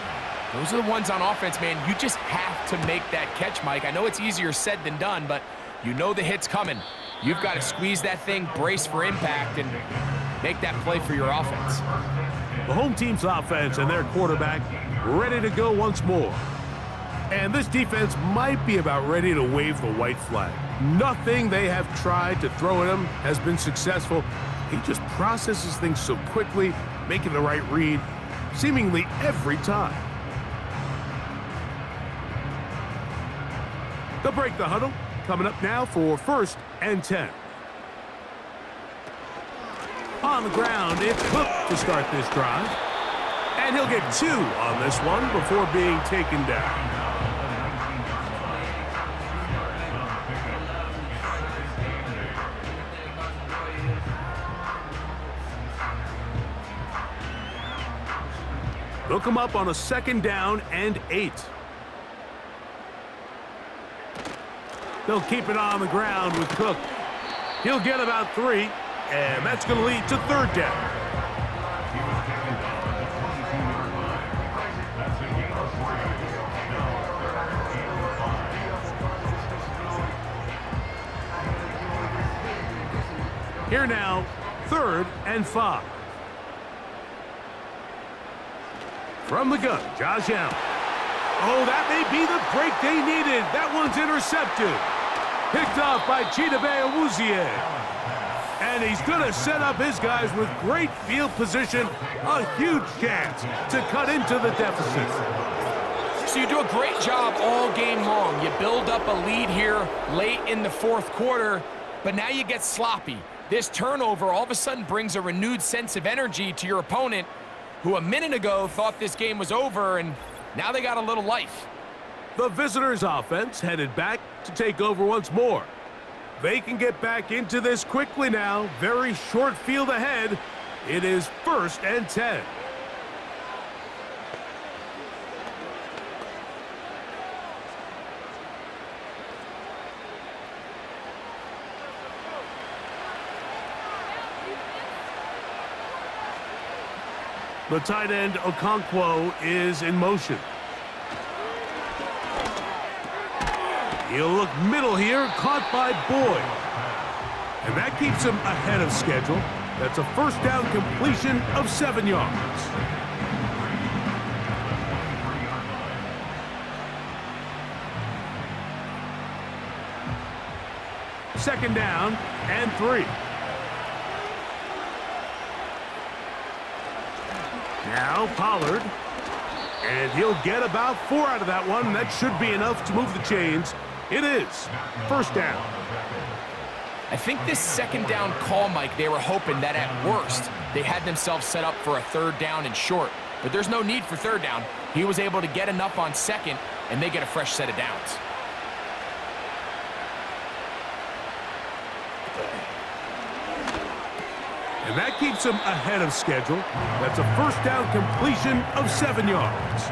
those are the ones on offense, man. You just have to make that catch, Mike. I know it's easier said than done, but you know the hit's coming. You've got to squeeze that thing, brace for impact, and make that play for your offense. The home team's offense and their quarterback ready to go once more. And this defense might be about ready to wave the white flag. Nothing they have tried to throw at him has been successful. He just processes things so quickly, making the right read seemingly every time. They'll break the huddle. Coming up now for 1st and 10. On the ground, it's Cook to start this drive. And he'll get 2 on this one before being taken down. They'll come up on a 2nd down and 8. They'll keep it on the ground with Cook. He'll get about 3, and that's going to lead to 3rd down. Here now, 3rd and 5. From the gun, Josh Allen. Oh, that may be the break they needed. That one's intercepted. Picked off by Chidobe Awuzie. And he's going to set up his guys with great field position. A huge chance to cut into the deficit. So you do a great job all game long. You build up a lead here late in the 4th quarter, but now you get sloppy. This turnover all of a sudden brings a renewed sense of energy to your opponent, who a minute ago thought this game was over, and now they got a little life. The visitors' offense headed back to take over once more. They can get back into this quickly now. Very short field ahead. It is 1st and 10. The tight end, Okonkwo, is in motion. He'll look middle here, caught by Boyd. And that keeps him ahead of schedule. That's a 1st down completion of 7 yards. Second down and 3. Now Pollard, and he'll get about 4 out of that one. That should be enough to move the chains. It is 1st down. I think this 2nd down call, Mike, they were hoping that at worst they had themselves set up for a 3rd down and short. But there's no need for 3rd down. He was able to get enough on 2nd, and they get a fresh set of downs. And that keeps him ahead of schedule. That's a 1st down completion of 7 yards.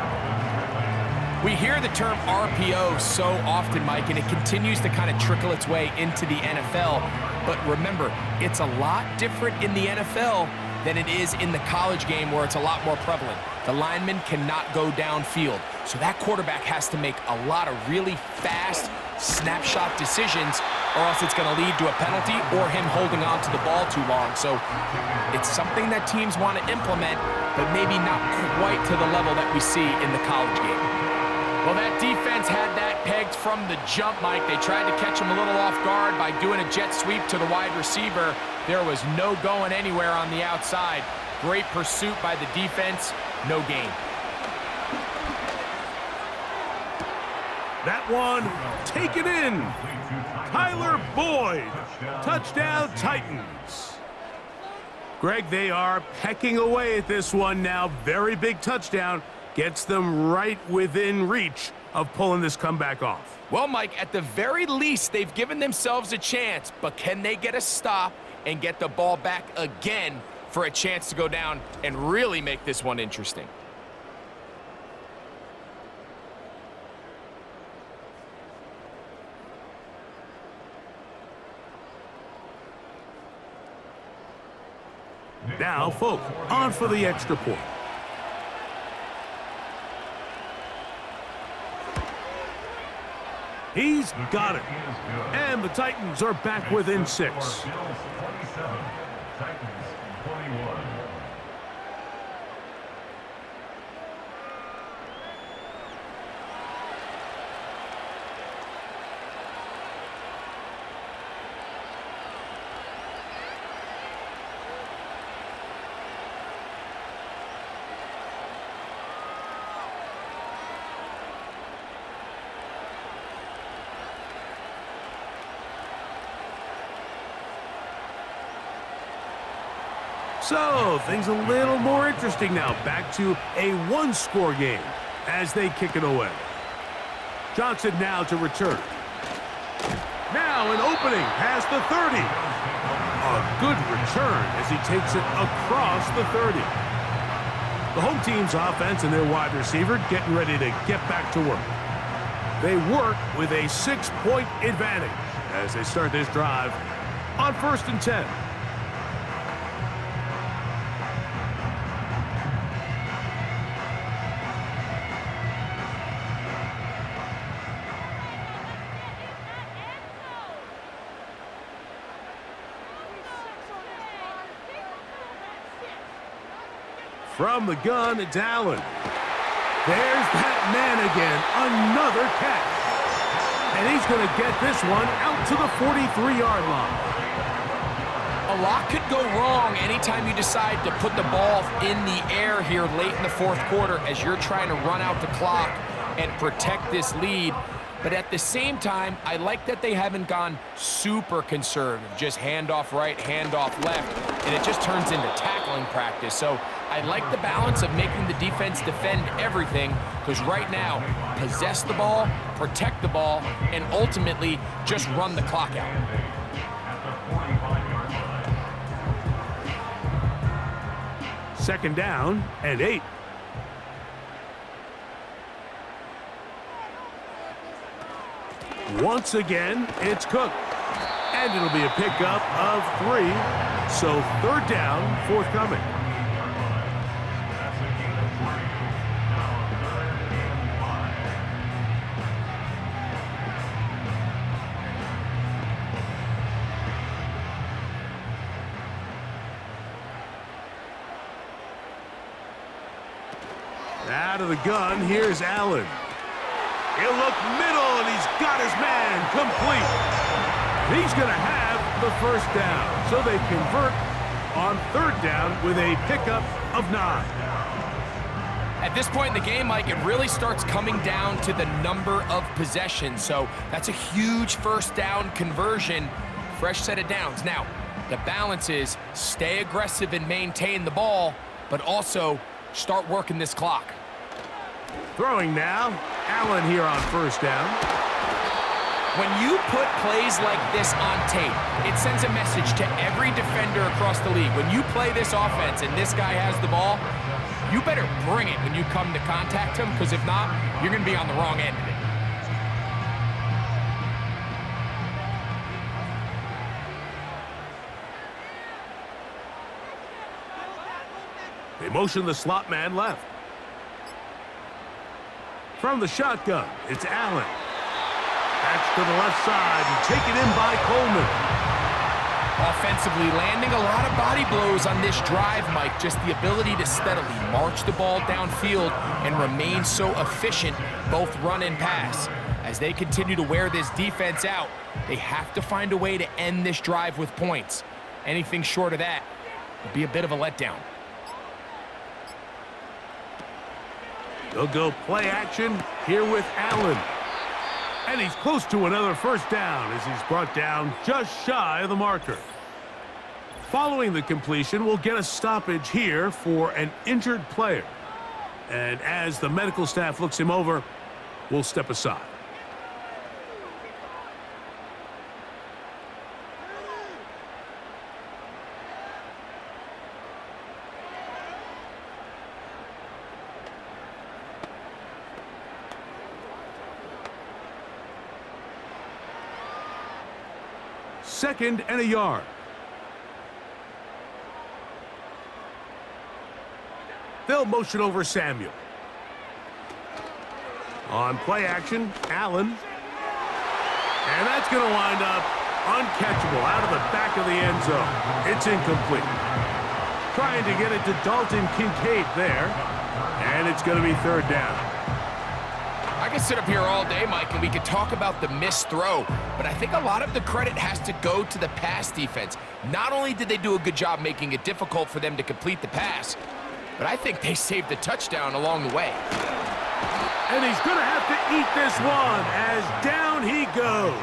We hear the term RPO so often, Mike, and it continues to kind of trickle its way into the NFL. But remember, it's a lot different in the NFL than it is in the college game, where it's a lot more prevalent. The lineman cannot go downfield, so that quarterback has to make a lot of really fast snapshot decisions, or else it's going to lead to a penalty or him holding on to the ball too long. So it's something that teams want to implement, but maybe not quite to the level that we see in the college game. Well, that defense had that pegged from the jump, Mike. They tried to catch him a little off guard by doing a jet sweep to the wide receiver. There was no going anywhere on the outside. Great pursuit by the defense, no gain. That one taken in. Tyler Boyd. Touchdown, Titans. Greg, they are pecking away at this one now. Very big touchdown. Gets them right within reach of pulling this comeback off. Well, Mike, at the very least, they've given themselves a chance, but can they get a stop and get the ball back again for a chance to go down and really make this one interesting? Now, Folk on for the extra point. He's got it. And the Titans are back within 6. So, things a little more interesting now. Back to a one-score game as they kick it away. Johnson now to return. Now an opening past the 30. A good return as he takes it across the 30. The home team's offense and their wide receiver getting ready to get back to work. They work with a 6-point advantage as they start this drive on 1st and 10. From the gun, it's Allen. There's that man again, another catch. And he's going to get this one out to the 43-yard line. A lot could go wrong anytime you decide to put the ball in the air here late in the 4th quarter as you're trying to run out the clock and protect this lead. But at the same time, I like that they haven't gone super conservative, just handoff right, handoff left, and it just turns into tackling practice. So I like the balance of making the defense defend everything, because right now, possess the ball, protect the ball, and ultimately just run the clock out. Second down and 8. Once again, it's Cook. And it'll be a pickup of 3. So 3rd down, forthcoming. Out of the gun, here's Allen. He'll look middle, and he's got his man complete. He's going to have the 1st down. So they convert on 3rd down with a pickup of 9. At this point in the game, Mike, it really starts coming down to the number of possessions. So that's a huge 1st down conversion, fresh set of downs. Now, the balance is stay aggressive and maintain the ball, but also start working this clock. Throwing now, Allen here on 1st down. When you put plays like this on tape, it sends a message to every defender across the league. When you play this offense and this guy has the ball, you better bring it when you come to contact him, because if not, you're going to be on the wrong end of it. They motion the slot man left. From the shotgun, it's Allen. That's to the left side and taken in by Coleman. Offensively, landing a lot of body blows on this drive, Mike. Just the ability to steadily march the ball downfield and remain so efficient, both run and pass. As they continue to wear this defense out, they have to find a way to end this drive with points. Anything short of that would be a bit of a letdown. They'll go play action here with Allen. And he's close to another 1st down as he's brought down just shy of the marker. Following the completion, we'll get a stoppage here for an injured player. And as the medical staff looks him over, we'll step aside. Second and a yard. They'll motion over Samuel. On play action, Allen. And that's going to wind up uncatchable out of the back of the end zone. It's incomplete. Trying to get it to Dalton Kincaid there. And it's going to be 3rd down. I could sit up here all day, Mike, and we could talk about the missed throw, but I think a lot of the credit has to go to the pass defense. Not only did they do a good job making it difficult for them to complete the pass, but I think they saved the touchdown along the way. And he's going to have to eat this one as down he goes.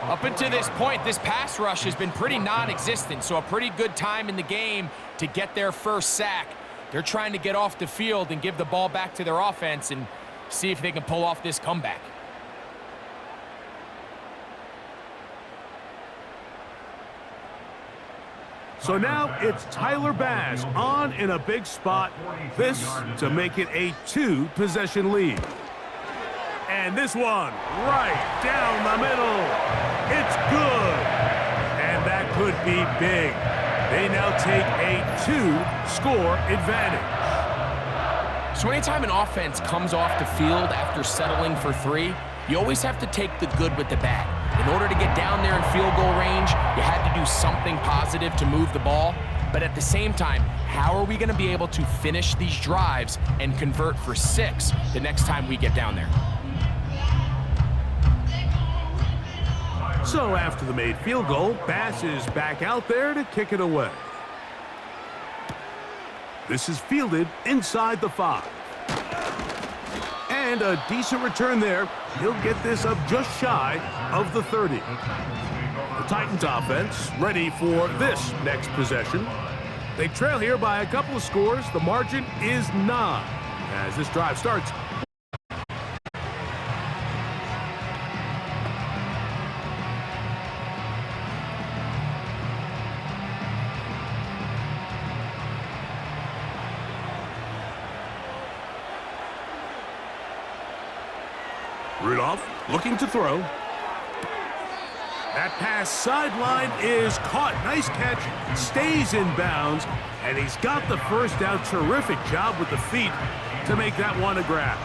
Up until this point, this pass rush has been pretty non-existent, so a pretty good time in the game to get their 1st sack. They're trying to get off the field and give the ball back to their offense and see if they can pull off this comeback. So now it's Tyler Bass on in a big spot. This to make it a 2-possession lead. And this one right down the middle. It's good. And that could be big. They now take a 2-score advantage. So anytime an offense comes off the field after settling for 3, you always have to take the good with the bad. In order to get down there in field goal range, you had to do something positive to move the ball. But at the same time, how are we going to be able to finish these drives and convert for 6 the next time we get down there? So after the made field goal, Bass is back out there to kick it away. This is fielded inside the 5. And a decent return there. He'll get this up just shy of the 30. The Titans offense ready for this next possession. They trail here by a couple of scores. The margin is 9 as this drive starts. Rudolph looking to throw. That pass sideline is caught. Nice catch. Stays in bounds. And he's got the first down. Terrific job with the feet to make that one a grab.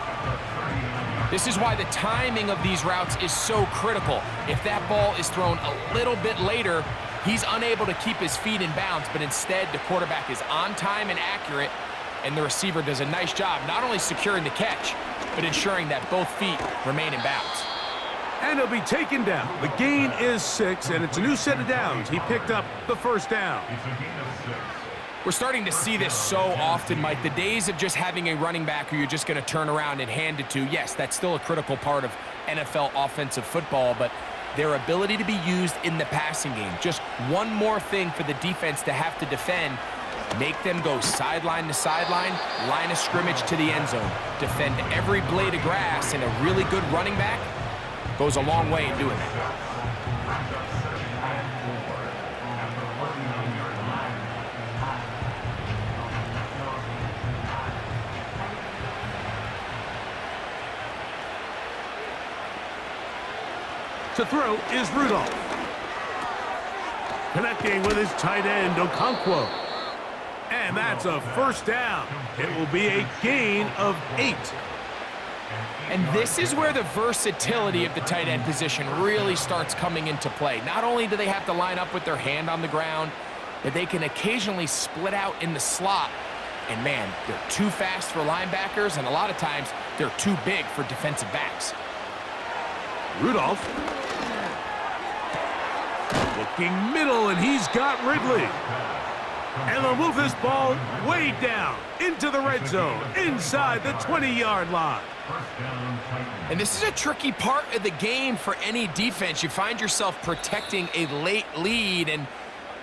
This is why the timing of these routes is so critical. If that ball is thrown a little bit later, he's unable to keep his feet in bounds, but instead the quarterback is on time and accurate, and the receiver does a nice job not only securing the catch, but ensuring that both feet remain in bounds. And he'll be taken down. The gain is 6, and it's a new set of downs. He picked up the first down. We're starting to see this so often, Mike. The days of just having a running back who you're just going to turn around and hand it to, yes, that's still a critical part of NFL offensive football, but their ability to be used in the passing game, just one more thing for the defense to have to defend. Make them go sideline to sideline, line of scrimmage to the end zone. Defend every blade of grass, and a really good running back goes a long way in doing that. To throw is Rudolph. Connecting with his tight end, Okonkwo. And that's a first down. It will be a gain of 8. And this is where the versatility of the tight end position really starts coming into play. Not only do they have to line up with their hand on the ground, but they can occasionally split out in the slot. And man, they're too fast for linebackers, and a lot of times they're too big for defensive backs. Rudolph. Looking middle, and he's got Ridley. And they'll move this ball way down into the red zone, inside the 20-yard line. And this is a tricky part of the game for any defense. You find yourself protecting a late lead, and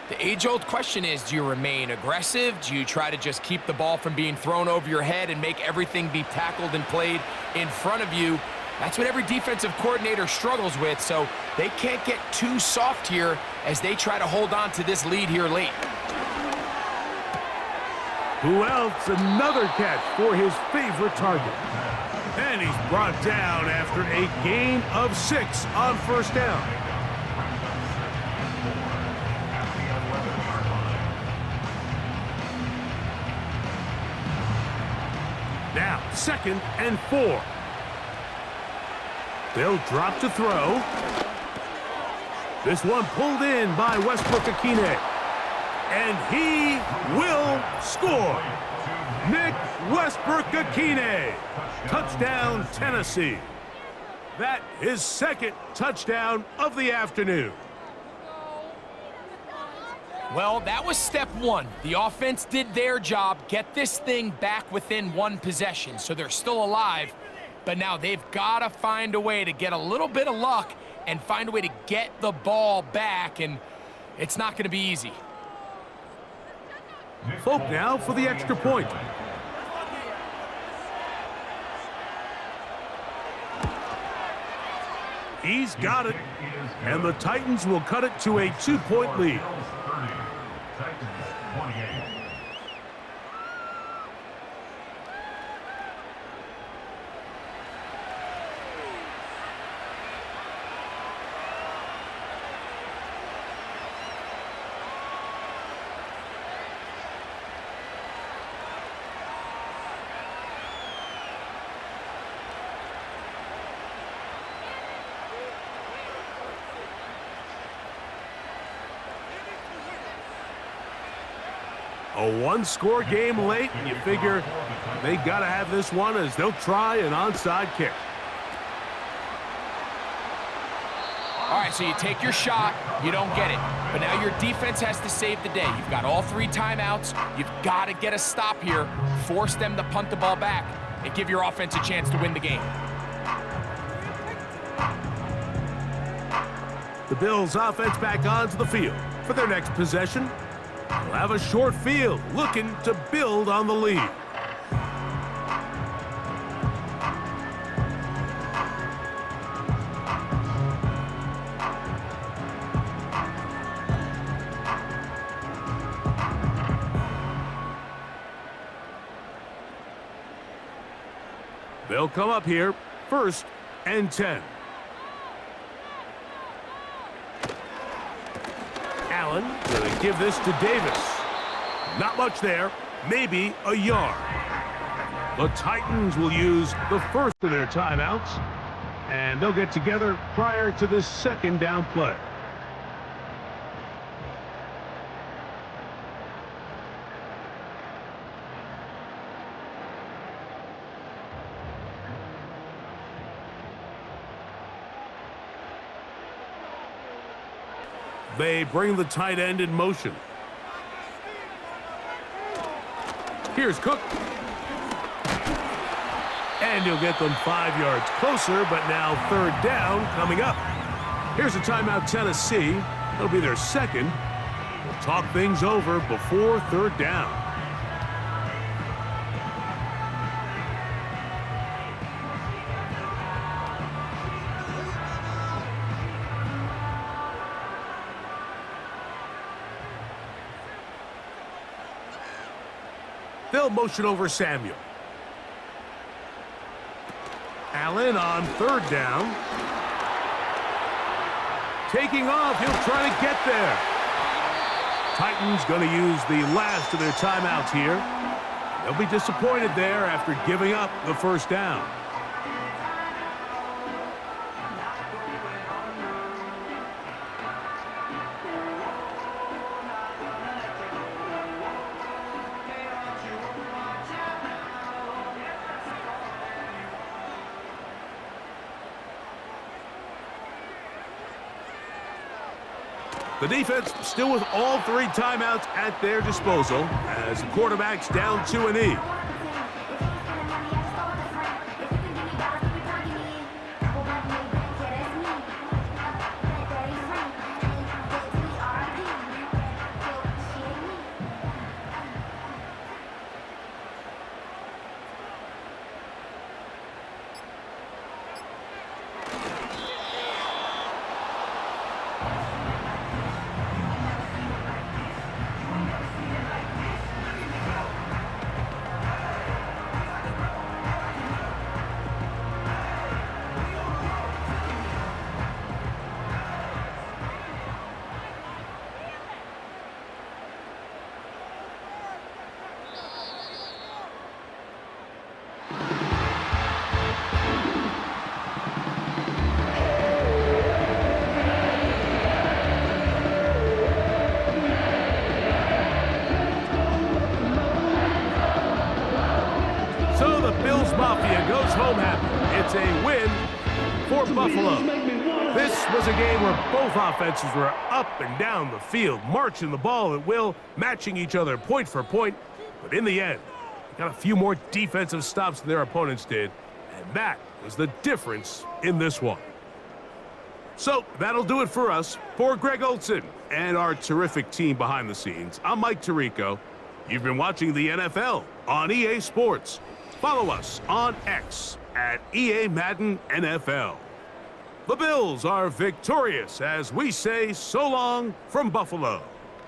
the age-old question is, do you remain aggressive? Do you try to just keep the ball from being thrown over your head and make everything be tackled and played in front of you? That's what every defensive coordinator struggles with, so they can't get too soft here as they try to hold on to this lead here late. Who else? Another catch for his favorite target. And he's brought down after a gain of 6 on first down. Now, 2nd and 4. They'll drop to throw. This one pulled in by Westbrook-Akine. And he will score. Nick Westbrook-Akine. Touchdown, Tennessee. That is 2nd touchdown of the afternoon. Well, that was step 1. The offense did their job, get this thing back within 1 possession, so they're still alive. But now they've got to find a way to get a little bit of luck and find a way to get the ball back, and it's not going to be easy. Folk now for the extra point. He's got it, and the Titans will cut it to a 2-point lead. A one-score game late, and you figure they got to have this one as they'll try an onside kick. All right, so you take your shot, you don't get it. But now your defense has to save the day. You've got all 3 timeouts. You've got to get a stop here, force them to punt the ball back, and give your offense a chance to win the game. The Bills' offense back onto the field for their next possession. They'll have a short field, looking to build on the lead. They'll come up here, 1st and 10. Allen going to give this to Davis. Not much there, maybe a yard. The Titans will use the first of their timeouts, and they'll get together prior to this 2nd down play. They bring the tight end in motion. Here's Cook. And he'll get them 5 yards closer, but now 3rd down coming up. Here's a timeout, Tennessee. It'll be their 2nd. We'll talk things over before 3rd down. They'll motion over Samuel. Allen on 3rd down. Taking off, he'll try to get there. Titans going to use the last of their timeouts here. They'll be disappointed there after giving up the 1st down. The defense still with all 3 timeouts at their disposal as the quarterback's down 2-E. Mafia goes home happy. It's a win for Buffalo. This was a game where both offenses were up and down the field, marching the ball at will, matching each other point for point. But in the end, they got a few more defensive stops than their opponents did, and that was the difference in this one. So that'll do it for us. For Greg Olson and our terrific team behind the scenes, I'm Mike Tirico. You've been watching the NFL on EA Sports. Follow us on X at EA Madden NFL. The Bills are victorious as we say so long from Buffalo.